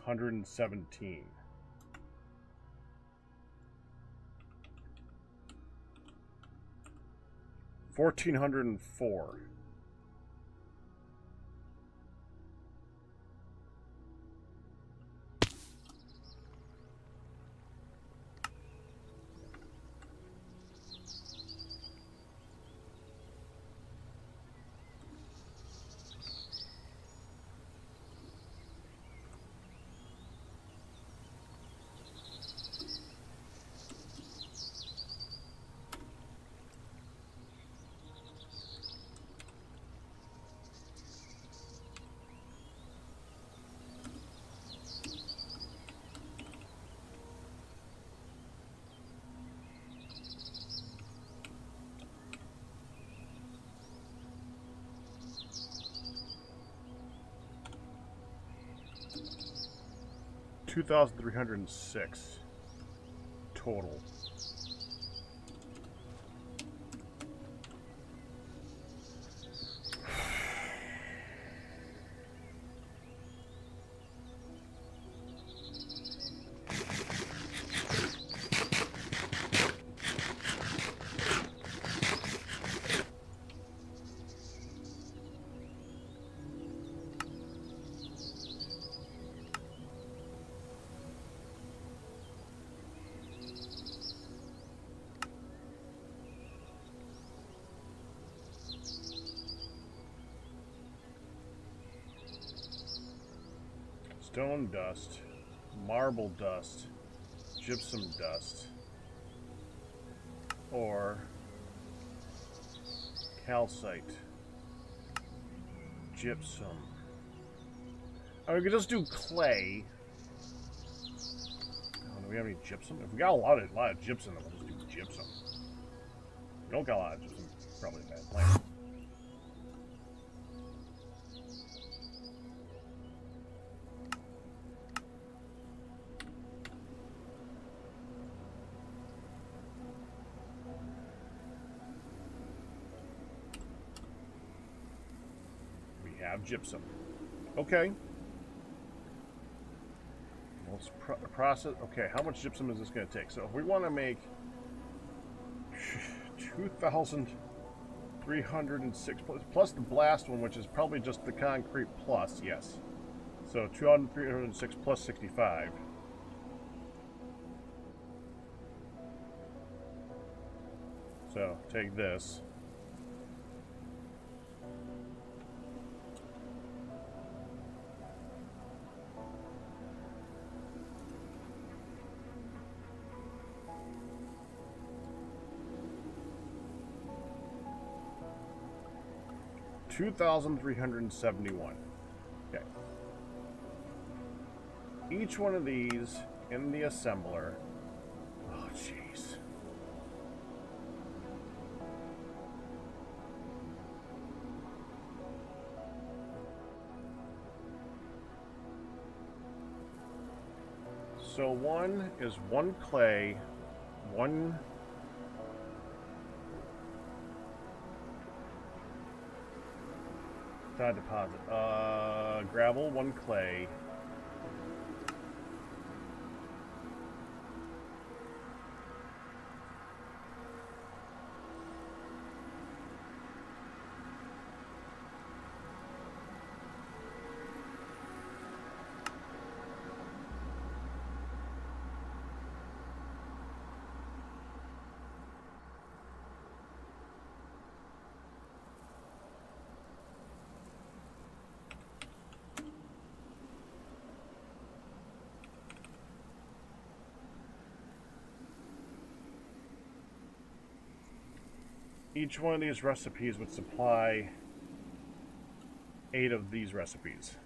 117. 1,404. $2,306 total. stone dust, marble dust, gypsum dust, or calcite, gypsum. I mean, we could just do clay. Oh, do we have any gypsum? If we got a lot of gypsum, then we'll just do gypsum. If we don't got a lot of gypsum, probably a bad plan. Have gypsum. Okay. Let's process. Okay, how much gypsum is this going to take? So if we want to make 2,306 plus the blast one, which is probably just the concrete plus, yes. So 2,306 plus 65. So take this. $2,371. Okay. Each one of these in the assembler. Oh, jeez. So one is one clay, one deposit. Gravel, one clay. Each one of these recipes would supply 8 of these recipes.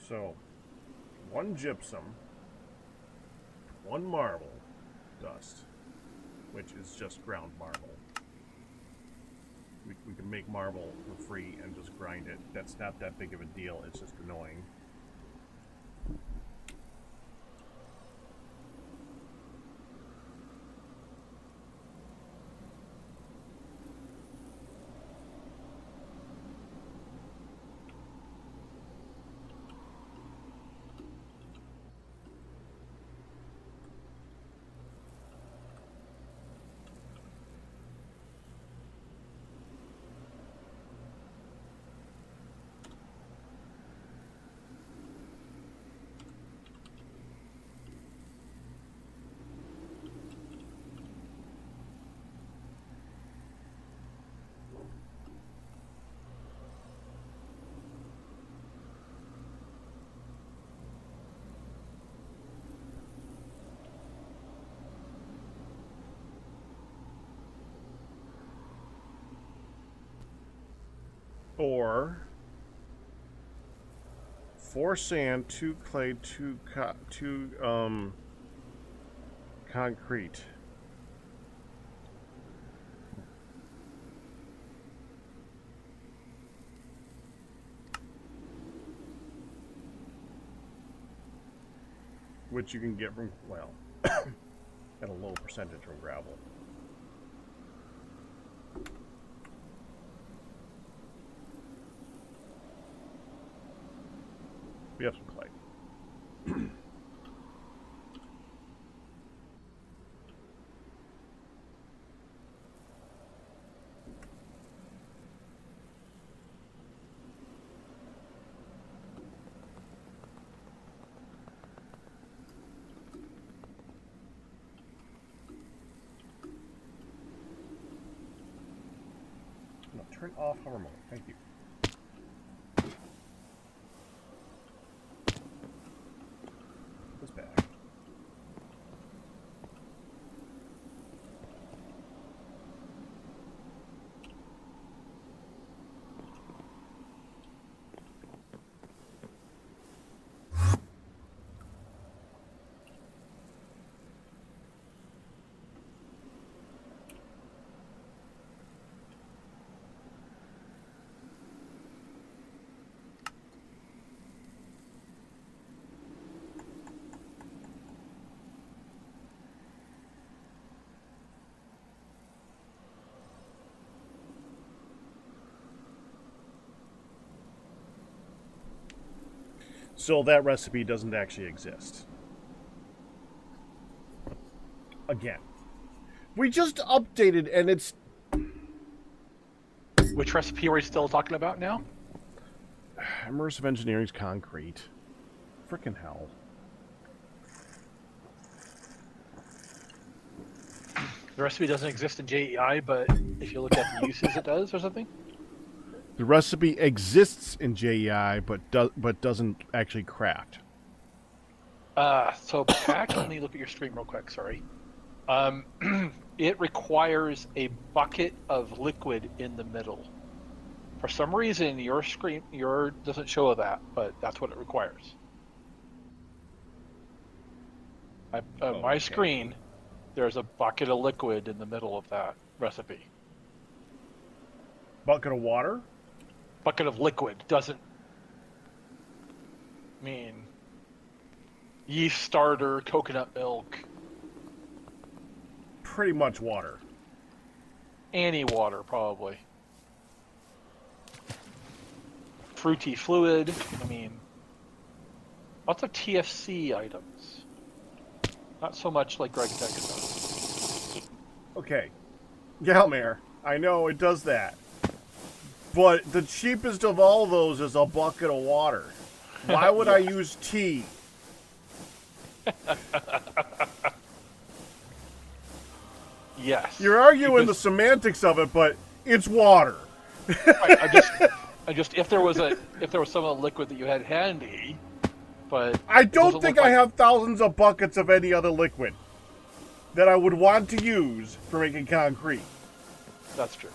So, one gypsum, one marble dust, which is just ground marble. We can make marble for free and just grind it. That's not that big of a deal, it's just annoying. Or 4 sand, 2 clay, 2 concrete. Which you can get from, well, at a low percentage from gravel. We have some clay. Turn off hover mode. Thank you. Put this back. So that recipe doesn't actually exist. Again. We just updated and it's... Which recipe are we still talking about now? Immersive engineering's concrete. Frickin' hell. The recipe doesn't exist in JEI, but if you look at the uses, it does, or something? The recipe exists in JEI, but doesn't actually craft. So Pack, let me look at your stream real quick, sorry. It requires a bucket of liquid in the middle. For some reason, your doesn't show that, but that's what it requires. My Okay. screen, there's a bucket of liquid in the middle of that recipe. Bucket of water? Bucket of liquid doesn't mean yeast starter, coconut milk, Pretty much water. any water probably. Fruity fluid, I mean, lots of TFC items. Not so much like Gravitas does. Okay. Galmare, I know it does that. But the cheapest of all those is a bucket of water. Why would I use tea? Yes. You're arguing the because- semantics of it, but it's water. Right, I just if there was some of the liquid that you had handy, but I it don't doesn't think look I like- have thousands of buckets of any other liquid that I would want to use for making concrete. That's true.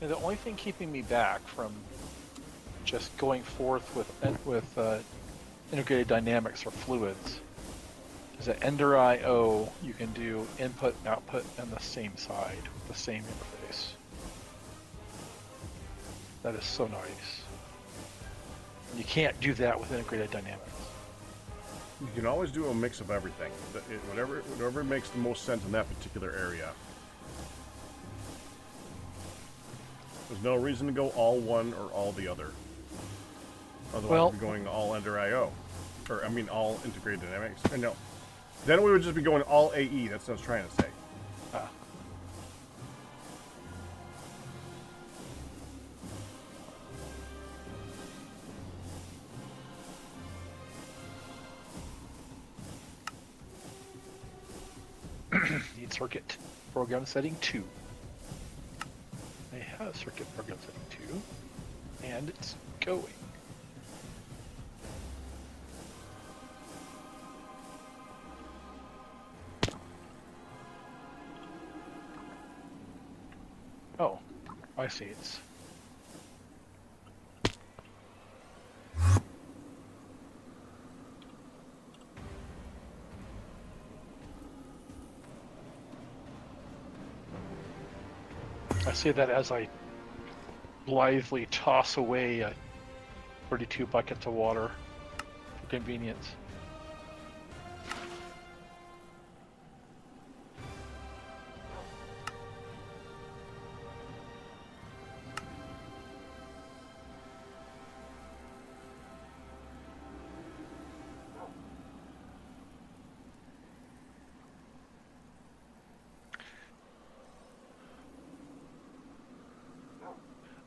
And the only thing keeping me back from just going forth with integrated dynamics or fluids is that Ender IO you can do input and output on the same side with the same interface. That is so nice. You can't do that with integrated dynamics. You can always do a mix of everything. Whatever makes the most sense in that particular area. There's no reason to go all one or all the other. Otherwise, Well- we're going all Ender IO. Or, I mean, all integrated dynamics. No. Then we would just be going all AE. That's what I was trying to say. Ah. Need circuit program setting 2. I have circuit program setting 2, and it's going. Oh, I see. It's I say that as I blithely toss away 32 buckets of water for convenience.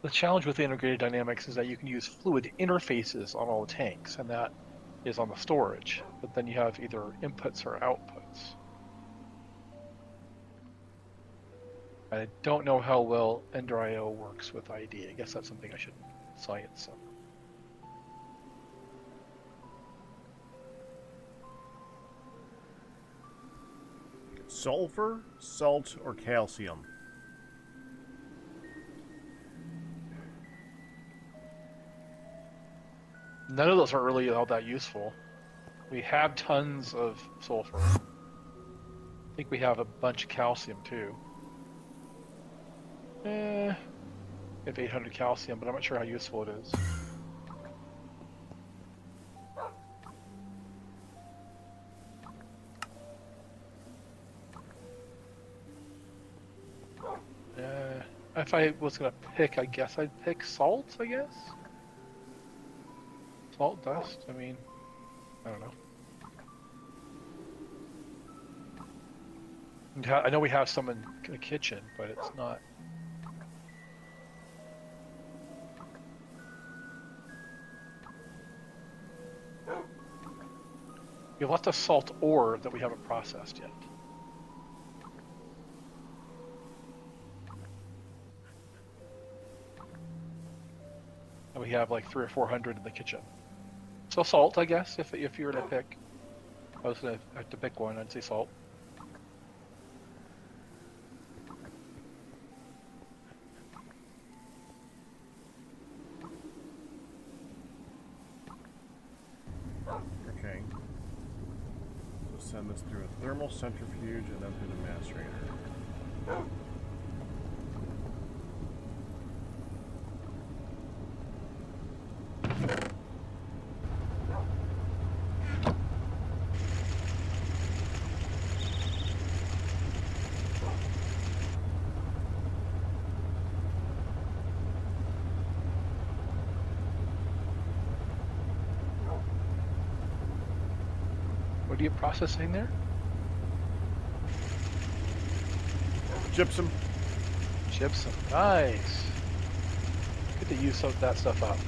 the challenge with integrated dynamics is that you can use fluid interfaces on all the tanks, and that is on the storage. But then you have either inputs or outputs. I don't know how well Ender.io works with ID. I guess that's something I should science some. Sulfur, salt, or calcium? None of those are really all that useful. We have tons of sulfur. I think we have a bunch of calcium too. We have 800 calcium, but I'm not sure how useful it is. If I was gonna pick, I guess I'd pick salt, I guess? Salt, dust, I mean, I don't know. I know we have some in the kitchen, but it's not... We have lots of salt ore that we haven't processed yet. And we have like 300 or 400 in the kitchen. So salt, I guess, if you were to pick. I was gonna have to pick one, I'd say salt. Okay. So send this through a thermal centrifuge and then through the macerator. What are you processing there? Gypsum. Gypsum. Nice. Good to use some of that stuff up.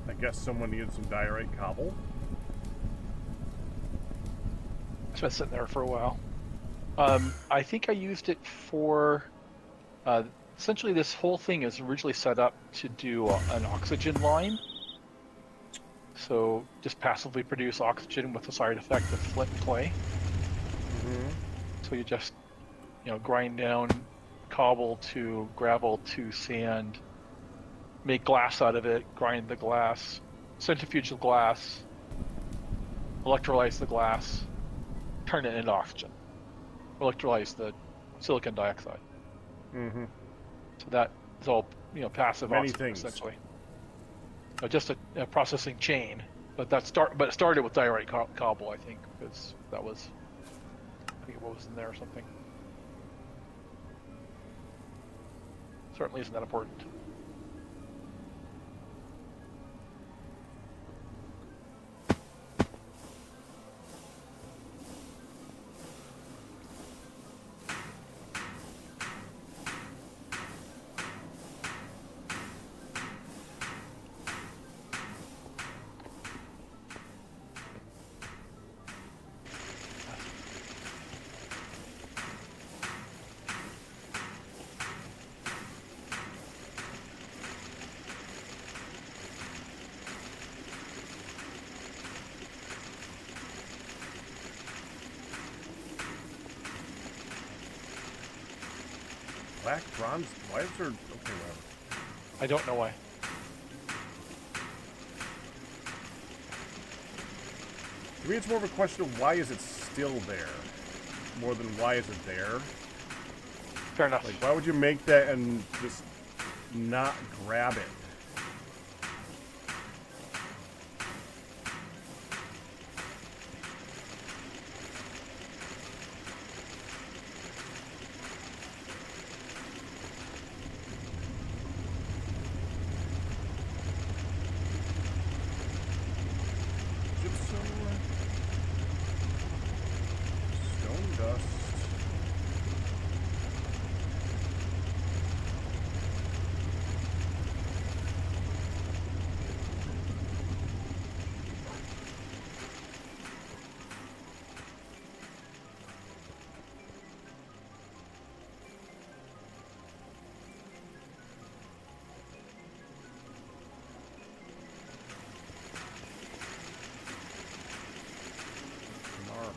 I guess someone needed some diorite cobble. It's been sitting there for a while. I think I used it for... essentially, this whole thing is originally set up to do an oxygen line. So just passively produce oxygen with the side effect of flint and clay. So you just, grind down cobble to gravel to sand, make glass out of it, grind the glass, centrifuge the glass, electrolyze the glass, turn it into oxygen, electrolyze the silicon dioxide. So that is all, passive Many oxygen things. essentially. Just a processing chain, but it started with diorite cobble, I think, because that was, I think what was in there or something. Certainly isn't that important. Black bronze. Why is there? Okay, whatever. I don't know why. To me, it's more of a question of why is it still there, more than why is it there. Fair enough. Like, why would you make that and just not grab it? Stone dust. Marble.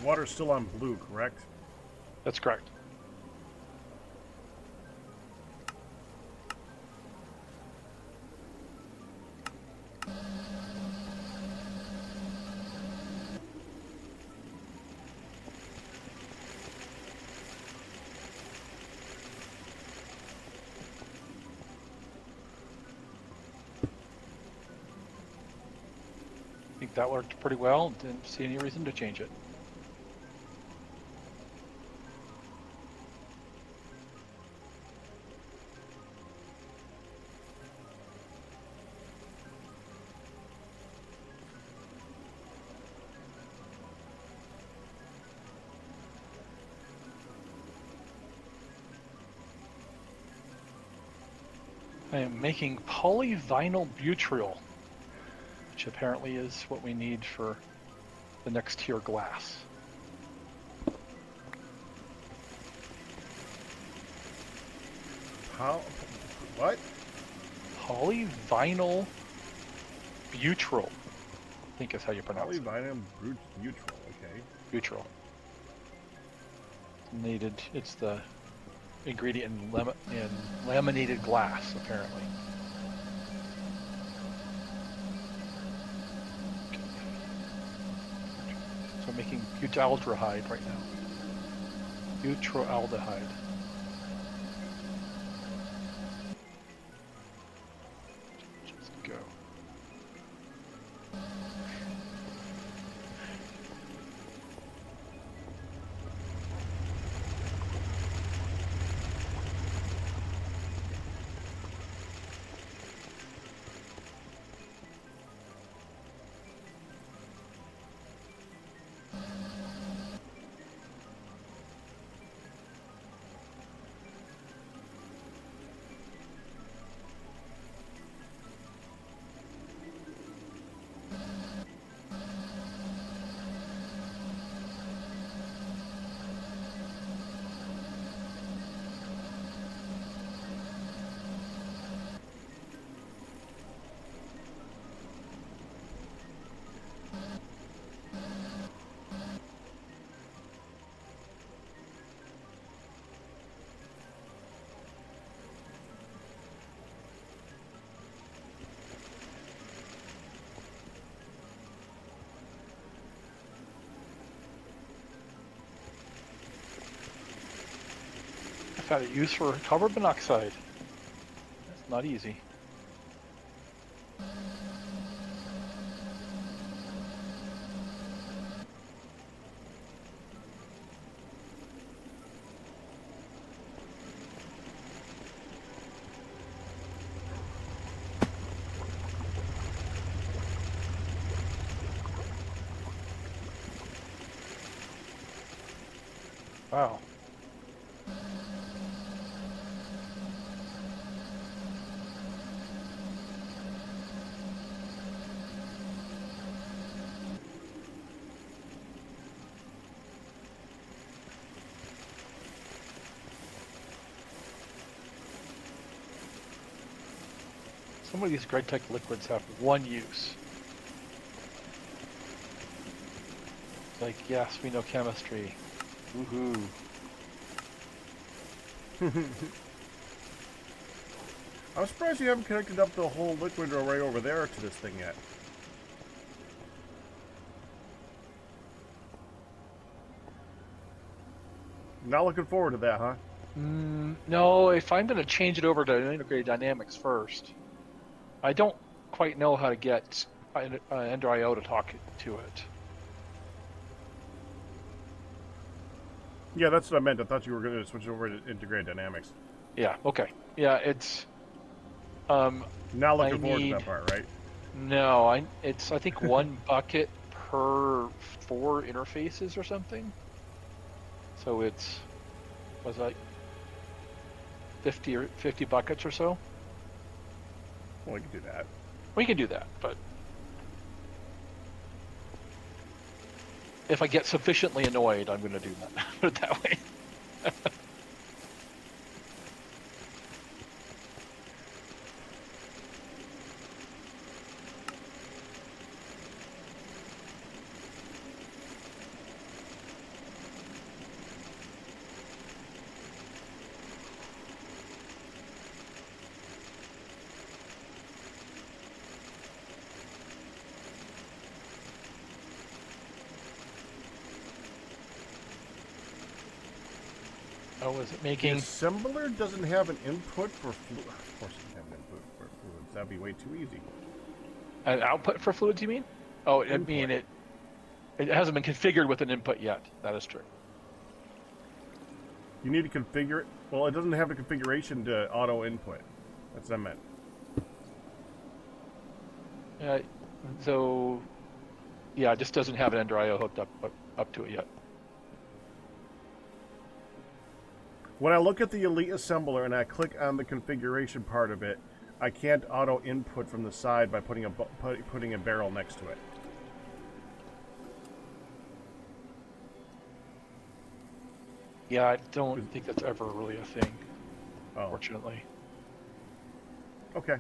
Water's still on blue, correct? That's correct. I think that worked pretty well. Didn't see any reason to change it. I am making polyvinyl butyryl, which apparently is what we need for the next tier glass. How? What? Polyvinyl butyryl, I think is how you pronounce it. Polyvinyl neutral. Okay. Butyryl. needed. It's the ingredient in laminated glass, apparently. So I'm making butyldehyde right now. Butyraldehyde. Just go. I found it used for carbon monoxide. That's not easy. Wow. Some of these Gravitas liquids have one use. Like, yes, we know chemistry. Woohoo. I'm surprised you haven't connected up the whole liquid array over there to this thing yet. Not looking forward to that, huh? No, if I'm going to change it over to integrated dynamics first, I don't quite know how to get Ender.io to talk to it. Yeah, that's what I meant. I thought you were going to switch over to integrated dynamics. Yeah, okay. Yeah, it's... Not looking forward to that part, right? No, it's I think 1 bucket per 4 interfaces or something. So it's was like 50 buckets or so. Well, we can do that. We can do that, but if I get sufficiently annoyed, I'm going to do that. Put it that way. Oh, is it making... The assembler doesn't have an input for fluid. Of course it doesn't have an input for fluids. That'd be way too easy. An output for fluids, you mean? Oh, I mean it hasn't been configured with an input yet. That is true. You need to configure it. Well, it doesn't have the configuration to auto input. That's what I meant. So, yeah, it just doesn't have an Ender.io hooked up to it yet. When I look at the Elite assembler and I click on the configuration part of it, I can't auto input from the side by putting a barrel next to it. Yeah, I don't think that's ever really a thing, Oh, fortunately. okay.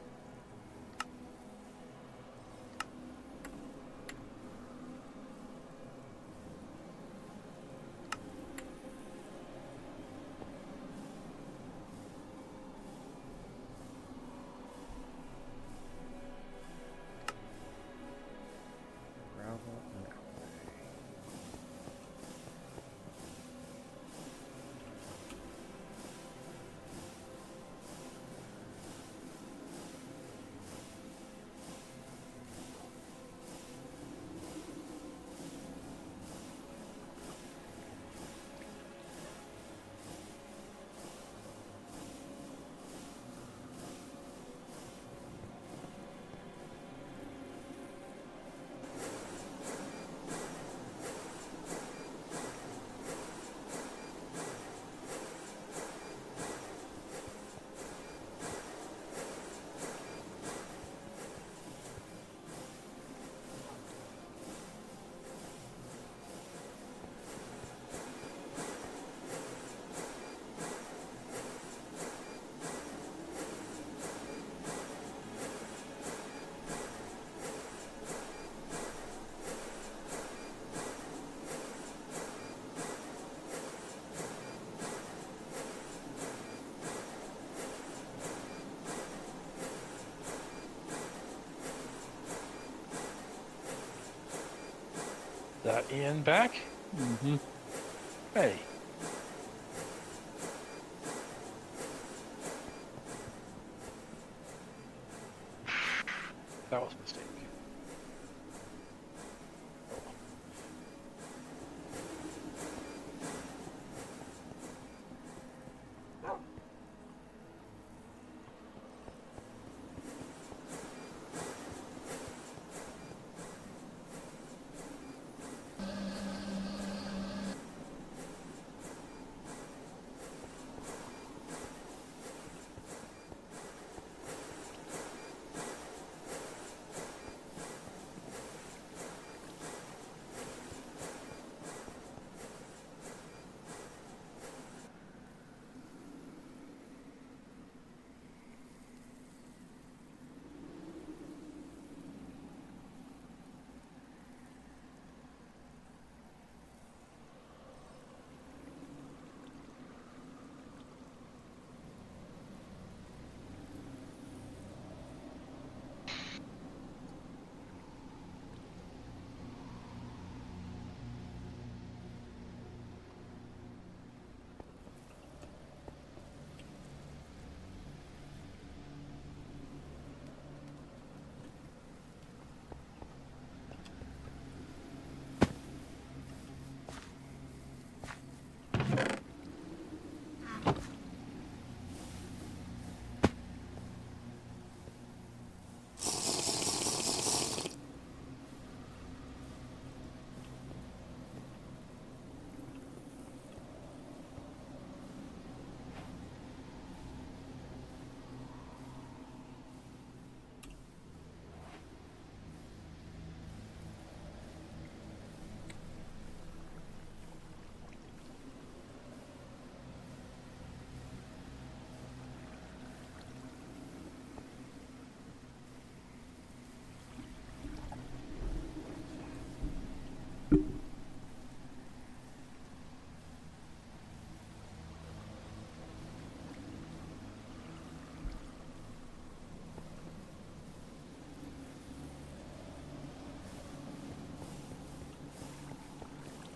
That Ian back? Mm-hmm. Hey. That was a mistake.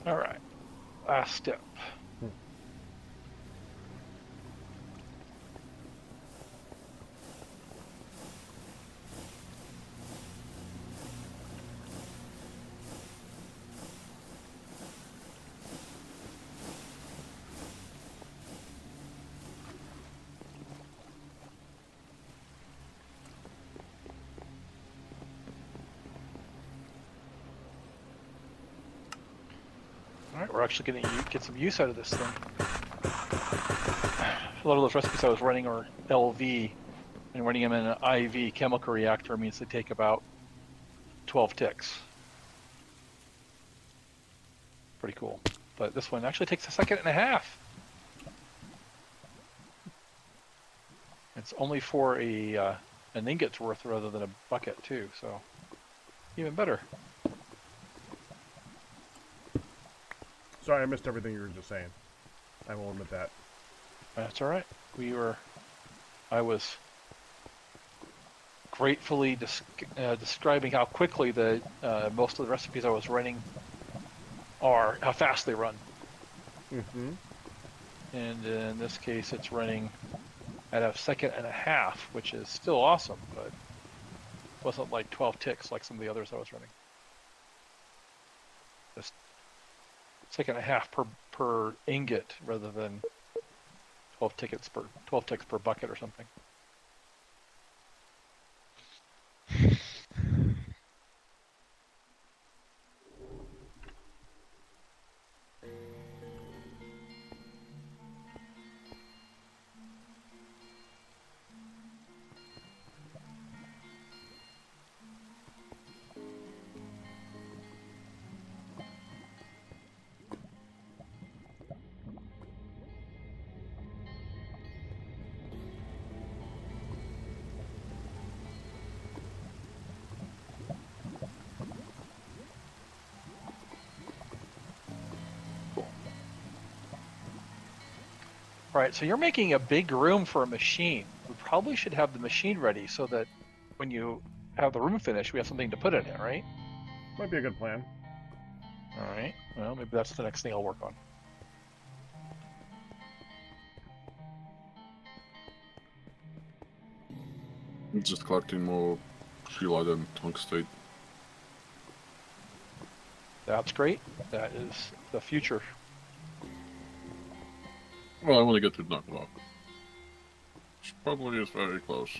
All right. Last step. All right, we're actually going to get some use out of this thing. A lot of those recipes I was running are LV, and running them in an IV chemical reactor means they take about 12 ticks. Pretty cool. But this one actually takes a second and a half. It's only for an ingot's worth rather than a bucket too, so even better. Sorry, I missed everything you were just saying. I will admit that. That's all right. I was gratefully describing how quickly the most of the recipes I was running are, how fast they run. Mm-hmm. And in this case, it's running at a second and a half, which is still awesome, but wasn't like 12 ticks like some of the others I was running. Just second and a half per ingot rather than 12 ticks per bucket or something. Right, so you're making a big room for a machine. We probably should have the machine ready so that when you have the room finished, we have something to put in it, right? Might be a good plan. All right. Well, maybe that's the next thing I'll work on. Just collecting more Sheelite and Tungstate. That's great. That is the future. Well, I want to get to Knuckle. Which probably is very close.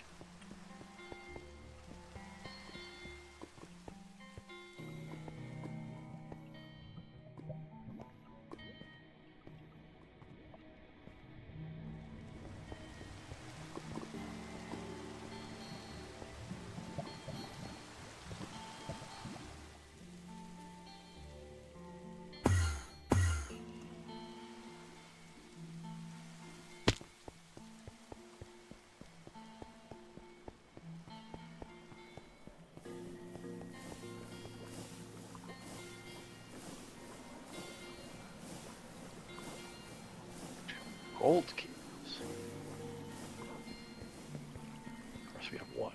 Gold keys. Of course, we have one.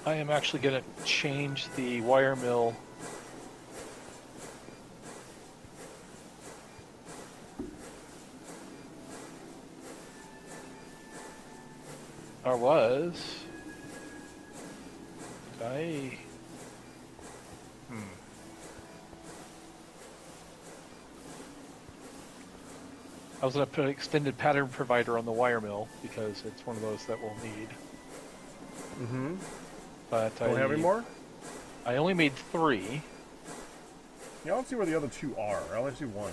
I am actually going to change the wire mill. Or was. I. I was going to put an extended pattern provider on the wire mill because it's one of those that we'll need. Mm-hmm. But Don't have any more? I only made 3. Yeah, let's see where the other 2 are. I only see 1.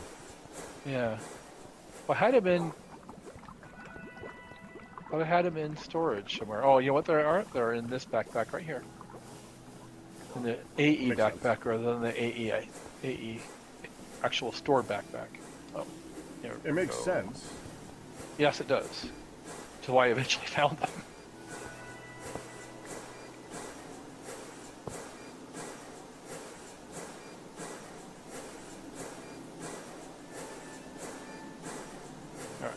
Yeah. Well, I had him in. But I had him in storage somewhere. Oh, you know what they are? They're in this backpack right here. In the AE Makes backpack sense. rather than the AE actual store backpack. Oh, there It makes we go. sense. Yes, it does. To why I eventually found them. All right.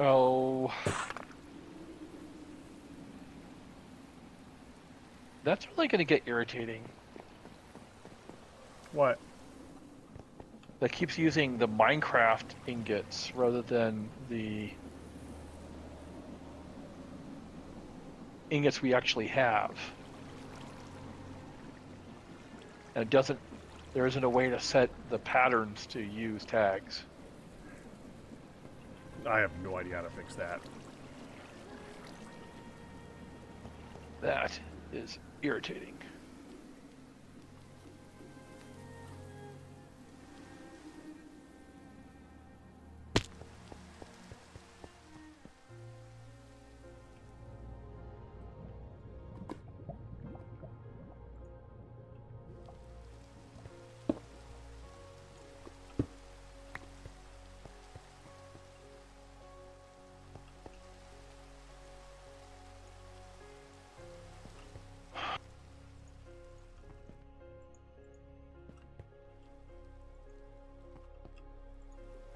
Oh, that's really going to get irritating. What? That keeps using the Minecraft ingots rather than the ingots we actually have. And it doesn't, there isn't a way to set the patterns to use tags. I have no idea how to fix that. That is irritating.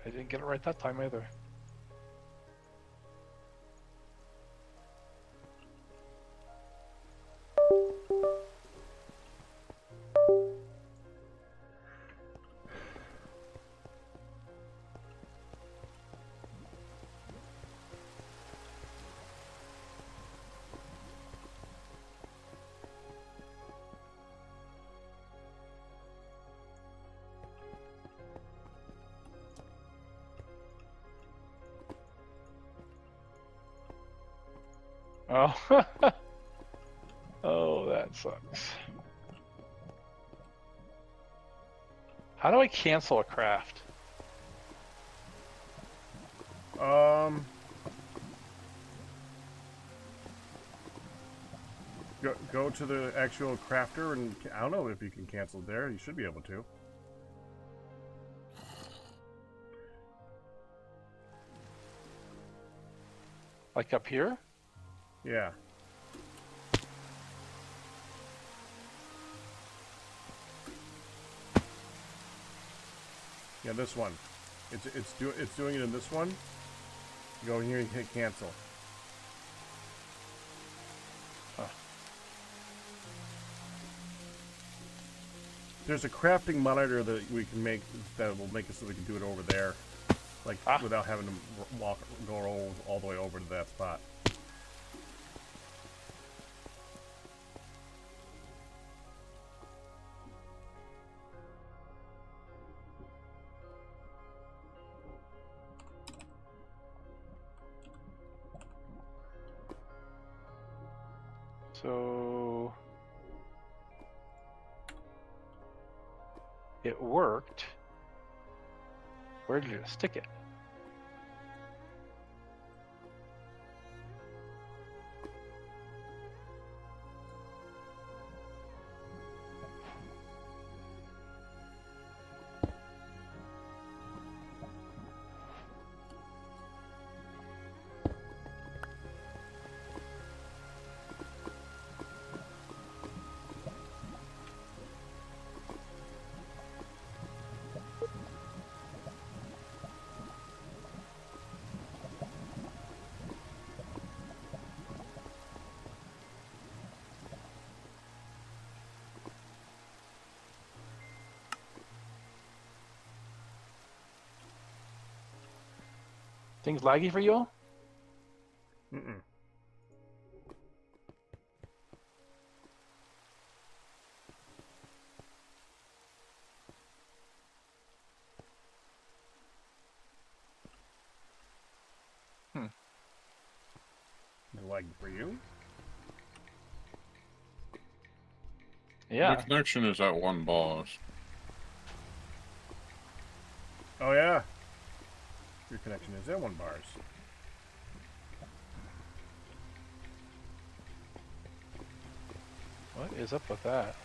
I didn't get it right that time either. Oh. Oh, that sucks. How do I cancel a craft? Go to the actual crafter, and I don't know if you can cancel there. You should be able to. Like up here? Yeah. Yeah, this one. It's doing it in this one. You go in here and hit cancel. Huh. There's a crafting monitor that we can make that will make it so we can do it over there, like without having to go all the way over to that spot. So it worked. Where did it stick it? Things laggy for you all? Mm-mm. Is it lagging for you? Yeah. The connection is at 1 bar. Oh yeah. Your connection is at 1 bars. What is up with that?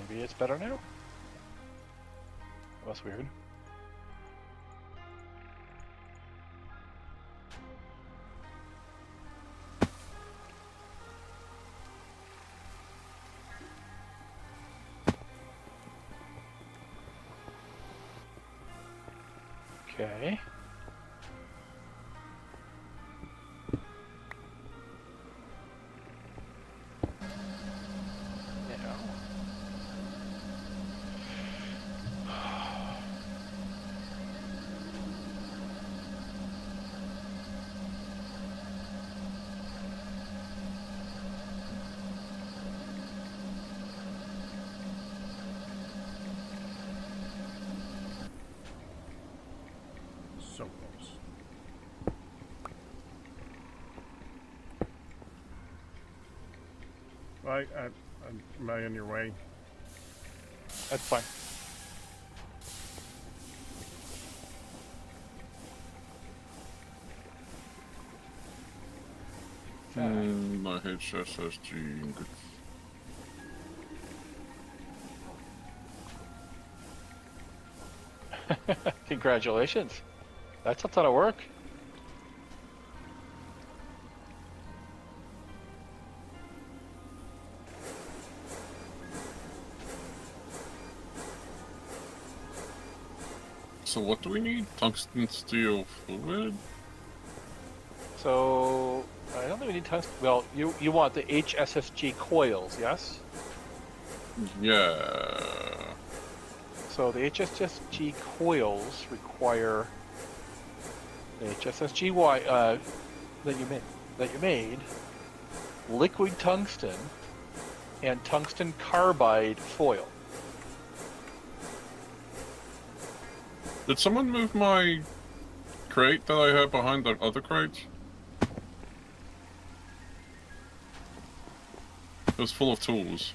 Maybe it's better now? That's weird. Okay. So close. Am I in your way? That's fine. My headset says G. Congratulations. That's a ton of work. So what do we need? Tungsten steel fluid? So I don't think we need tungsten. Well, you want the HSSG coils, yes? Yeah. So the HSSG coils require the HSSG that you made, liquid tungsten, and tungsten carbide foil. Did someone move my crate that I had behind the other crates? It was full of tools.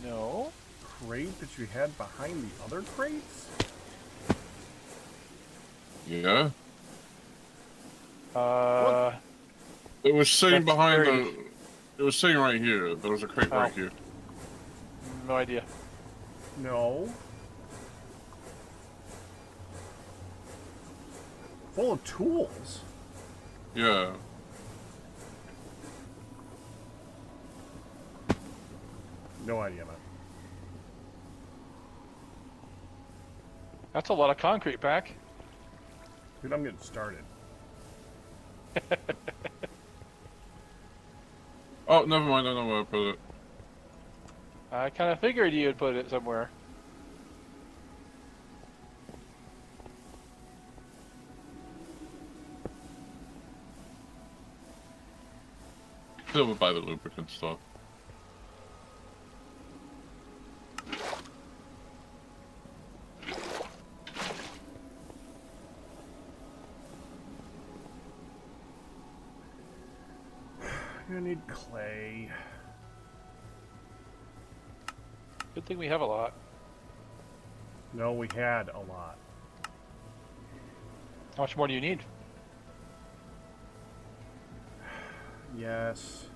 No. Crate that you had behind the other crates? Yeah. What? It was sitting behind Dexterity. It was sitting right here. There was a crate right Oh. here. No idea. No. Full of tools? Yeah. No idea, man. That's a lot of concrete back. Dude, I'm getting started. Oh, never mind. I know where I put it. I kind of figured you'd put it somewhere. Over by the lubricant stuff. I'm gonna need clay. Good thing we have a lot. No, we had a lot. How much more do you need? Yes.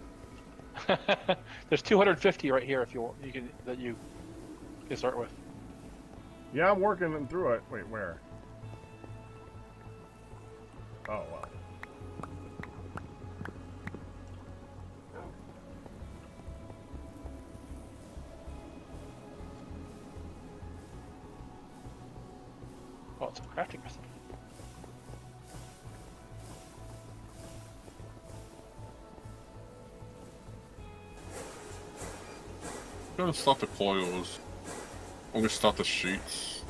There's 250 right here if you want, you can start with. Yeah, I'm working them through it. Wait, where? Oh, well. Oh, it's a crafting recipe. I'm gonna start the coils. I'm gonna start the sheets.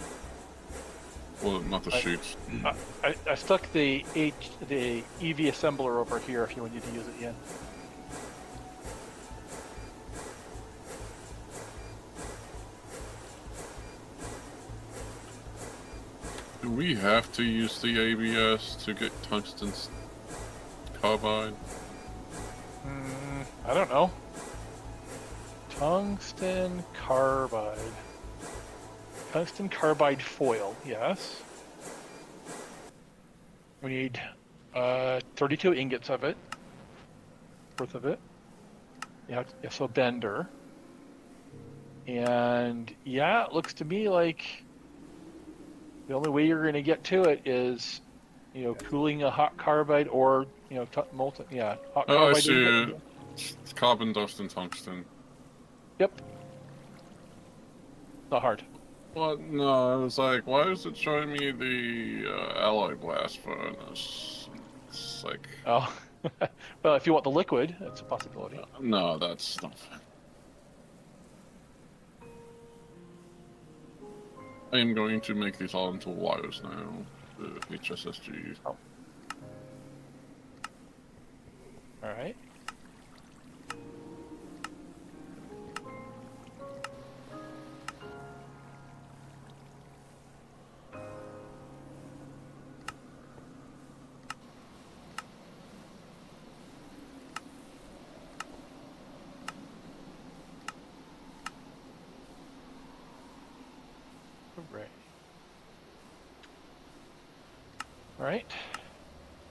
Well, not the sheets. I stuck the EV assembler over here if you need to use it again. Do we have to use the ABS to get tungsten carbide? I don't know. Tungsten carbide. Tungsten carbide foil, yes. We need 32 ingots of it. Worth of it. Yeah, so bender. And yeah, it looks to me like the only way you're going to get to it is, cooling a hot carbide or, molten, hot Oh, I carbide. see. Ingot. It's carbon dust and tungsten. Yep. Not hard. Well, no, I was like, why is it showing me the alloy blast furnace? It's like... Oh. Well, if you want the liquid, that's a possibility. No, that's not... I am going to make these all into wires now. The HSSG. Oh. Alright. Right. All right.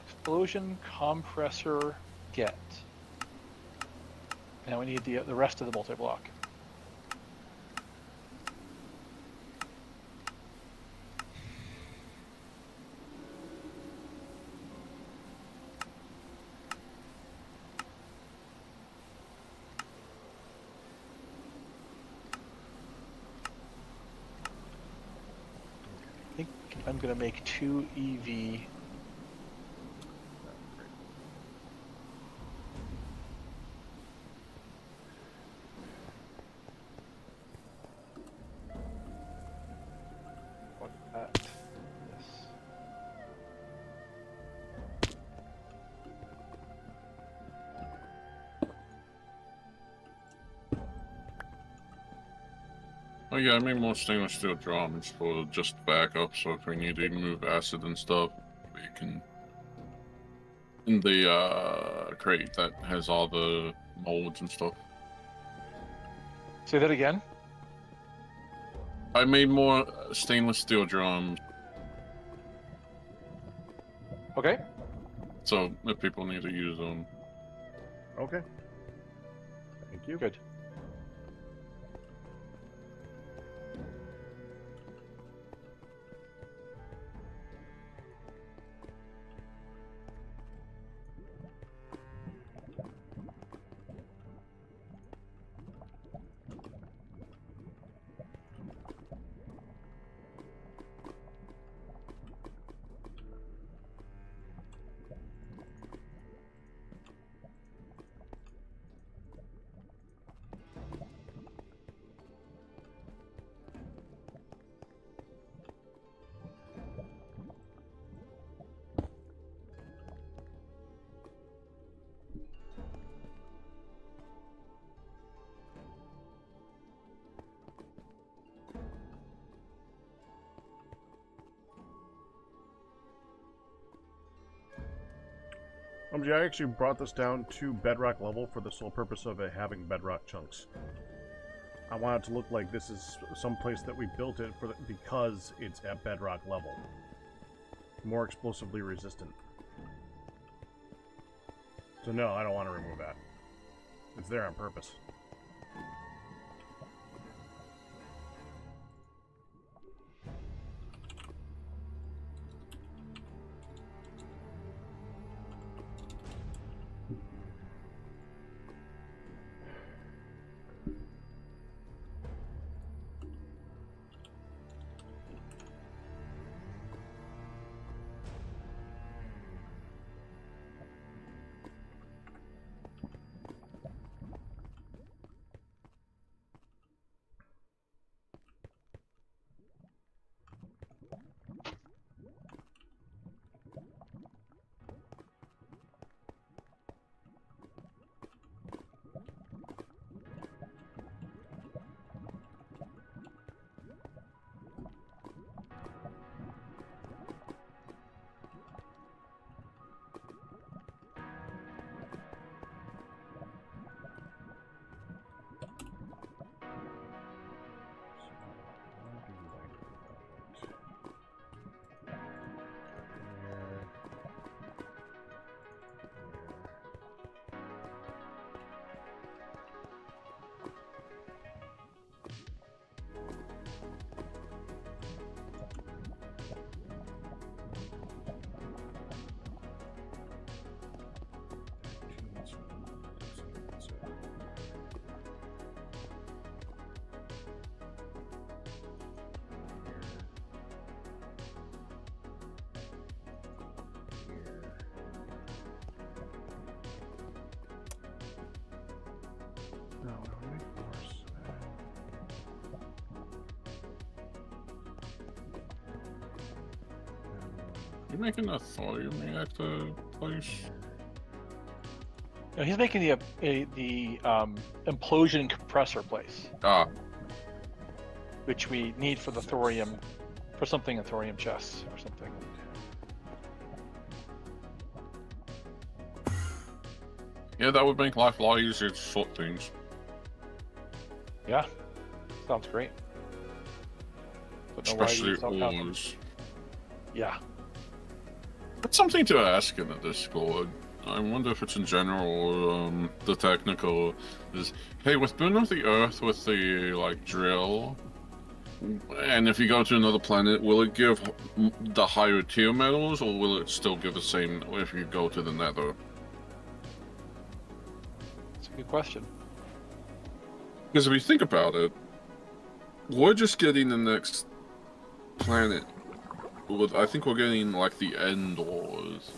Explosion compressor get. Now we need the rest of the multi-block. I'm going to make 2 EV. What that? This. Oh yeah, I made more stainless steel drums for just backup, so if we need to move acid and stuff, we can... In the crate that has all the molds and stuff. Say that again? I made more stainless steel drums, Okay. so if people need to use them. Okay. Thank you. Good. I actually brought this down to bedrock level for the sole purpose of it having bedrock chunks. I want it to look like this is some place that we built it for because it's at bedrock level. More explosively resistant. So no, I don't want to remove that. It's there on purpose. You making a thorium reactor place? No, he's making the implosion compressor place, Ah, which we need for the thorium, for something in thorium chests or something. yeah, that would make life a lot easier to sort things. Yeah, sounds great. But no, why do Especially you stop counting? ores. Yeah. That's something to ask in the Discord. I wonder if it's in general or the technical is, hey, with Boon of the Earth with the, like, drill, and if you go to another planet, will it give the higher tier metals, or will it still give the same if you go to the Nether? It's a good question. Because if you think about it, we're just getting the next planet I think we're getting like the end ores.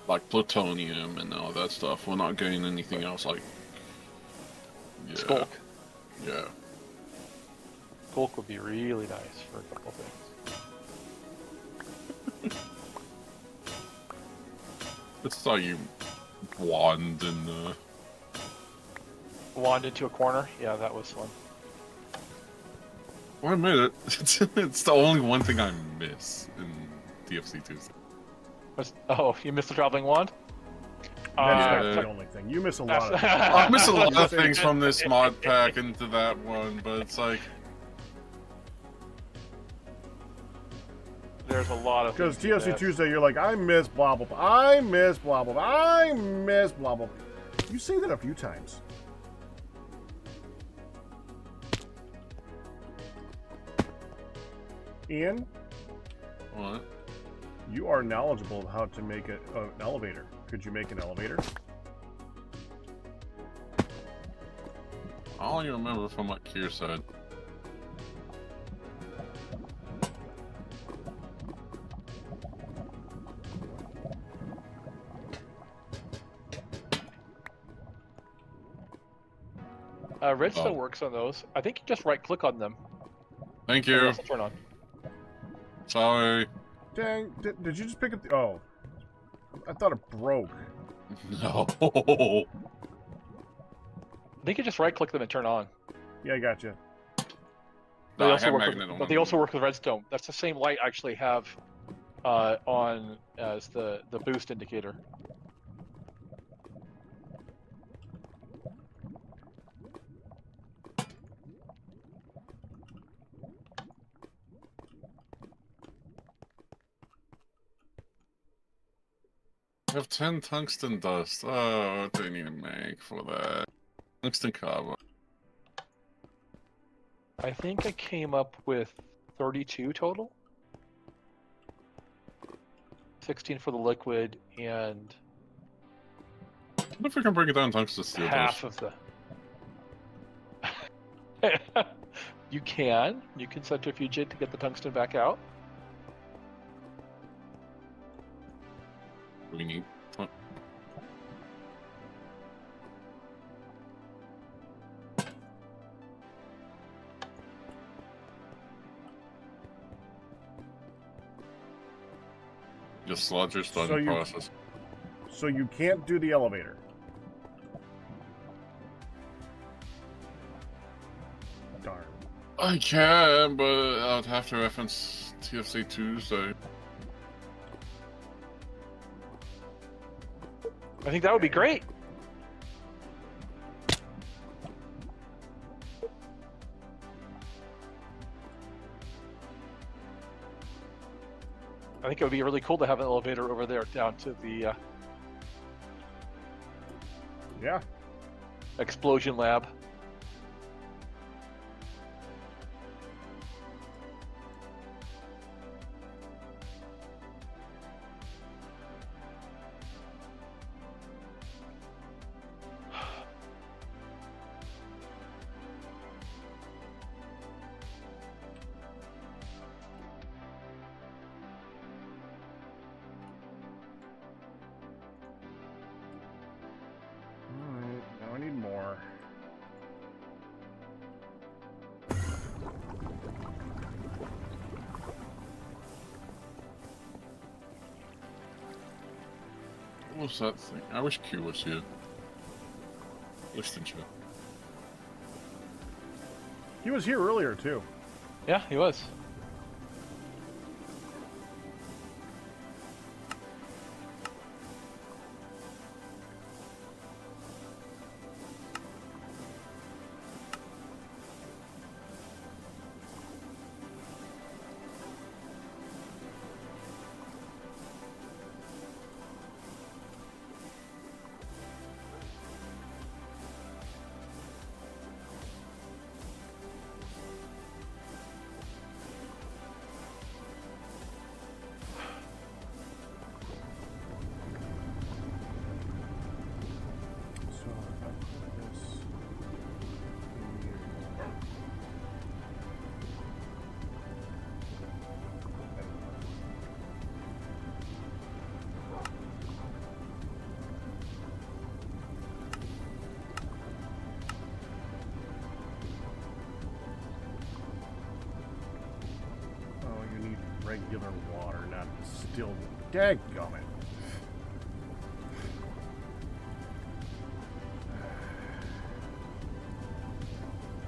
Like plutonium and all that stuff. We're not getting anything else like... Yeah. Skulk. Yeah. Skulk would be really nice for a couple things. It's how you wand and Wand into a corner? Yeah, that was fun. Well, I admit it. It's the only one thing I miss in TFC2. Oh, you missed the traveling wand? That's the only thing. You miss a lot of I miss a lot of things from this mod pack into that one, but it's like... There's a lot of because things TFC Tuesday, you're like, I miss blah blah blah. I miss blah blah blah. I miss blah blah blah. You say that a few times. Ian, What? you are knowledgeable of how to make an elevator. Could you make an elevator? I only remember from what Kier said. Redstone works on those. I think you just right-click on them. Thank And you. they'll turn on. Sorry. Dang, did you just pick up the... Oh. I thought it broke. No. I think you just right-click them and turn on. Yeah, I got you. They No, I also have work magnet with, on but them. they also work with redstone. That's the same light I actually have on as the boost indicator. I have 10 tungsten dust. Oh, what do I need to make for that? Tungsten copper. I think I came up with 32 total. 16 for the liquid and What if we can break it down tungsten steel half dust? of the. You can centrifuge it to get the tungsten back out. We need... Just sludge So done you- process. So you can't do the elevator. Darn. I can, but I'd have to reference TFC Tuesday. I think that would be great. I think it would be really cool to have an elevator over there down to the Yeah. explosion lab. Alright, now I need more. What was that thing? I wish Q was here. Listen to. He was here earlier too. Yeah, he was. regular water, not distilled. Dadgummit.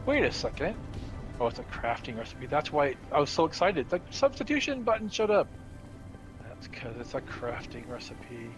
Wait a second. Oh, it's a crafting recipe. That's why I was so excited. The substitution button showed up. That's because it's a crafting recipe.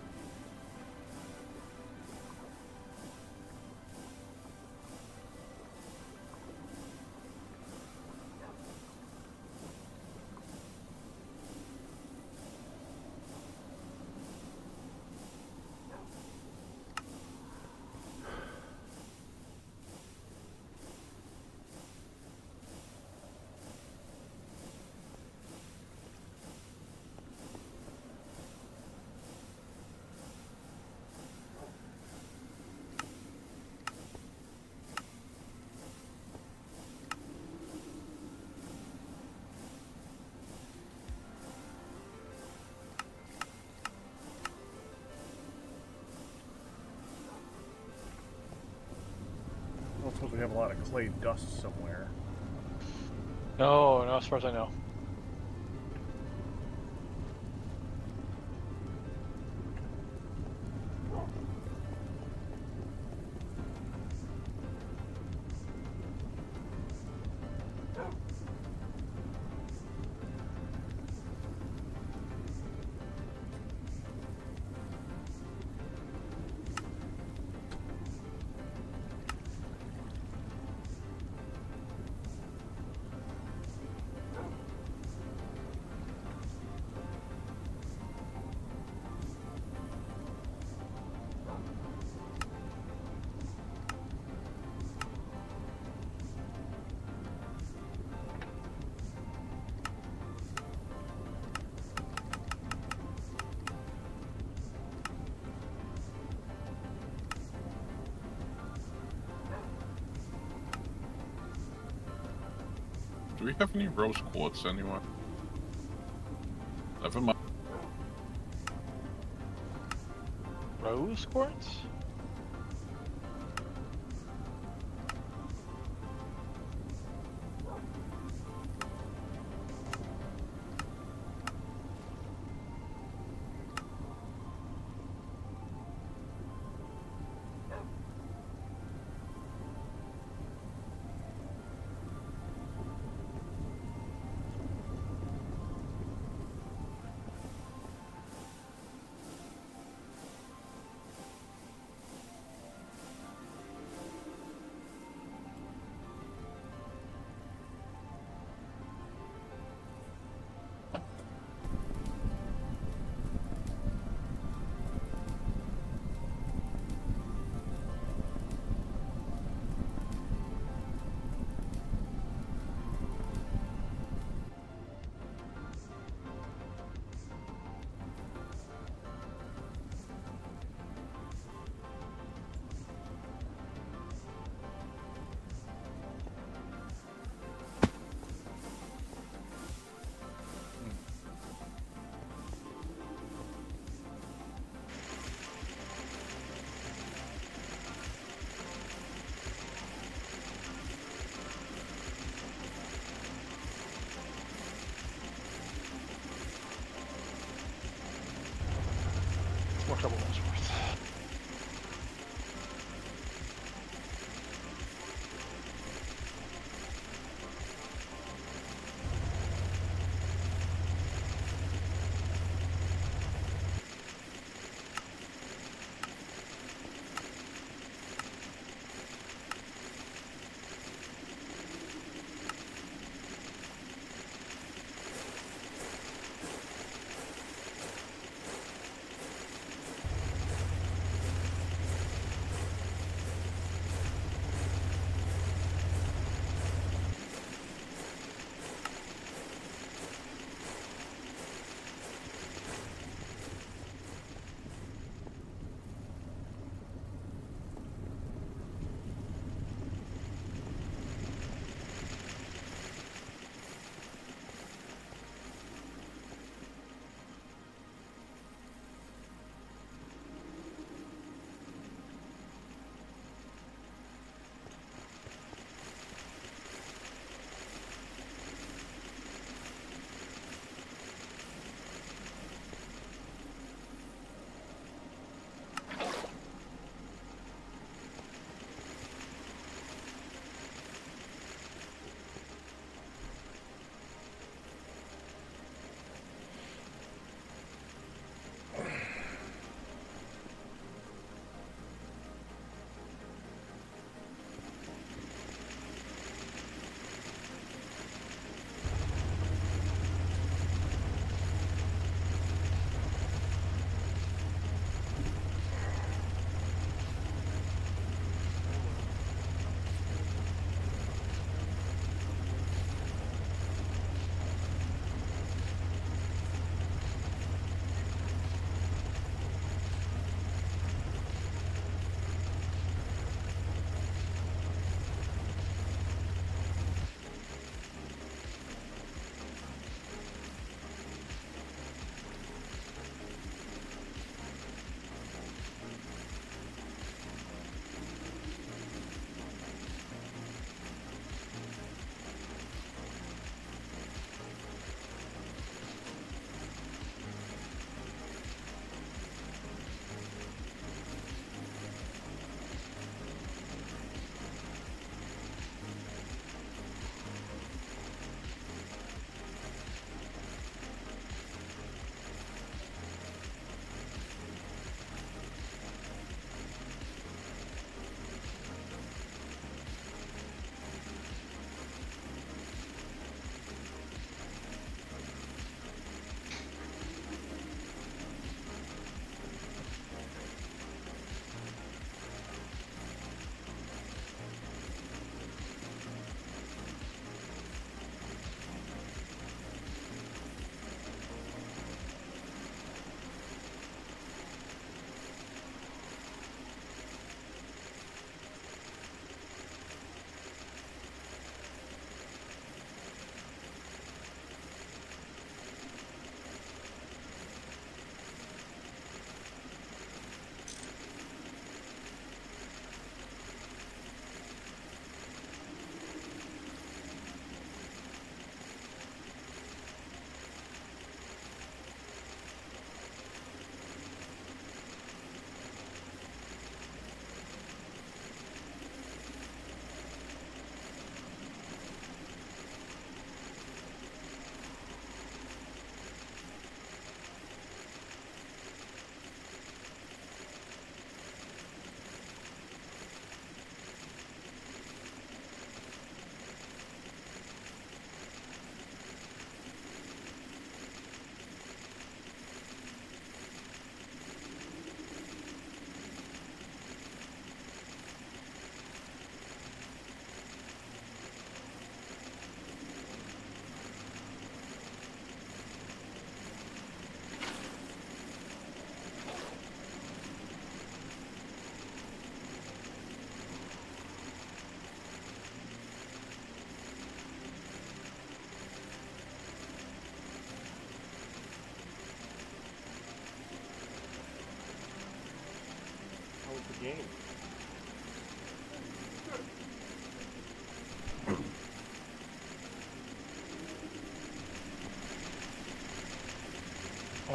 I don't suppose we have a lot of clay dust somewhere. No, as far as I know. Do we have any rose quartz anywhere? Never mind. Rose quartz?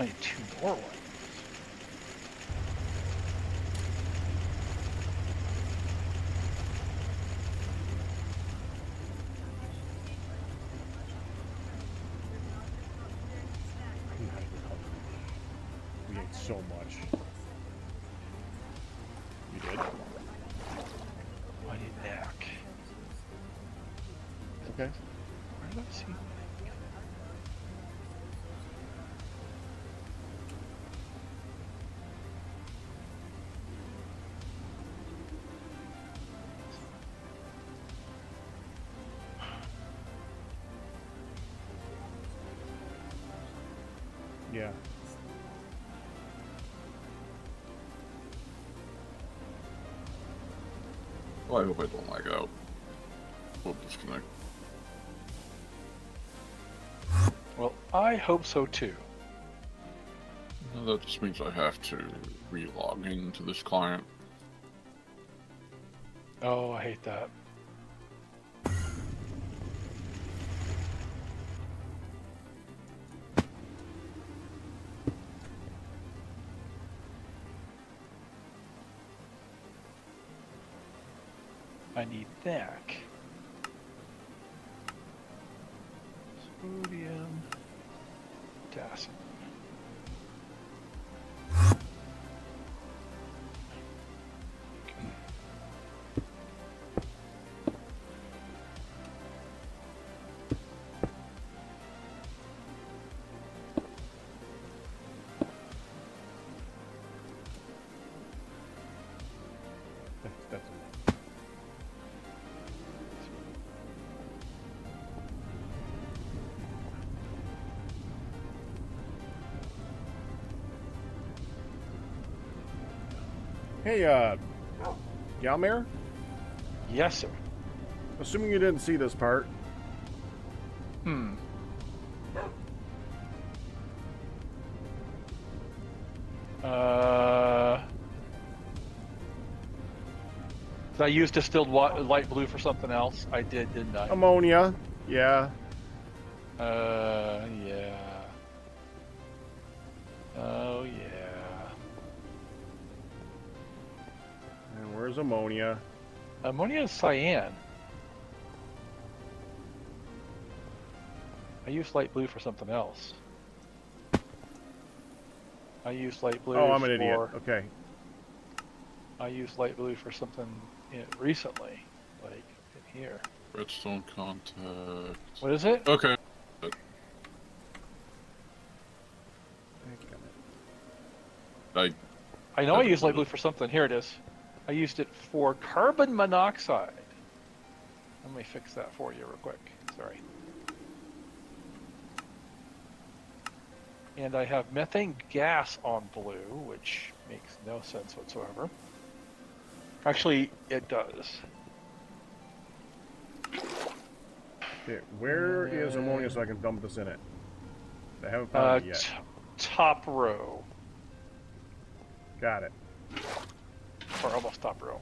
find 2 more ones. I'm not even hungry. We ate so much. You did? I need knack. Okay. Where did I see knack? Yeah. Well, I hope I don't lag out. We'll disconnect. Well, I hope so too. That just means I have to re-log into this client. Oh, I hate that. I need knack. Sodium, potassium. That's Hey, Galmare? Yes, sir. Assuming you didn't see this part, Hmm. Did I use distilled light blue for something else? I did, didn't I? ammonia. Yeah. Yeah. Oh, yeah. And where's ammonia? Ammonia is cyan. I used light blue for something else. I used light blue Oh, I'm an idiot. for... Okay. I used light blue for something recently, like in here. Redstone contact. What is it? Okay. I I know I used light blue for something. Here it is. I used it for carbon monoxide. Let me fix that for you real quick. Sorry. And I have methane gas on blue, which makes no sense whatsoever. Actually, it does. Okay, where is ammonia so I can dump this in it? I haven't found it yet. Top row. Got it. Or almost top row.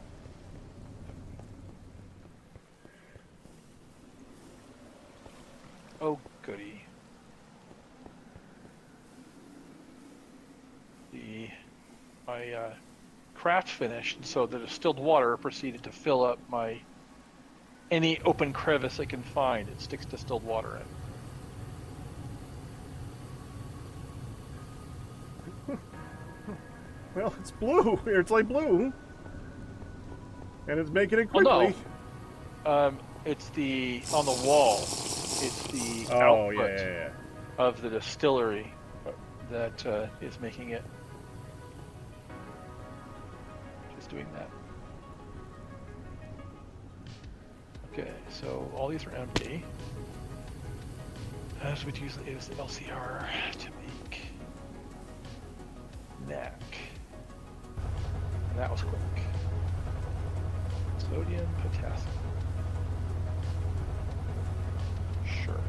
Oh, goody. My craft finished, and so the distilled water proceeded to fill up any open crevice I can find. It sticks distilled water in. Well, it's blue. It's like blue. And it's making it quickly. Well, no. It's on the wall. It's the Oh, output yeah. of the distillery that is making it. Just doing that. Okay, so all these are empty. As we'd use the LCR to make knack. And that was quick. Sodium, potassium. Sure.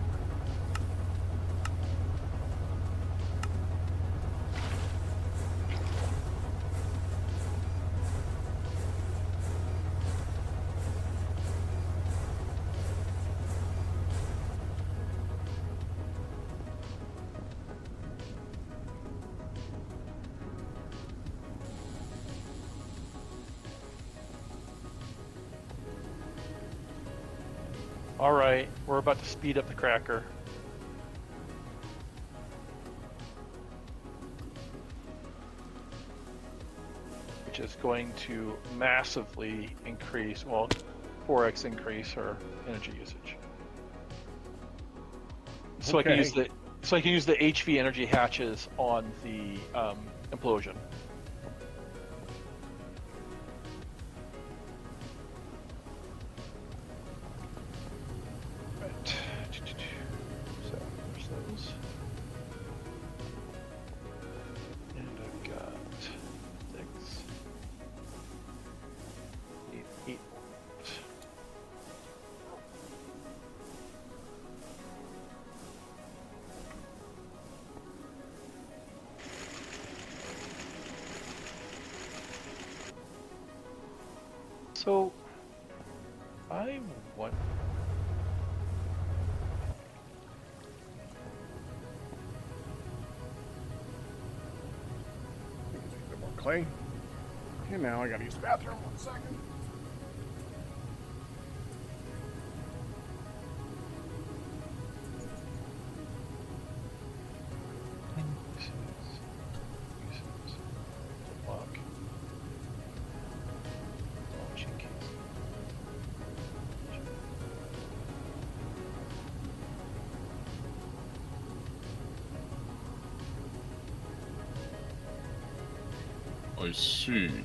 All right, we're about to speed up the cracker. Which is going to massively increase, well, 4x increase our energy usage. So I can use the HV energy hatches on the implosion. Right. So there's those. And I've got 6, 8. So, I want. A bit more clay. Okay, now I gotta use the bathroom. 1 second. Block. Launching case. I see. And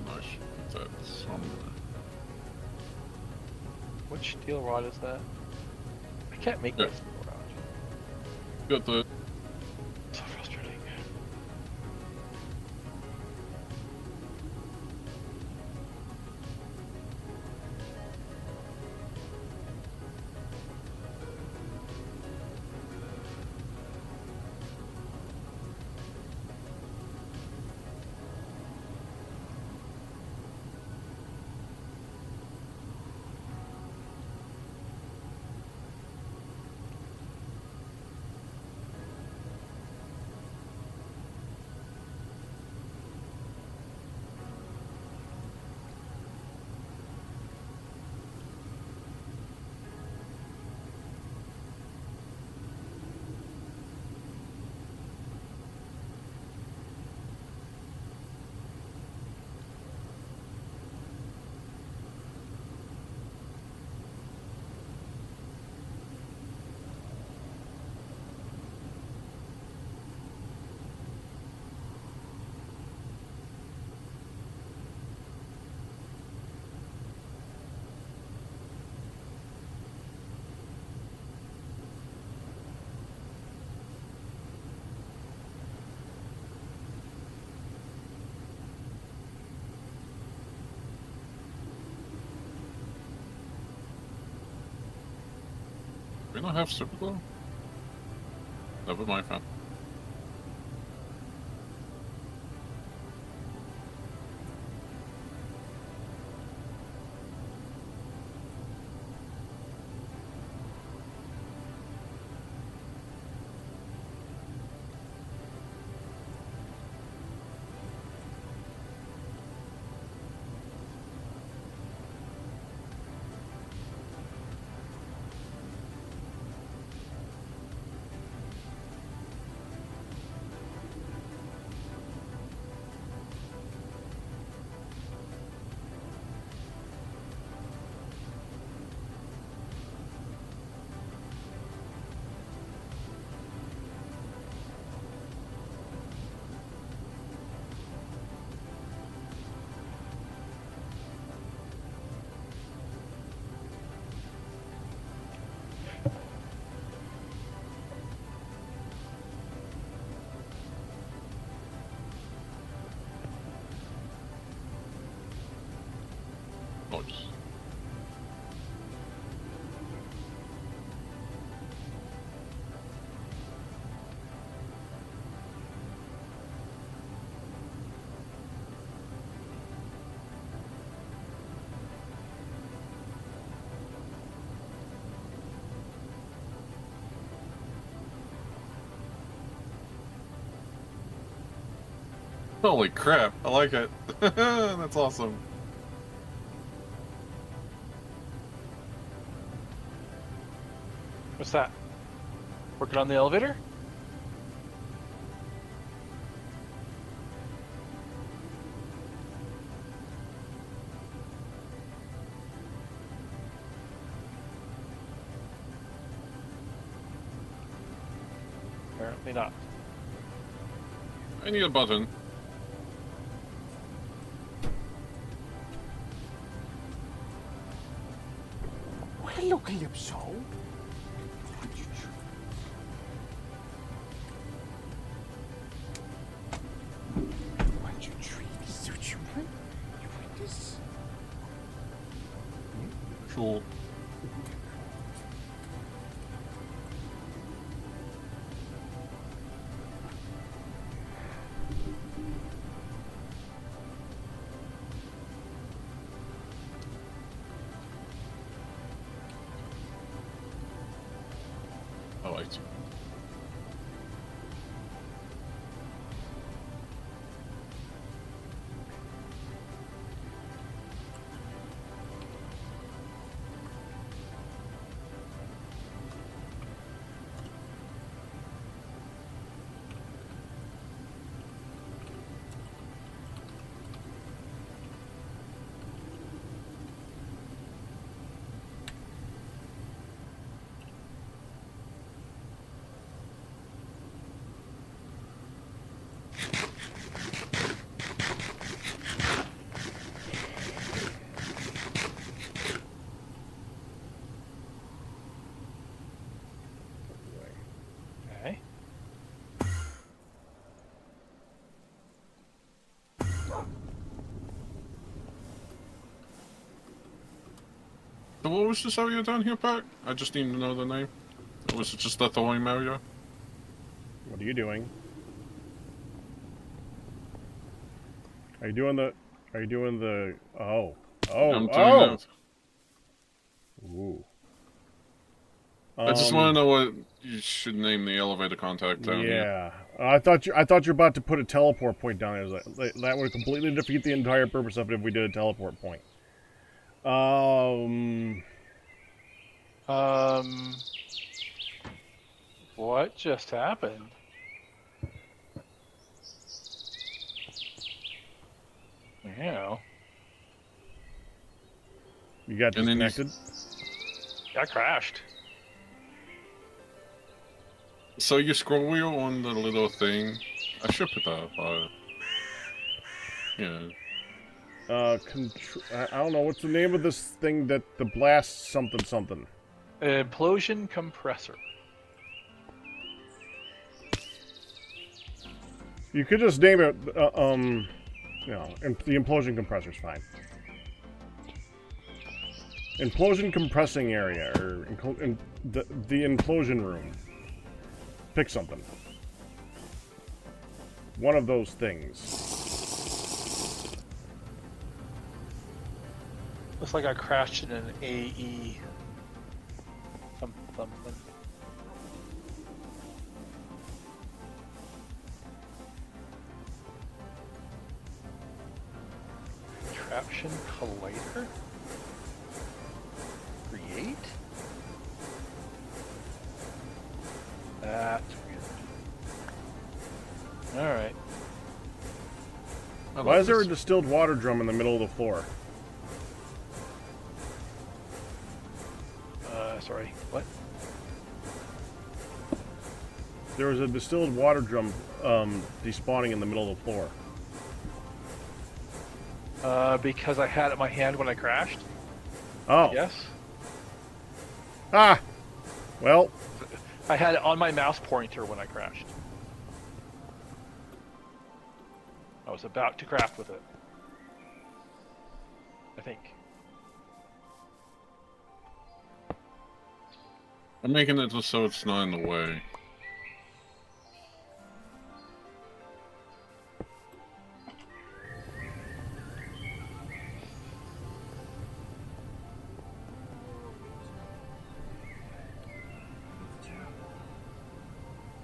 I should put that somewhere. Which steel rod is that? I can't make Yeah. that steel rod. Got the. So frustrating. We don't have super glue? Never mind, fam. Nice. Holy crap, I like it. That's awesome. What's that? Working on the elevator? Apparently not. I need a button. Hello, Calypso. Want your treat? Is that what you want? You want this? Sure. I like to. Okay. So what was this area down here, Pat? I just need to know the name. Or was it just the Thorium area? What are you doing? Are you doing the? Are you doing the? Oh, I'm doing that. Ooh. I just want to know what you should name the elevator contact down here. Yeah, I thought you were about to put a teleport point down there. That would completely defeat the entire purpose of it if we did a teleport point. What just happened? Yeah. You got And then you- disconnected. Got crashed. So your scroll wheel on the little thing, I should put that up. Yeah. I don't know what's the name of this thing that the blast something. Implosion compressor. You could just name it. The implosion compressor's fine. Implosion compressing area, or the implosion room. Pick something. One of those things. Looks like I crashed in an AE. Something. Traction collider? Create? That's weird. Alright. Why is there a distilled water drum in the middle of the floor? Sorry, what? There was a distilled water drum despawning in the middle of the floor. Because I had it in my hand when I crashed? Oh. Yes. Ah! Well, I had it on my mouse pointer when I crashed. I was about to craft with it. I think. I'm making it just so it's not in the way.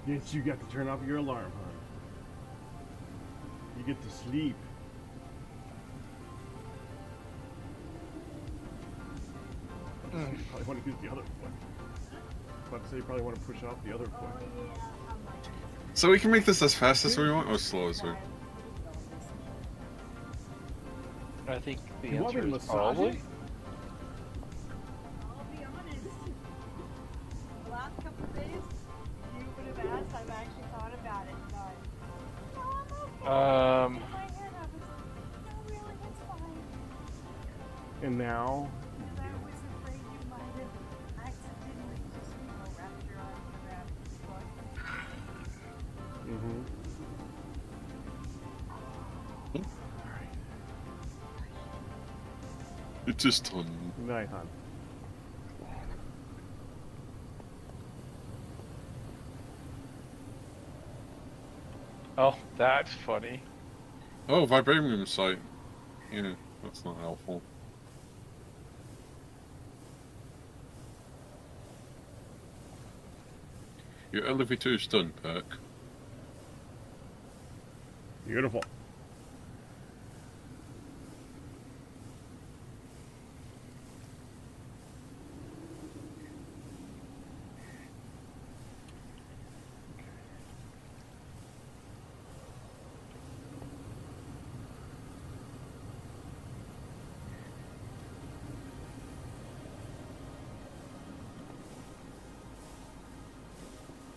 yes, you got to turn off your alarm, hon. You get to sleep. You probably want to use the other one. But so you probably want to push off the other foot. So we can make this as fast as we want or slow as we want? I think the You want me answer to is massage probably. it? I'll be honest. The last couple of days, you would have asked, I've actually thought about it, but no, I'm okay. In my head, I was like, no, really, it's fine. And now, Because I was afraid you might have accidentally just, wrapped your arms around his foot. It's just done. night, hon. Oh, that's funny. Oh, vibranium site. Yeah, that's not helpful. Your elevator is done, Perk. Beautiful.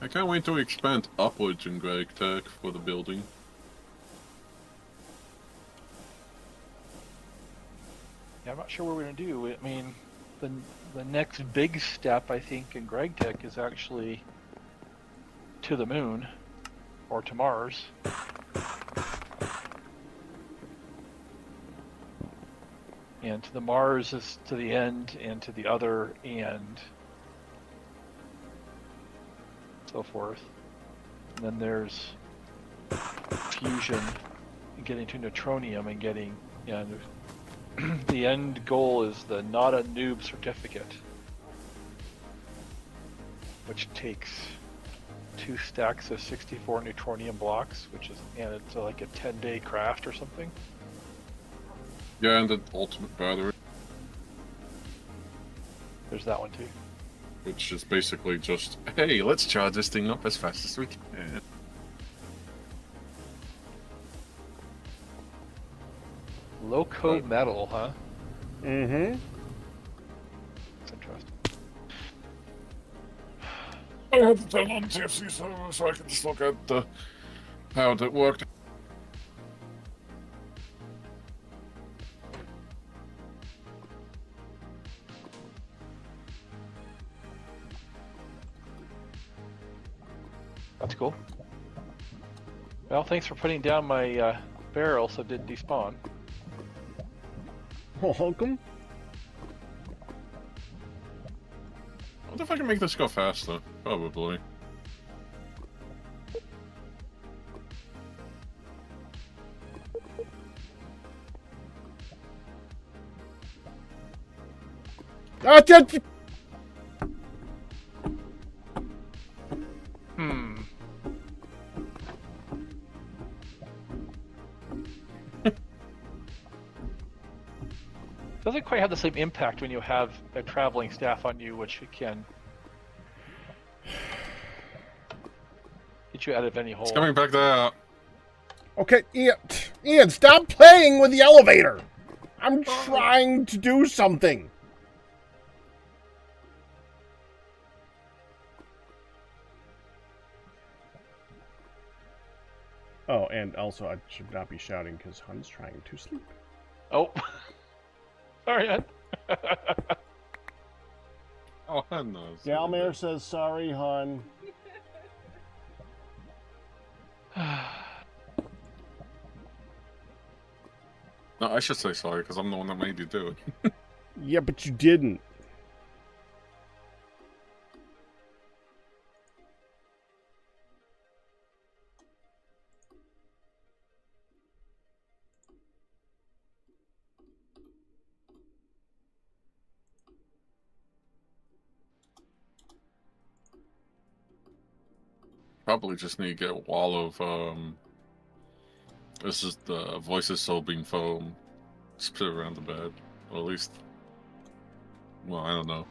I can't wait to expand upwards in Gravitas for the building. Yeah, I'm not sure what we're gonna do. I mean, the next big step, I think, in GregTech is actually to the moon or to Mars. And to the Mars is to the end, and to the other end, so forth. And then there's fusion, and getting to neutronium, and getting, the end goal is the not a noob certificate, which takes 2 stacks of 64 neutronium blocks, which is, and it's like a 10-day craft or something. Yeah, and the ultimate battery, There's that one too. which is basically just, hey, let's charge this thing up as fast as we can. Loco metal, huh? Mm-hmm. That's interesting. I have to turn on TFC so I can just look at how it worked. That's cool. Well, thanks for putting down my barrel so it didn't despawn. Welcome. I wonder if I can make this go faster. Probably. Hmm. Doesn't quite have the same impact when you have a traveling staff on you, which can get you out of any hole. It's coming back there. Okay, Ian, stop playing with the elevator. I'm trying to do something. Oh, and also I should not be shouting because Hun's trying to sleep. Oh. Sorry, Ed. Oh, no. Galmare says sorry, Hun. No, I should say sorry because I'm the one that made you do it. Yeah, but you didn't. Probably just need to get a wall of this is the voices soaping foam. Just put it around the bed, or at least. Well, I don't know.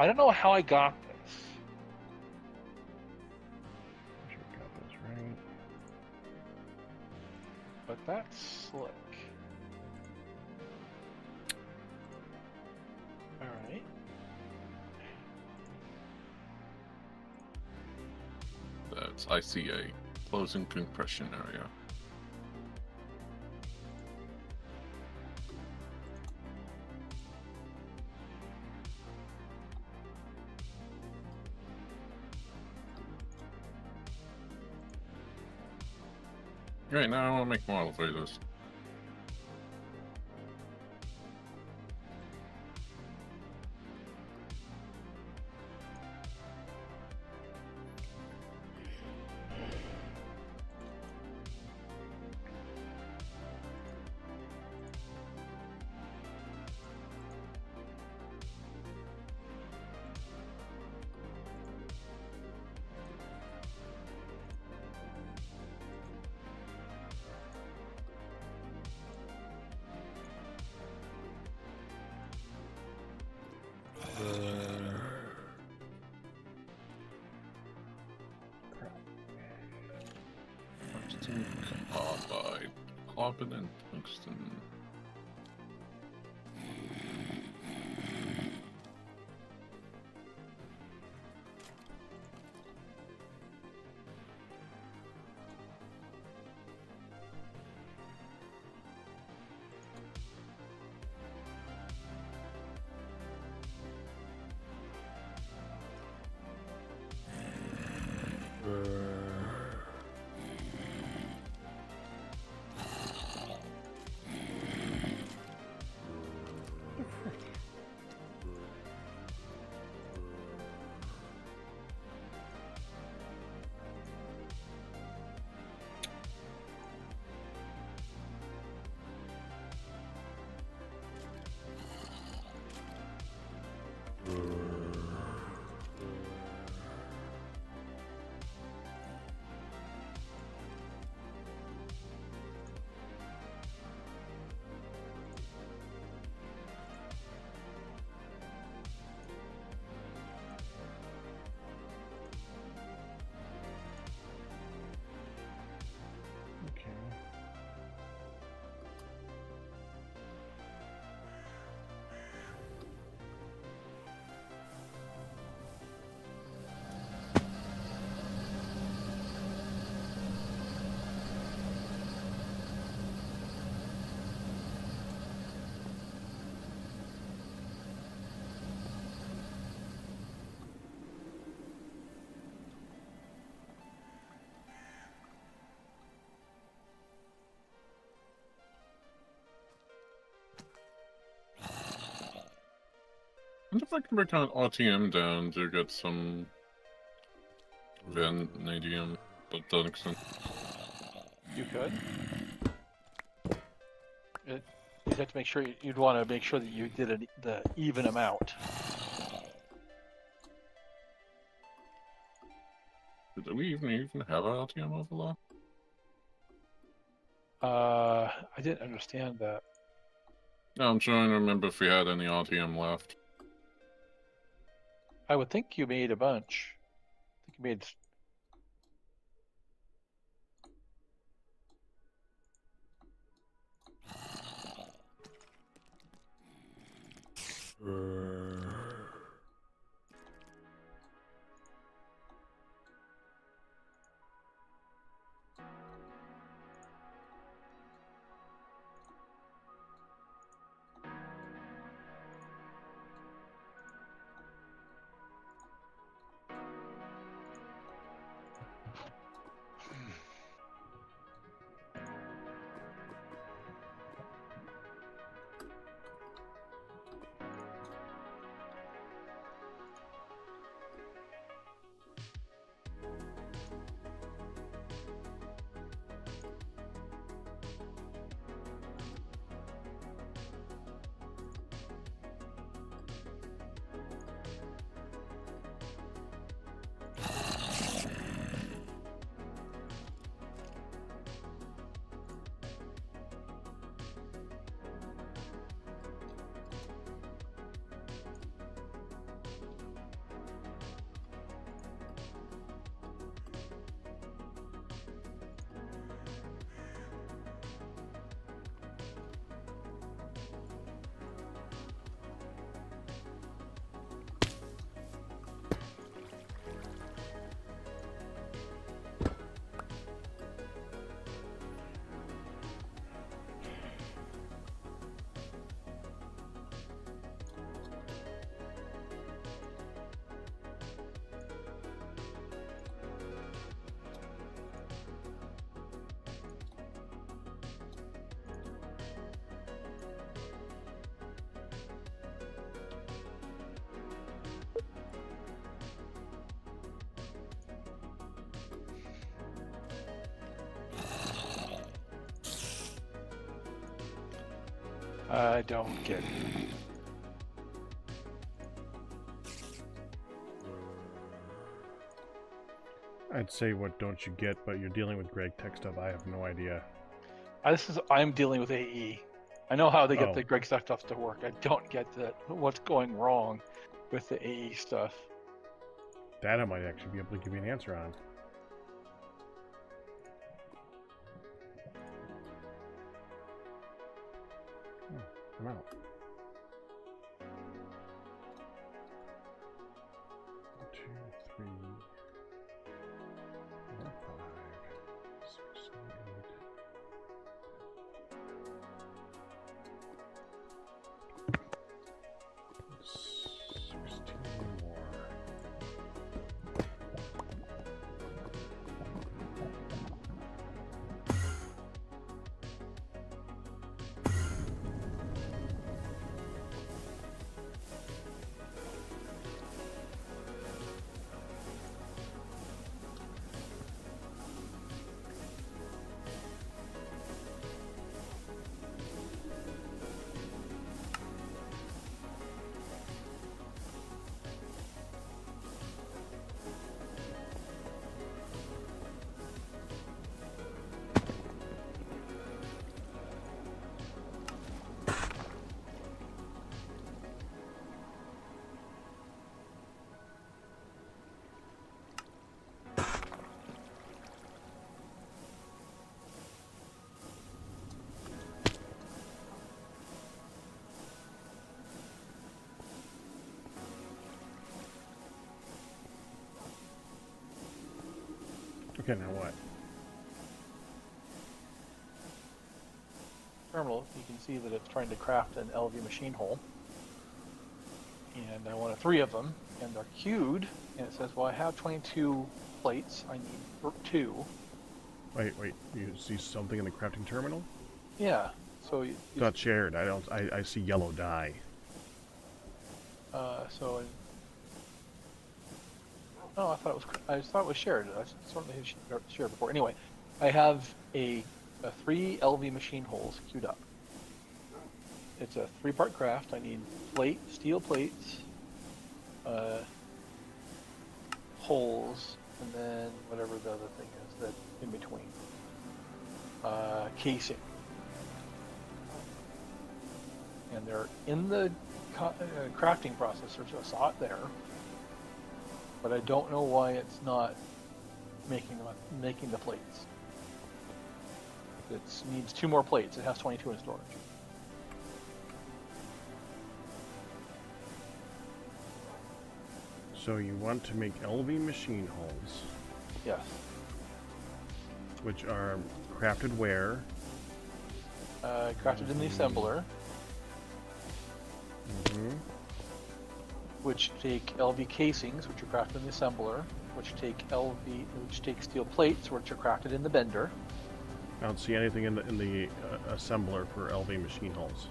I don't know how I got this. Make sure we got this right. But that's slick. Alright. That's ICA, closing compression area. Right, now I want to make more elevators. Tungsten carbide, carbon and tungsten. Okay. I wonder if I can break down RTM down to get some vanadium, but tungsten. You could. You'd have to make sure you'd want to make sure that you did the even amount. Do we even have an RTM overlap? I didn't understand that. No, I'm trying to remember if we had any RTM left. I would think you made a bunch. I think you made. I don't get it. I'd say what don't you get, but you're dealing with Gravitas stuff. I have no idea. I'm dealing with AE. I know how they get Oh. the Greg stuff to work. I don't get what's going wrong with the AE stuff. That I might actually be able to give you an answer on. I'm out. 1, 2, 3, 4, 5, 6, 7, 8. 16 more. Okay, now what? Terminal, you can see that it's trying to craft an LV machine hull. And I wanted 3 of them, and they're queued, and it says, well, I have 22 plates, I need 2. Wait, you see something in the crafting terminal? Yeah, so you It's not shared. I see yellow dye. Oh, I just thought it was shared. I certainly had shared before. Anyway, I have a 3 LV machine holes queued up. It's a 3-part craft. I need steel plates, holes, and then whatever the other thing is that in between. Casing. And they're in the crafting process. I saw it there. But I don't know why it's not making the plates. It needs 2 more plates. It has 22 in storage. So you want to make LV machine holes, Yes. which are crafted where? Crafted in the assembler, Mm-hmm. which take LV casings, which are crafted in the assembler, which take steel plates, which are crafted in the bender. I don't see anything in the assembler for LV machine holes.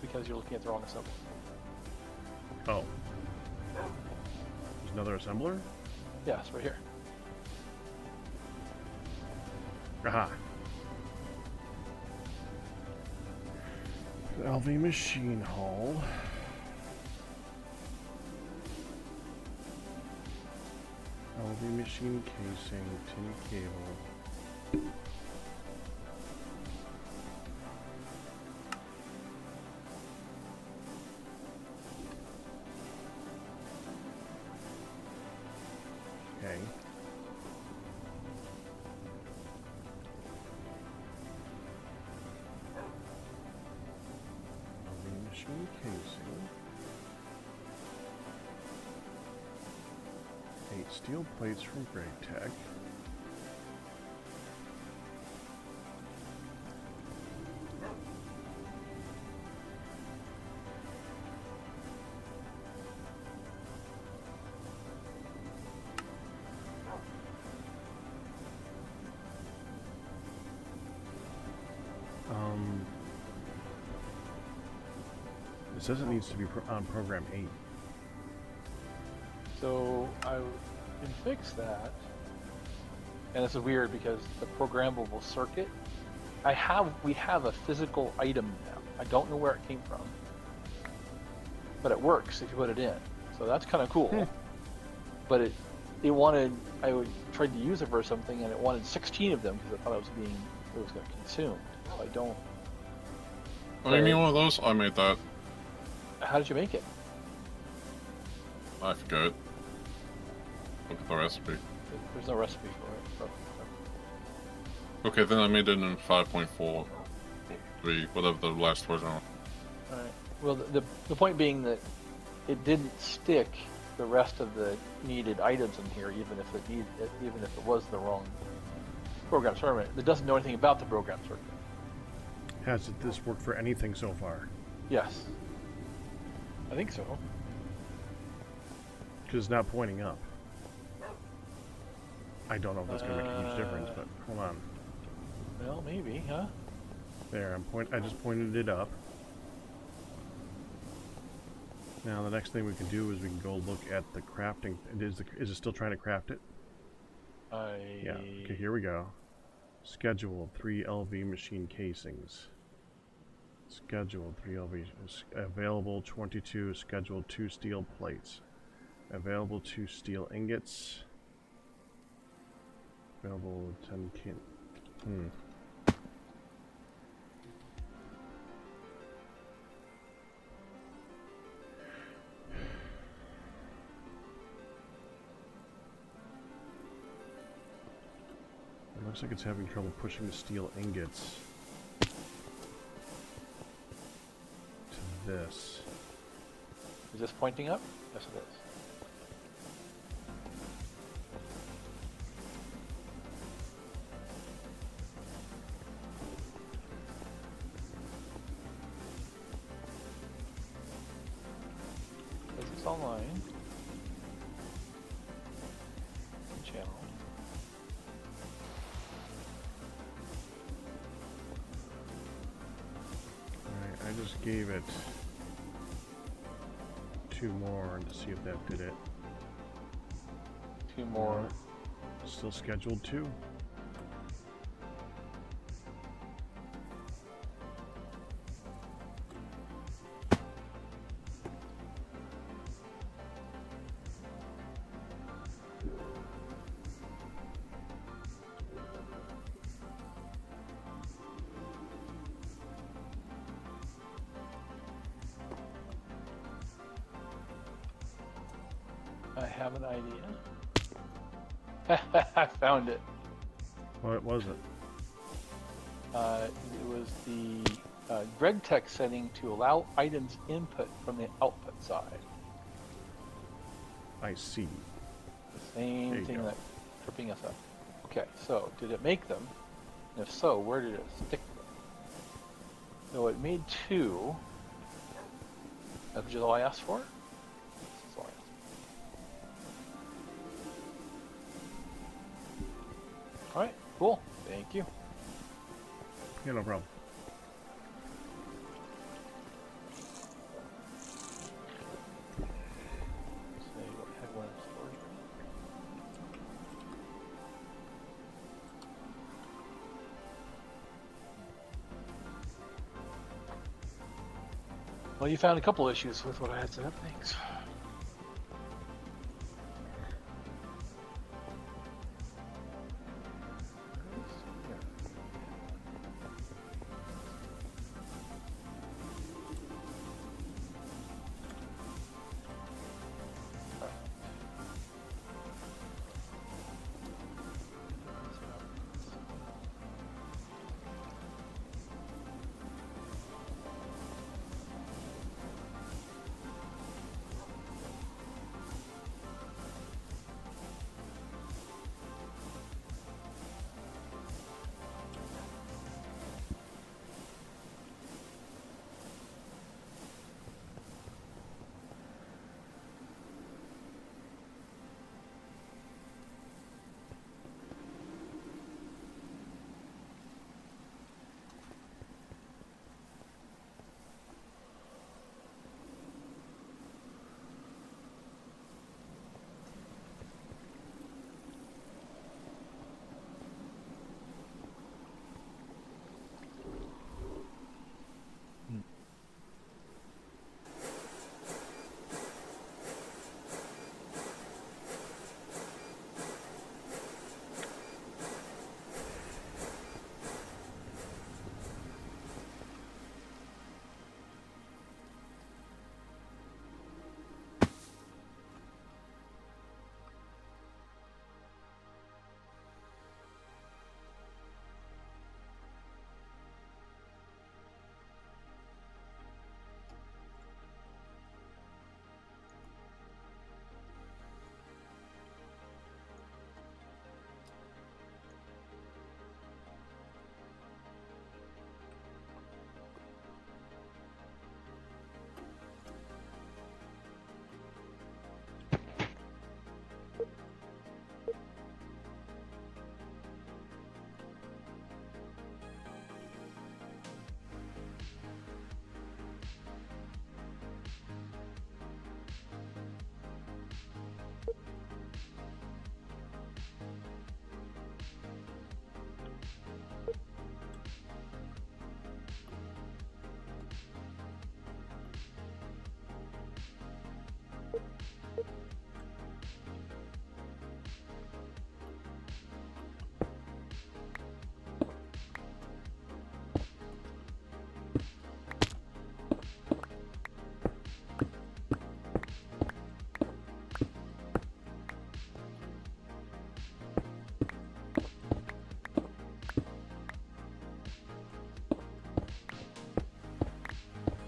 Because you're looking at the wrong assembler. Oh. There's another assembler? Yes, right here. Aha. LV machine hull. LV machine casing, tin cable. Okay. LV machine casing. 8 steel plates from Gravitas². It says it needs to be on program 8. So I can fix that. And this is weird because the programmable circuit, we have a physical item now. I don't know where it came from, but it works if you put it in. So that's kind of cool. But it wanted, tried to use it for something, and it wanted 16 of them because I thought it was going to consume. So I don't. Oh, you need one of those? I made that. How did you make it? I forgot. Look at the recipe. There's no recipe for it. Okay, then I made it in 5.43, whatever the last version was. Alright. Well, the point being that it didn't stick the rest of the needed items in here, even if it was the wrong program circuit. It doesn't know anything about the program circuit. Has this worked for anything so far? Yes. I think so. Because it's not pointing up. I don't know if that's going to make a huge difference, but hold on. Well, maybe, huh? There, I just pointed it up. Now the next thing we can do is we can go look at the crafting. Is it still trying to craft it? Yeah. Okay, here we go. Schedule 3 LV machine casings. Schedule 3 LV. Available 22. Scheduled 2 steel plates. Available 2 steel ingots. Available 10 kin. It looks like it's having trouble pushing the steel ingots to this. Is this pointing up? Yes, it is. Is this online? Channel. Alright, I just gave it 2 more to see if that did it. 2 more. Still scheduled 2. I have an idea. I found it. What was it? It was the Gravitas setting to allow items input from the output side. I see. The same There you thing go. that's tripping us up. Okay, so did it make them? And if so, where did it stick them? So it made 2. That's just all I asked for? That's all I asked for. Alright, cool. Thank you. Yeah, no problem. Say what had one in storage. Well, you found a couple issues with what I had set up. Thanks.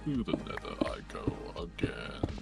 To the nether I go again.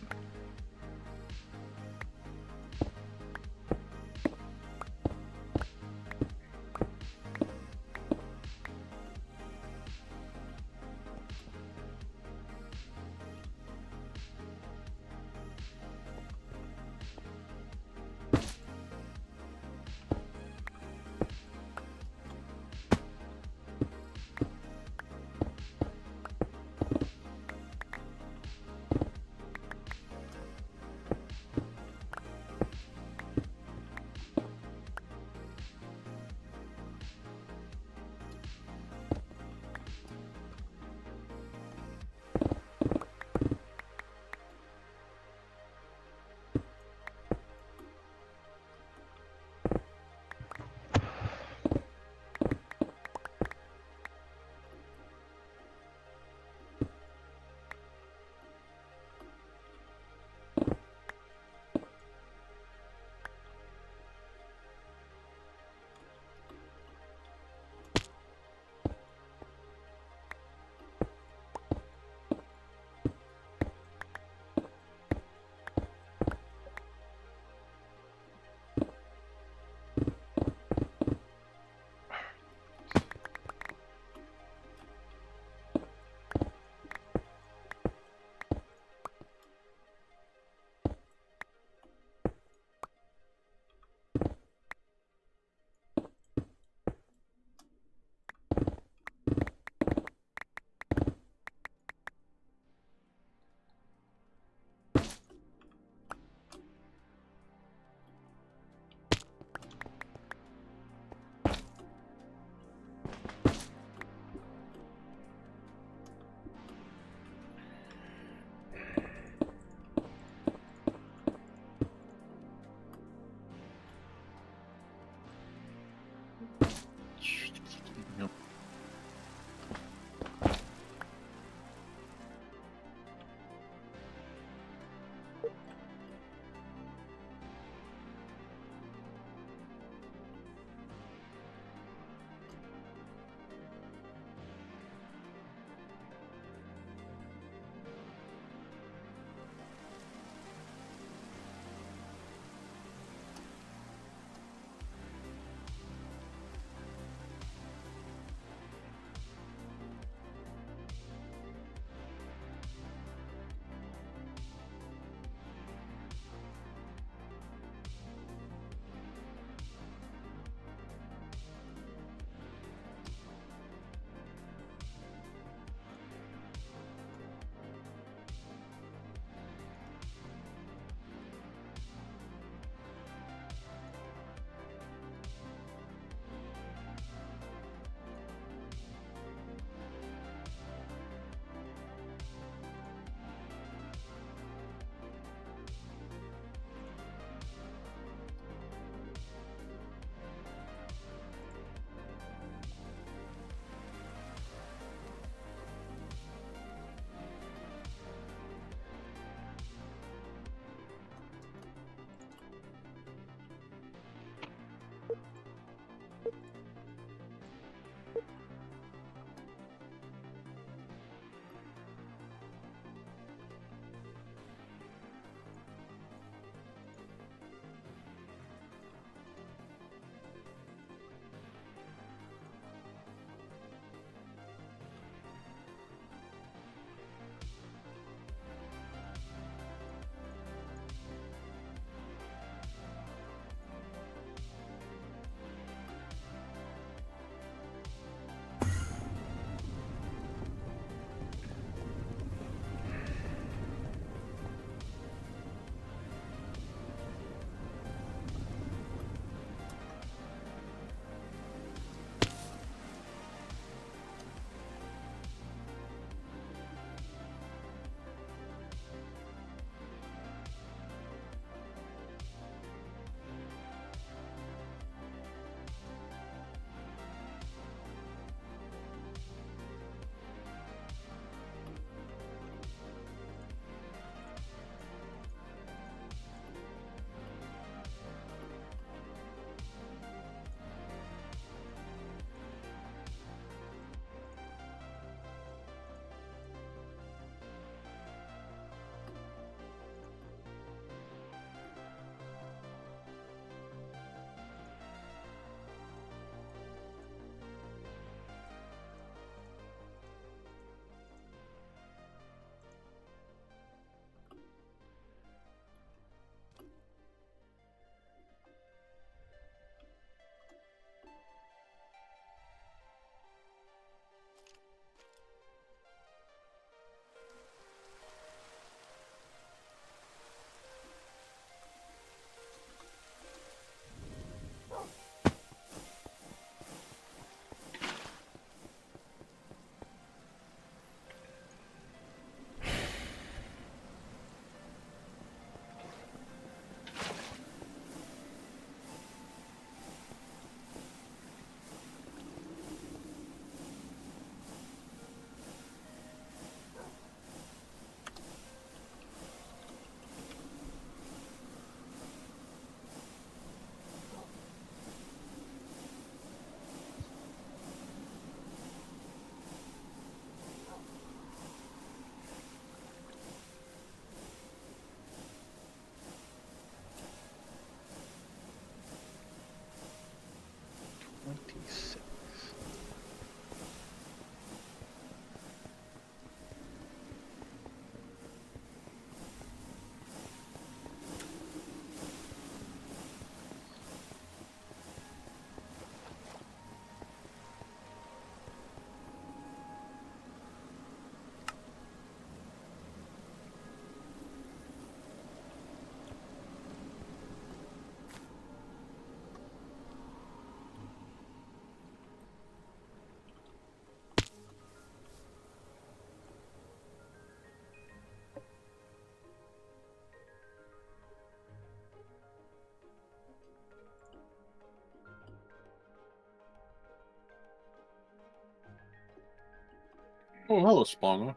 Oh, hello, spawner.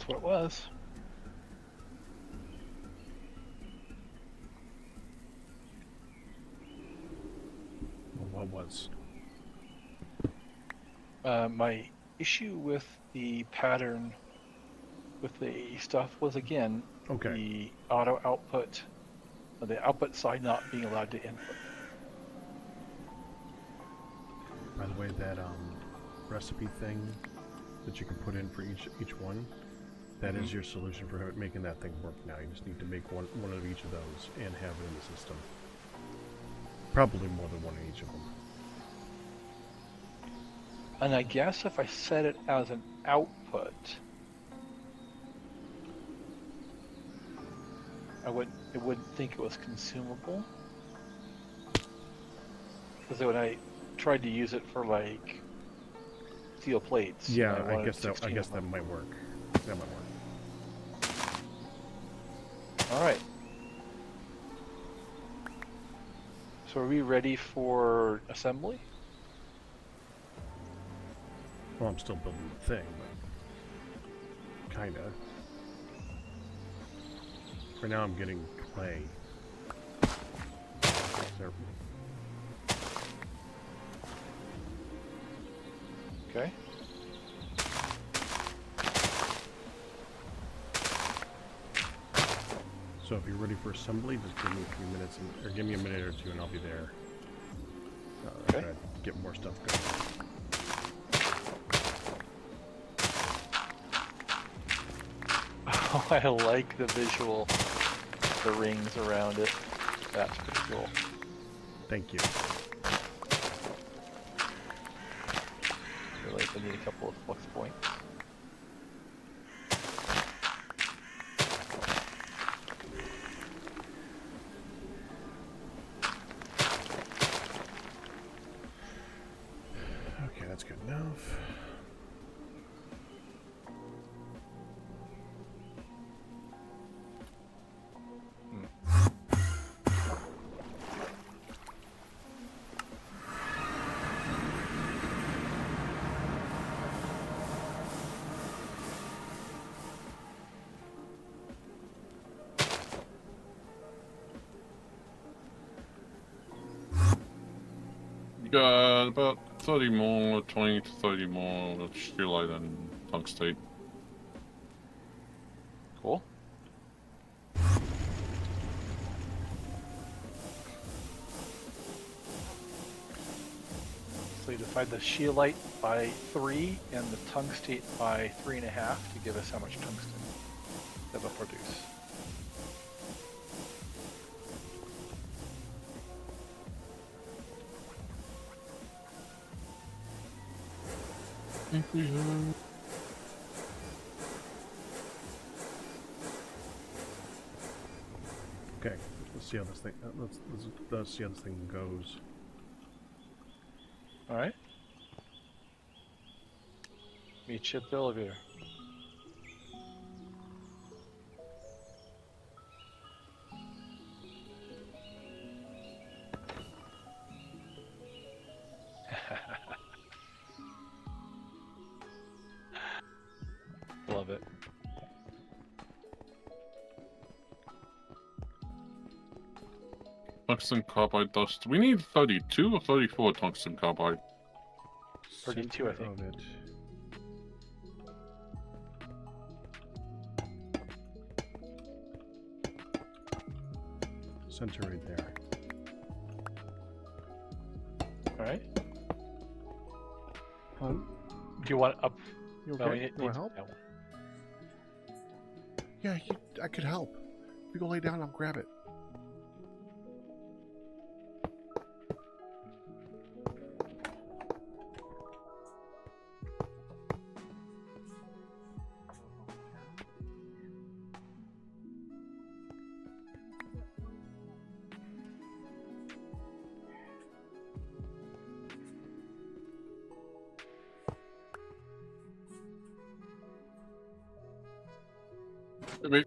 That's what it was. Well, what was? My issue with the pattern with the stuff was, again, Okay. the auto output, the output side not being allowed to input. By the way, that recipe thing that you can put in for each one, that is your solution for making that thing work now. You just need to make one of each of those and have it in the system. Probably more than one in each of them. And I guess if I set it as an output, it wouldn't think it was consumable. Because when I tried to use it for like steel plates, Yeah, I I guess that them. might work. That might work. All right. So are we ready for assembly? Well, I'm still building the thing, but kinda. For now, I'm getting clay. There. Okay. So if you're ready for assembly, just give me a few minutes, or give me a minute or two, and I'll be there. Okay. Try to get more stuff going. Oh, I like the visual, the rings around it. That's pretty cool. Thank you. I feel like I need a couple of flux points. Okay, that's good enough. Got about 30 more, 20 to 30 more steelite and tungstate. Cool. So you divide the scheelite by 3 and the tungstate by 3.5 to give us how much tungsten that will produce. I think we have... Okay, let's see how this thing. Let's see how this thing goes. All right. Meet you at the elevator. Love it. Tungsten carbide dust. We need 32 or 34 tungsten carbide. 32, I think. Of it. Center right there. All right. Hun, Do you want up? you No, okay? it You want needs help? that one. Yeah, I could help. If you go lay down, I'll grab it. Wait.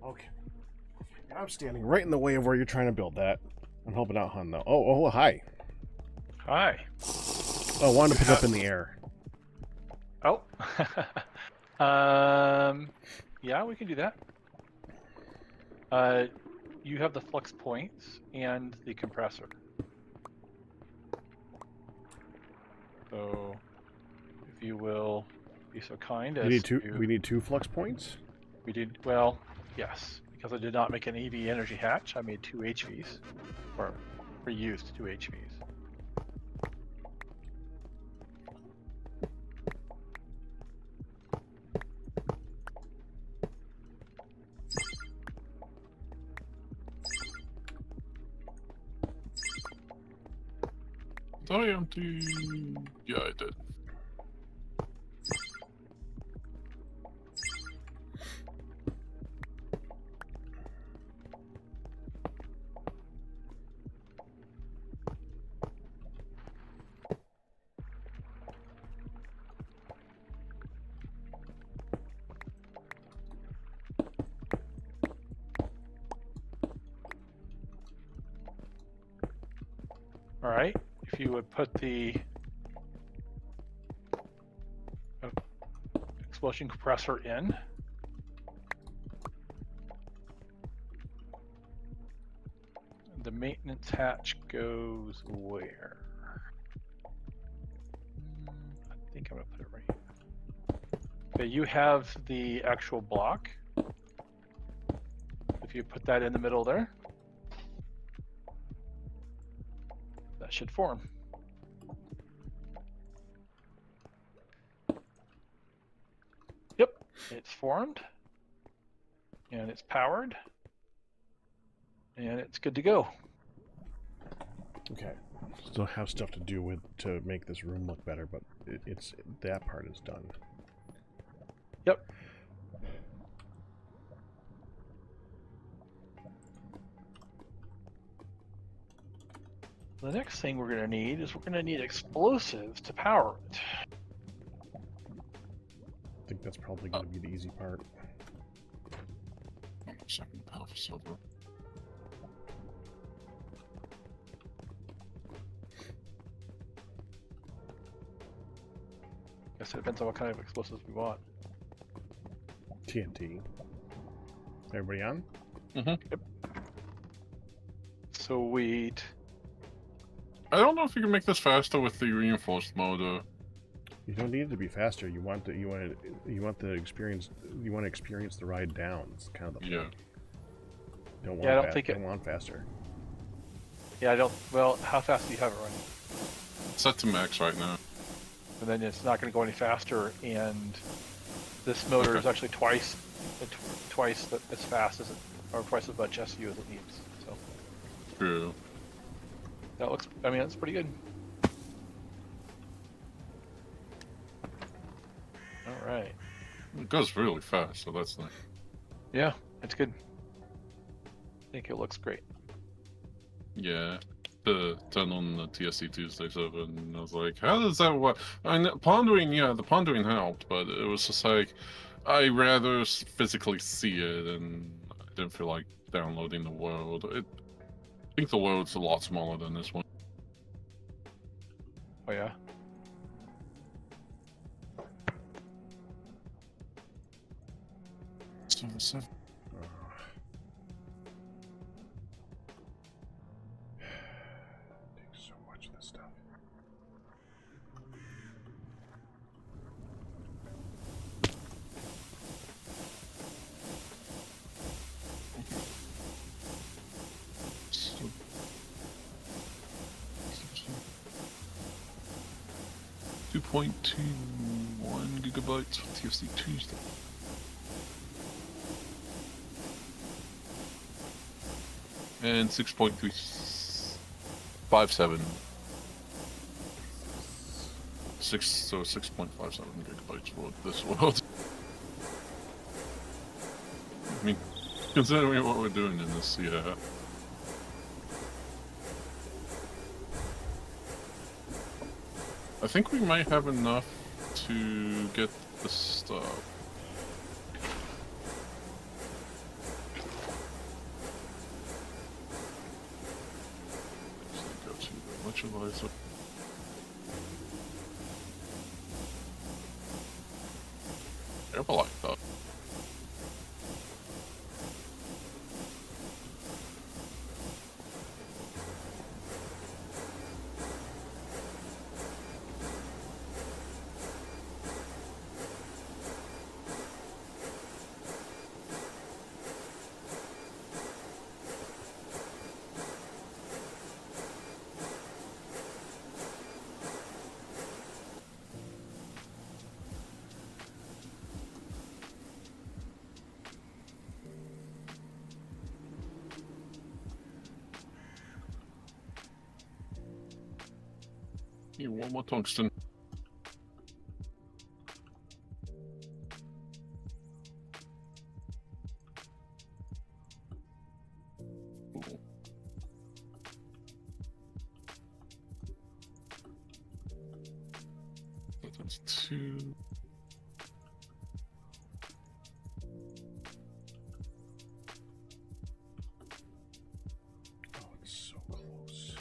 Okay. I'm standing right in the way of where you're trying to build that. I'm helping out, hun, though. Oh, hi. Hi. Oh, I wanted to put it up in the air. Oh. Yeah, we can do that. You have the flux points and the compressor. So, if you will be so kind as We need two flux points? We did, well, yes. Because I did not make an EV energy hatch, I made 2 HVs. Or reused 2 HVs. Did I empty? Yeah, I did. All right. If you would put the explosion compressor in. The maintenance hatch goes where? I think I'm gonna put it right here. Okay, you have the actual block. If you put that in the middle there, that should form. Yep, it's formed, and it's powered, and it's good to go. Okay. Still have stuff to do with to make this room look better, but it's that part is done. Yep. The next thing we're going to need is we're going to need explosives to power it. I think that's probably going to be the easy part. Second half of silver. I guess it depends on what kind of explosives we want. TNT. Everybody on? Mm-hmm. Yep. Sweet. I don't know if you can make this faster with the reinforced motor. You don't need it to be faster. You want the experience. You want to experience the ride down. It's kind of the point. Yeah. Don't want Yeah, I don't think don't want faster. Yeah, I don't. Well, how fast do you have it running? It's set to max right now. And then it's not going to go any faster. And this motor is actually twice as fast as it, or twice as much SU as it needs. So True. that looks. I mean, that's pretty good. All right. It goes really fast, so that's nice. Yeah, it's good. I think it looks great. Yeah. The turn on the TSC Tuesday server, and I was like, how does that work? I mean, pondering, yeah, the pondering helped, but it was just like, I rather physically see it, and I didn't feel like downloading the world. I think the world's a lot smaller than this one. Oh yeah. So, stuff. So, 2.21 gigabytes for TFC Tuesday. And 6.357. 6.57 gigabytes for this world. I mean, considering what we're doing in this, yeah. I think we might have enough to get the stuff. Go to the electrolyzer. Herbalife though. Here, one more tungsten. Cool. That's 2. Oh, it's so close.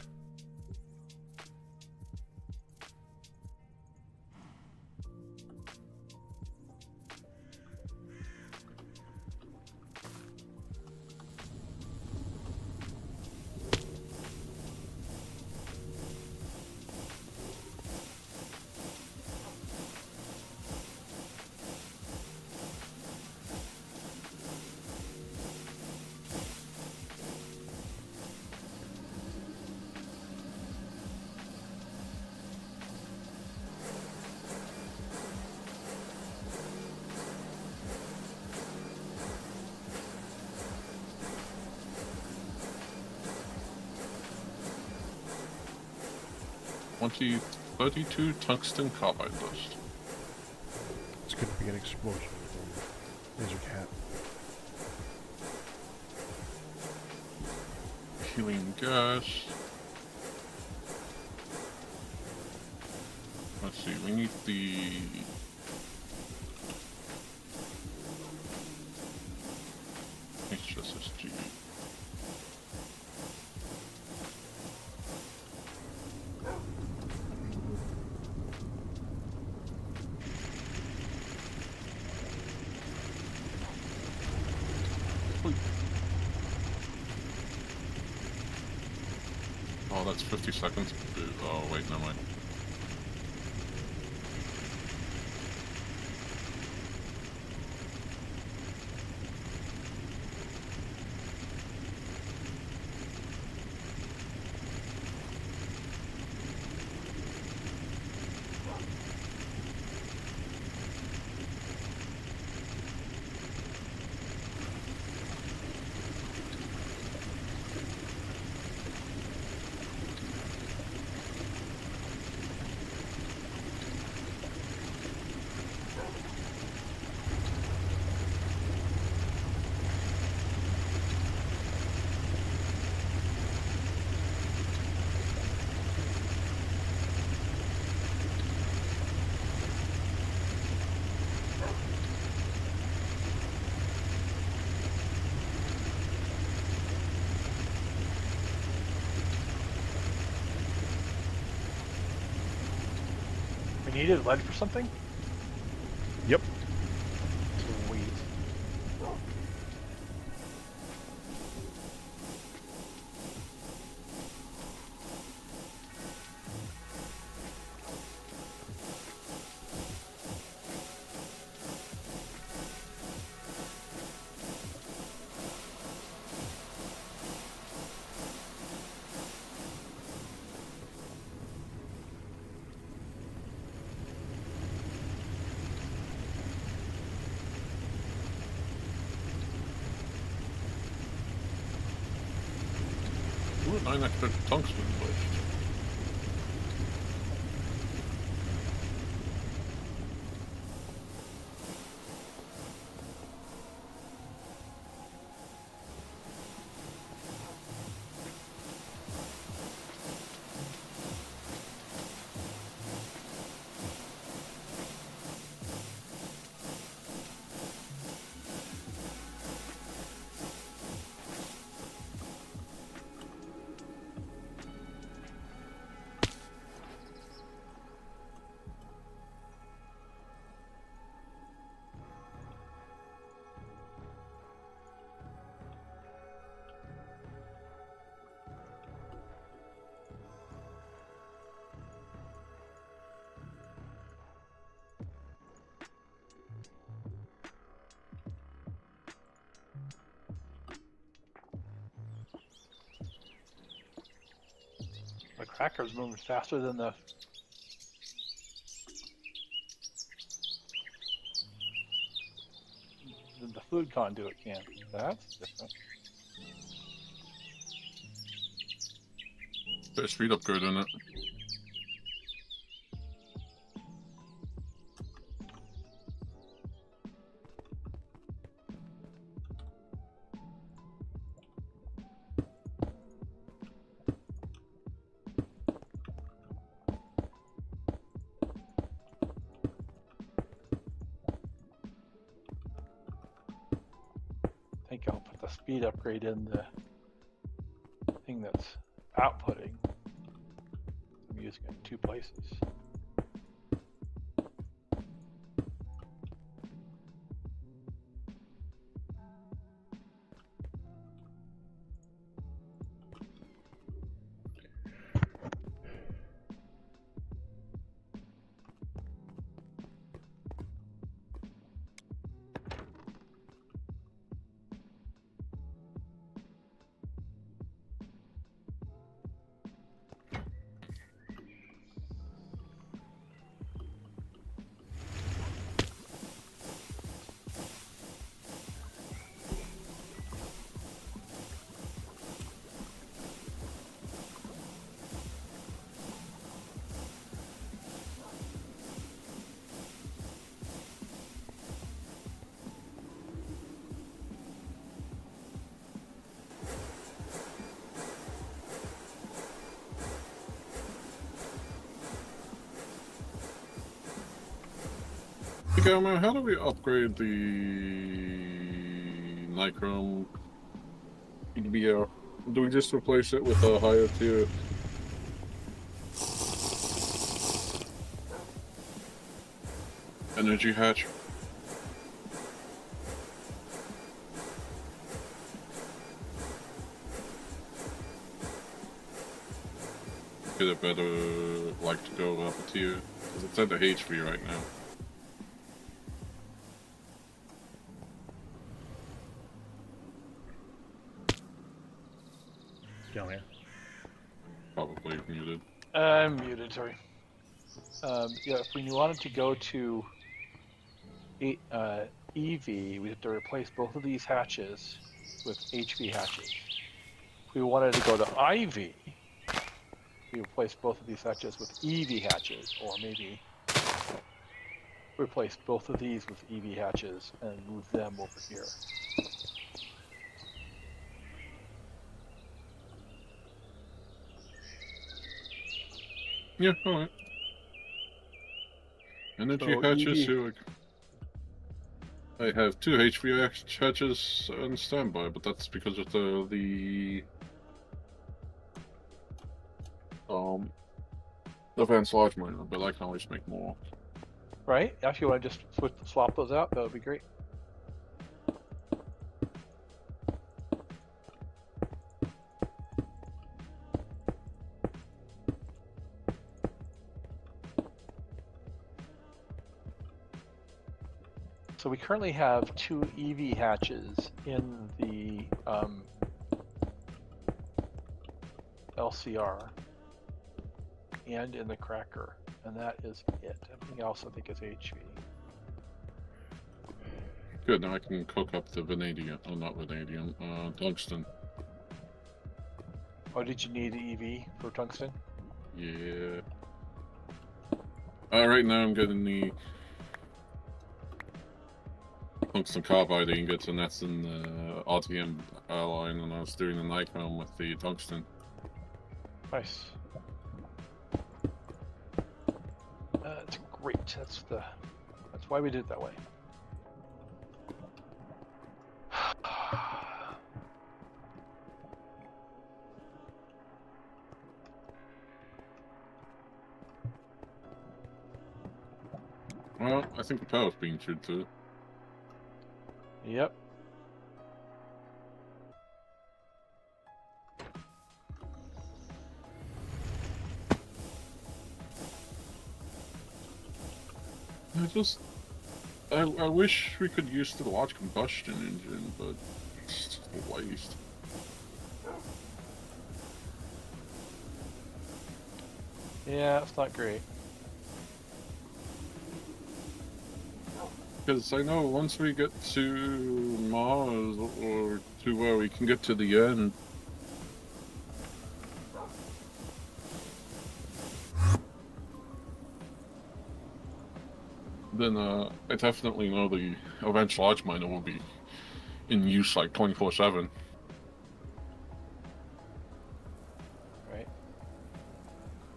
Twenty 32 tungsten carbide dust. It's going to be an explosion. Laser cat. Helium gas. Let's see, we need the HSSG. Oh, that's 50 seconds. Oh, wait, never mind. We needed lead for something? Yep. Sweet. Ooh, 9 extra tungsten, but... The cracker's moving faster than the food conduit can. That's different. Bit of speed upgrade in it. I think I'll put the speed upgrade in the thing that's outputting. I'm using it in 2 places. Okay, man, how do we upgrade the Nichrome EBR? Do we just replace it with a higher tier? Energy hatch? Get a better, like, to go up a tier? Because it's at the HP right now. Down here. Probably muted. I'm muted, sorry. Yeah, if we wanted to go to EV, we have to replace both of these hatches with HV hatches. If we wanted to go to IV, we replace both of these hatches with EV hatches, or maybe replace both of these with EV hatches and move them over here. Yeah, alright. Energy So hatches, EV here I have 2 HV hatches on standby, but that's because of the advanced large miner, but I can always make more. Right? If you want to just swap those out, that would be great. So we currently have 2 EV hatches in the LCR and in the cracker, and that is it. Everything else I think is HV. Good, now I can cook up the vanadium, oh not vanadium, tungsten. Oh, did you need EV for tungsten? Yeah. Right now I'm getting the tungsten carbide ingots, and that's in the RTM line, and I was doing the Nikon with the tungsten. Nice. That's great. That's why we did it that way. Well, I think the power's being chewed too. Yep. I wish we could use the large combustion engine, but it's just a waste. Yeah, it's not great. Because I know once we get to Mars, or to where we can get to the end, then I definitely know the Avenged Large Miner will be in use like 24/7. Right.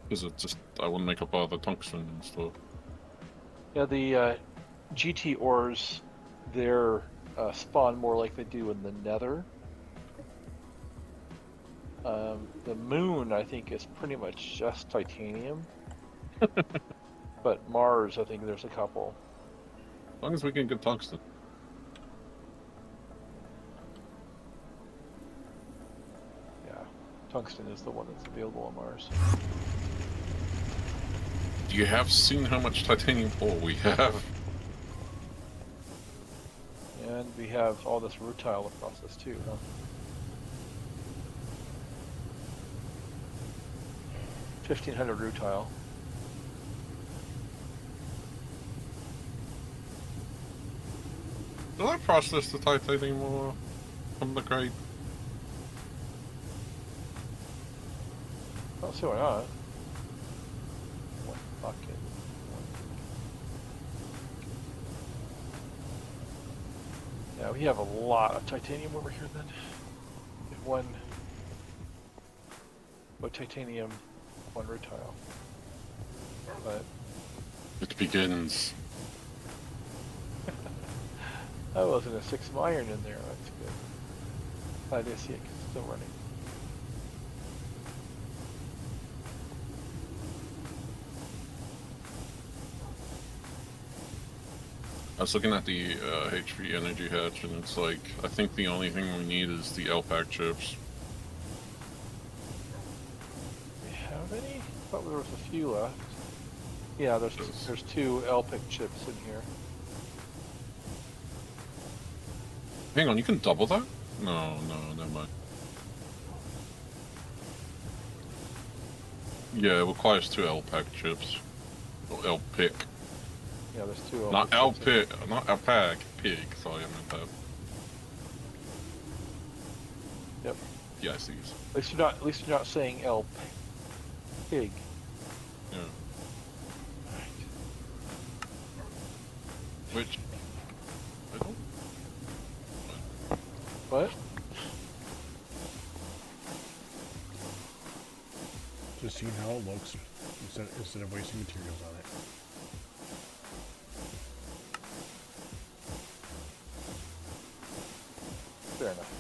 Because it's just, I want to make up all the tungsten and stuff. Yeah, the GT ores, they're spawn more like they do in the Nether. The Moon, I think, is pretty much just titanium. But Mars, I think there's a couple. As long as we can get tungsten. Yeah, tungsten is the one that's available on Mars. You have seen how much titanium ore we have. And we have all this rutile across this too, huh? $1,500 rutile. Did I process the titanium ore from the crate? I don't see why not. One bucket. Yeah, we have a lot of titanium over here then. We have one titanium, one rutile. But It begins. that wasn't a 6 iron in there, that's good. Glad to see it still running. I was looking at the HP energy hatch, and it's like, I think the only thing we need is the LPAC chips. Do we have any? I thought there was a few left. Yeah, there's 2 LPIC chips in here. Hang on, you can double that? No, never mind. Yeah, it requires 2 LPAC chips. Or LPIC. Yeah, there's 2 LPIC Not chips in here. LPIC, not LPAC, pig, sorry, I meant that. Yep. Yeah, I see. At least you're not saying pig. Yeah. Alright. Which, I don't... What? Just seeing how it looks instead of wasting materials on it. Fair enough.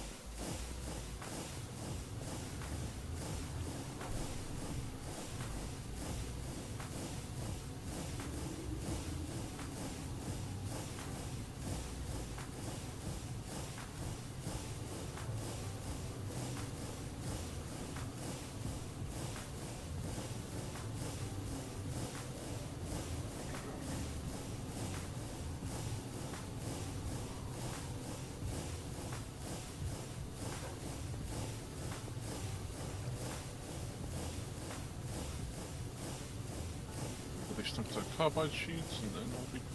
They stump the carbide sheets, and then we'll be good.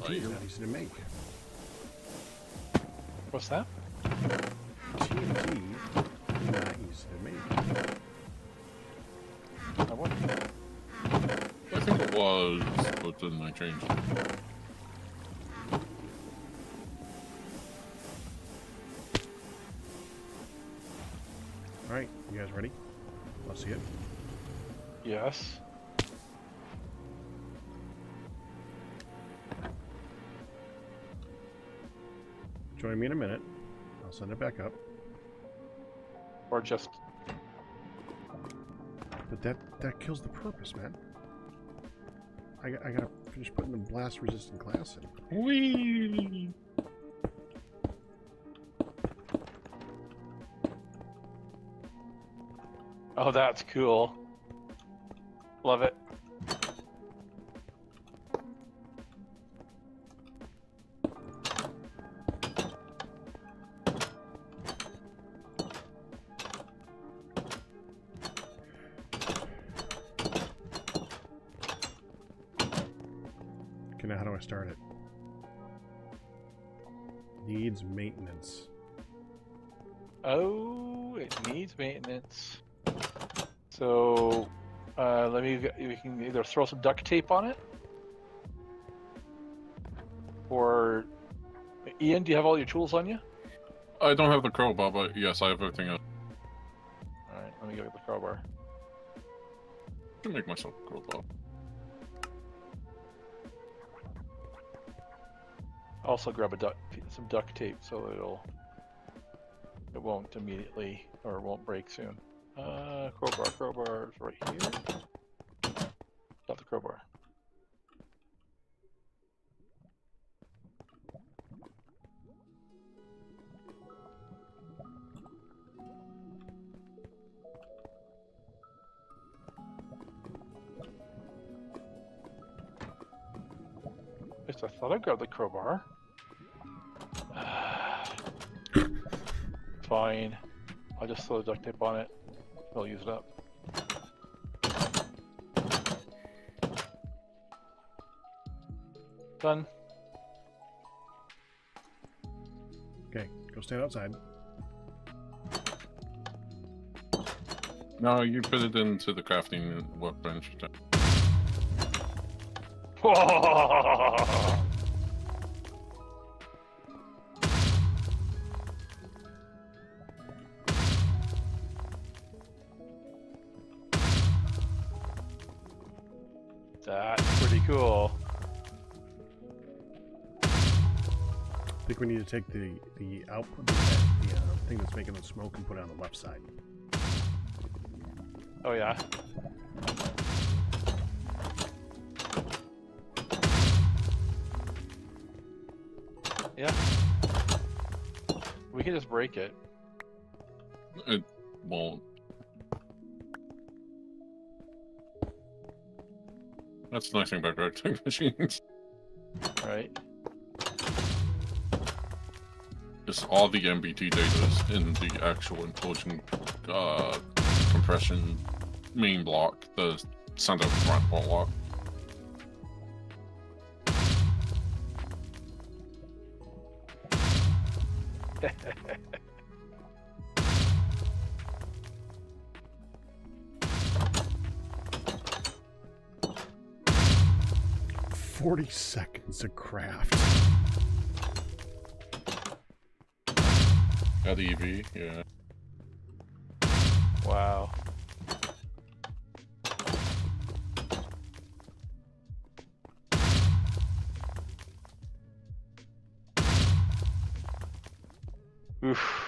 TNT is not easy to make. What's that? TNT is not easy to make. I wonder. I think it was, but then I changed it. Alright, you guys ready? Let's see it. Yes. Join me in a minute. I'll send it back up. Or just... But that kills the purpose, man. I gotta finish putting the blast-resistant glass in. Whee! Oh, that's cool. Love it. Okay, now how do I start it? Needs maintenance. Oh, it needs maintenance. So, we can either throw some duct tape on it, or Ian, do you have all your tools on you? I don't have the crowbar, but yes, I have everything else. All right, let me go get the crowbar. I can make myself a crowbar. Also grab some duct tape so it won't immediately, or it won't break soon. Crowbar's right here. Got the crowbar. At least I thought I grabbed the crowbar. Fine. I'll just throw the duct tape on it. I'll use it up. Done. Okay, go stand outside. No, you put it into the crafting workbench. That's pretty cool. I think we need to take the output, the thing that's making the smoke, and put it on the left side. Oh yeah. Yeah. We can just break it. It won't. That's the nice thing about ragtime machines. Right. Just all the MBT data is in the actual implosion compression main block, the send out front block. $40 seconds of craft. At the EV, yeah. Wow. Oof.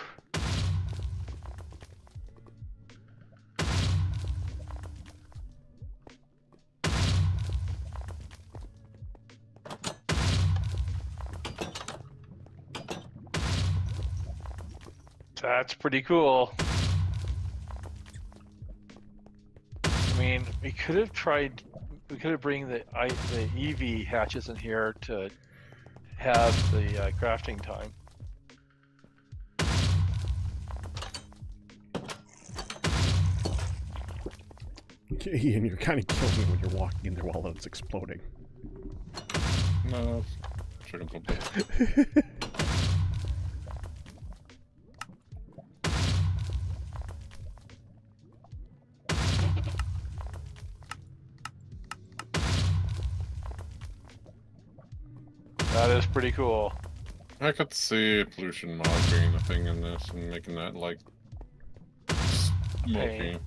That's pretty cool. I mean, we could have tried. We could have bring the EV hatches in here to have the crafting time. Ian, you're kind of killing me when you're walking in there while it's exploding. No, chicken something. That is pretty cool. I could see pollution mod being a thing in this and making that like smoky.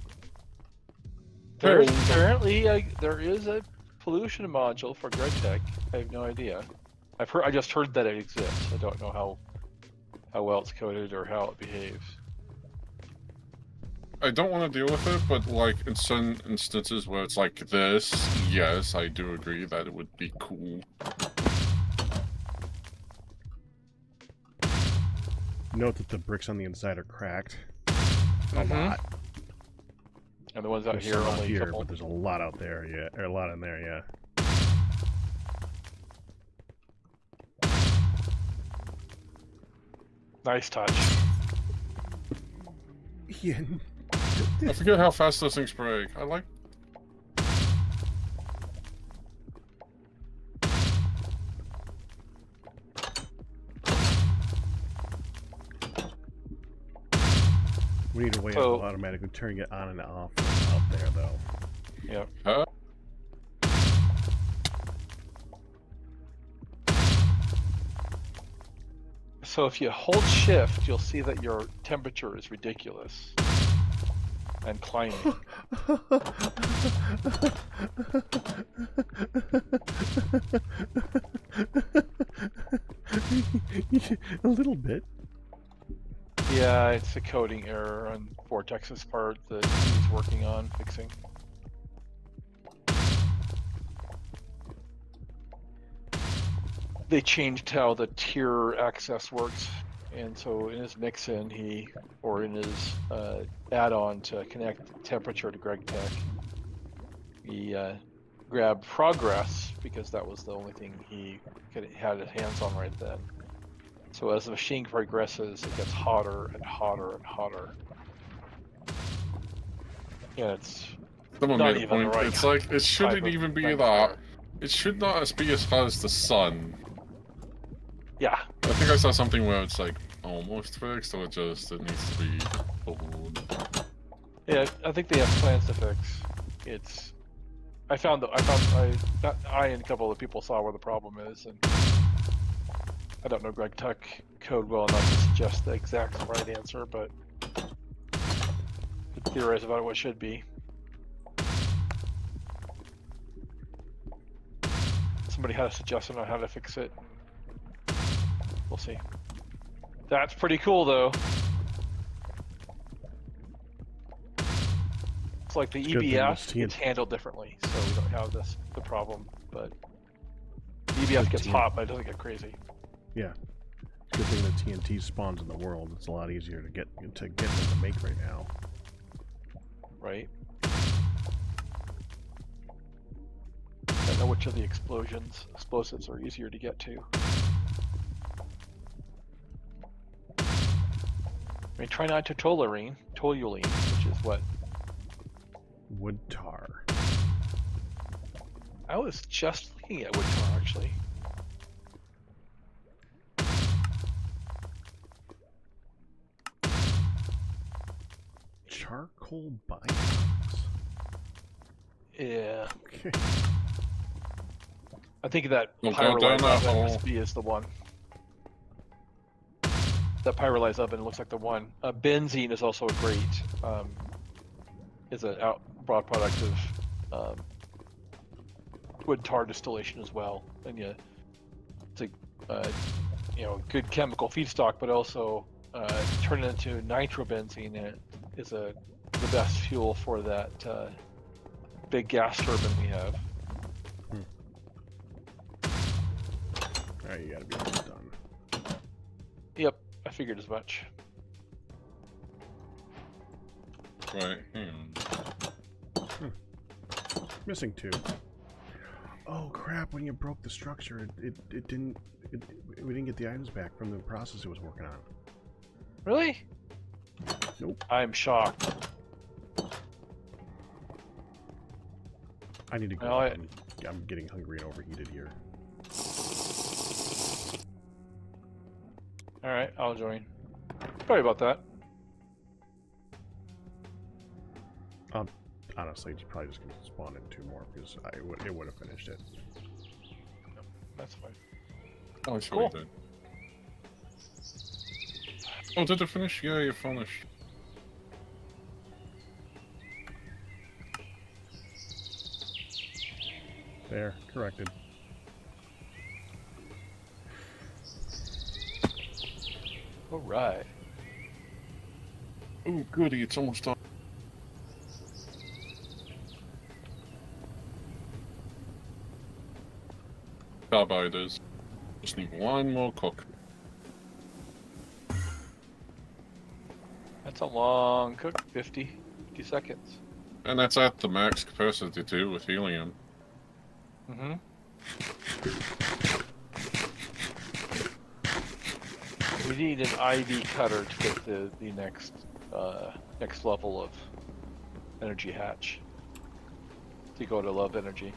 There's apparently there is a pollution module for Gravitas². I have no idea. I just heard that it exists. I don't know how well it's coded or how it behaves. I don't want to deal with it, but like in some instances where it's like this, yes, I do agree that it would be cool. Note that the bricks on the inside are cracked. A lot. And the ones out There's here some out only here, a couple. but there's a lot out there. Yeah, or a lot in there. Yeah. Nice touch. Ian. I forget how fast those things break. I like. We need a way of automatically turning it on and off out there, though. Yep. Huh? So if you hold shift, you'll see that your temperature is ridiculous and climbing. A little bit. Yeah, it's a coding error on Vortex's part that he's working on fixing. They changed how the tier access works, and so in his mix-in, in his add-on to connect temperature to Gravitas², he grabbed progress because that was the only thing he had his hands on right then. So as the machine progresses, it gets hotter and hotter and hotter. Yeah, it's Someone not made a even point. right. It's like it shouldn't even be the. It should not be as hot as the sun. Yeah. I think I saw something where it's like almost fixed, or it needs to be pulled. Yeah, I think they have plans to fix. It's. I and a couple of people saw where the problem is, and I don't know Gravitas² code well enough to suggest the exact right answer, but could theorize about what it should be. Somebody had a suggestion on how to fix it. We'll see. That's pretty cool, though. It's like the EBF gets handled differently, so we don't have the problem. But the EBF gets hot, but it doesn't get crazy. Yeah. Good thing that TNT spawns in the world. It's a lot easier to get them to make right now. Right. I know which of the explosives are easier to get to. I mean, try not to toluene, which is what? Wood tar. I was just looking at wood tar, actually. Charcoal bindings. Yeah. Okay. I think that Don't go down pyrolyzed that oven hole. must be is the one. That pyrolyzed oven looks like the one. Benzene is also a great, is a broad product of wood tar distillation as well. And yeah, it's a good chemical feedstock, but also turn it into nitrobenzene, and it is the best fuel for that big gas turbine we have. Alright, you gotta be almost done. Yep, I figured as much. Right. Missing two. Oh crap, when you broke the structure, we didn't get the items back from the process it was working on. Really? Nope. I'm shocked. I need to go. Well, I'm getting hungry and overheated here. All right, I'll join. Sorry about that. Honestly, it's probably just gonna spawn in 2 more because it would have finished it. That's fine. Oh, I saw Cool. you did. Oh, did it finish? Yeah, you finished. There, corrected. All right. Oh, goody, it's almost done. Starboarders. Just need 1 more cook. That's a long cook. 50 seconds. And that's at the max capacity too, with helium. Mm-hmm. We need an IV cutter to get the next level of energy hatch. To go to love energy.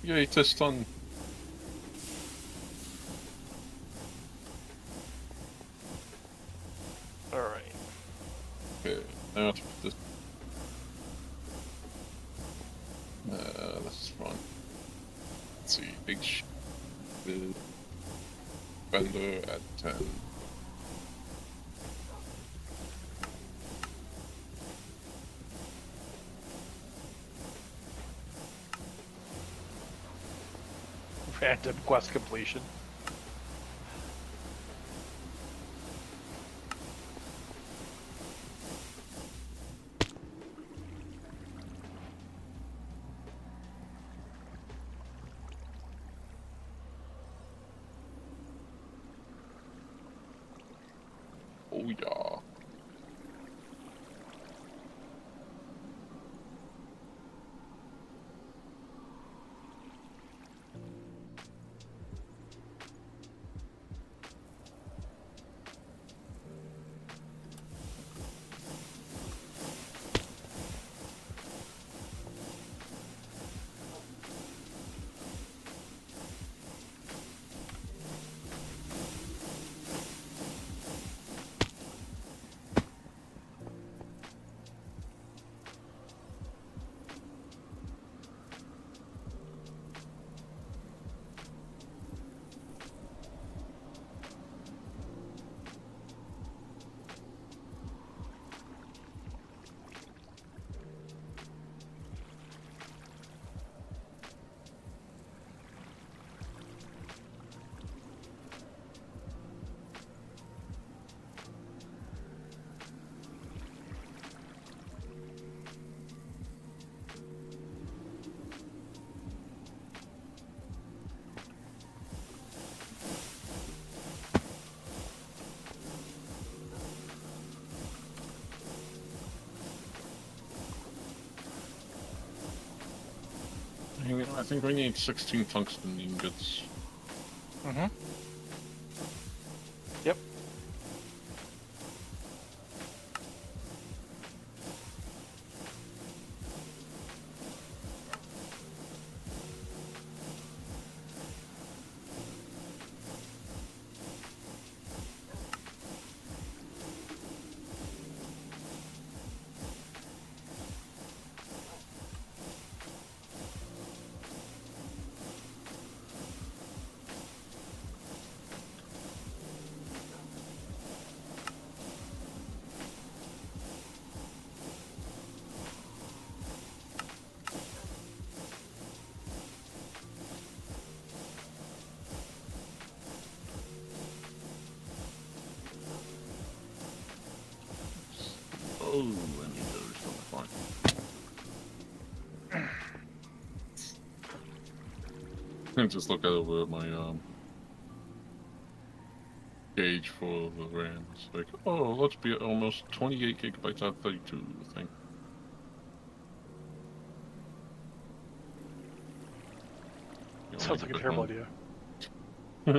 Yay, test done. Alright. Okay, now to put this. This is fun. Let's see, H. Bender at 10. Random quest completion. Oh yeah. I think we need 16 tungsten ingots. Mm-hmm. Yep. Oh, I need those. Fine. Just look over at my gauge for the RAM. It's like, oh, let's be at almost 28 gigabytes out of 32 thing. Sounds like a terrible idea. As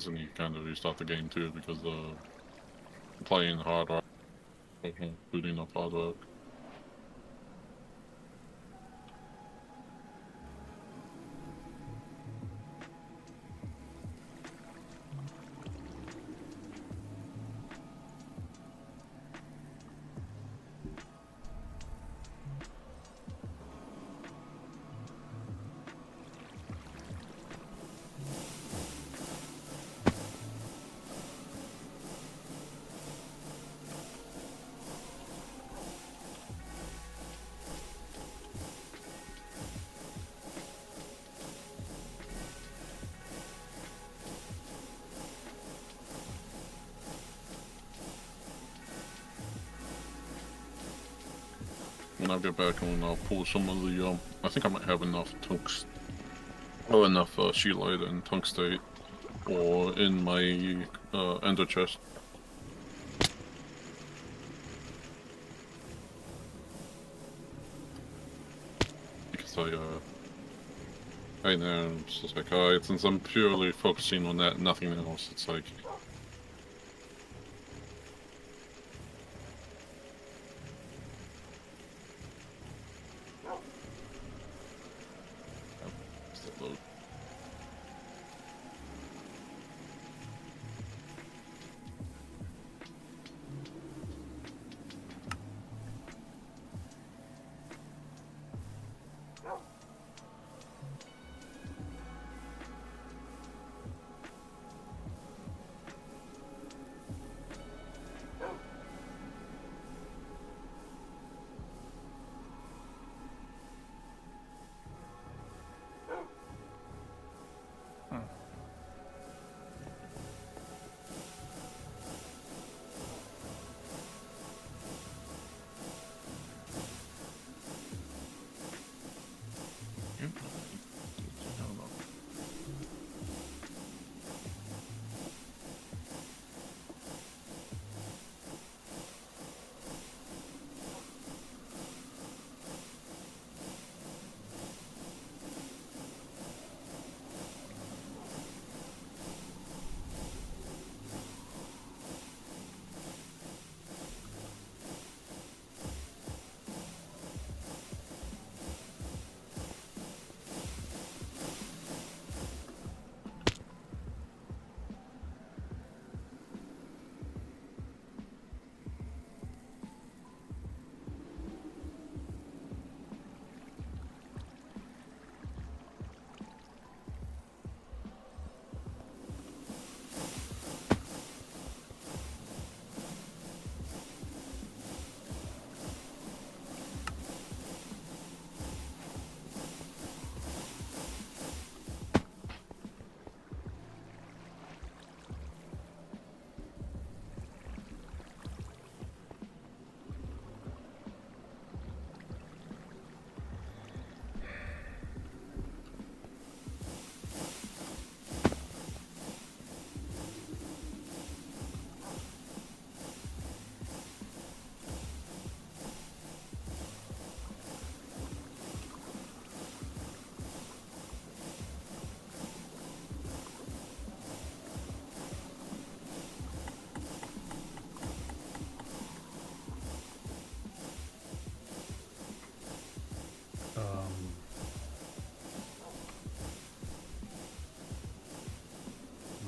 in, you kind of restart the game too because playing hard work, booting up hard work. When I get back and I'll pull some of the, I think I might have enough tungst, or enough sheet light and tungstate, or in my ender chest. Because right now it's just like, alright, since I'm purely focusing on that, nothing else, it's like,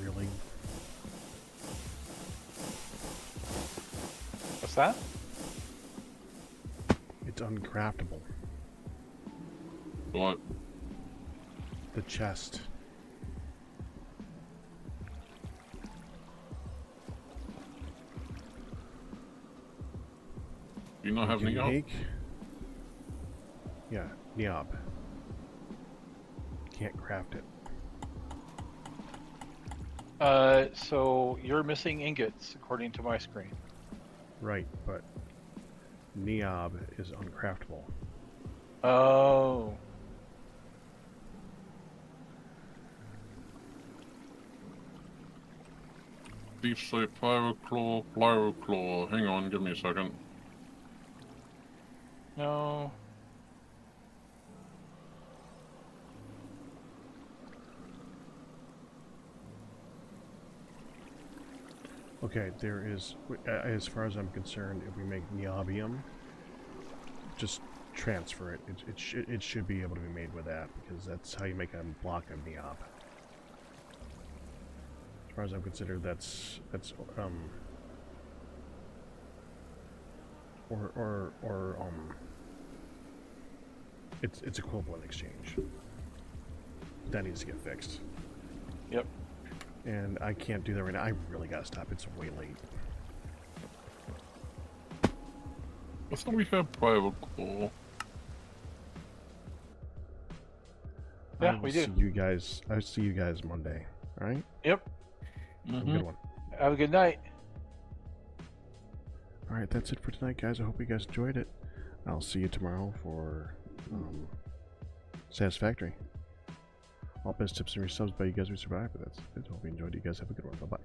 really? What's that? It's uncraftable. what? The chest. Do you not have any help? Unique? Yeah, Neob. Can't craft it. So you're missing ingots according to my screen. Right, but Neob is uncraftable. Oh. Deep Slate, Pyroclaw, Plyroclaw. Hang on, give me a second. No. Okay, there is, as far as I'm concerned, if we make niobium, just transfer it. It should be able to be made with that, because that's how you make a block of niob. As far as I'm considered, that's it's equivalent exchange. That needs to get fixed. Yep. And I can't do that right now. I really gotta stop. It's way late. I thought we had private call. Yeah, I will we do. See you guys. I'll see you guys Monday. All right. Yep. Have a good one. Have a good night. All right, that's it for tonight, guys. I hope you guys enjoyed it. I'll see you tomorrow for Satisfactory. All best tips and resubs by you guys who survived, but that's it. Hope you enjoyed. You guys have a good one. Bye bye.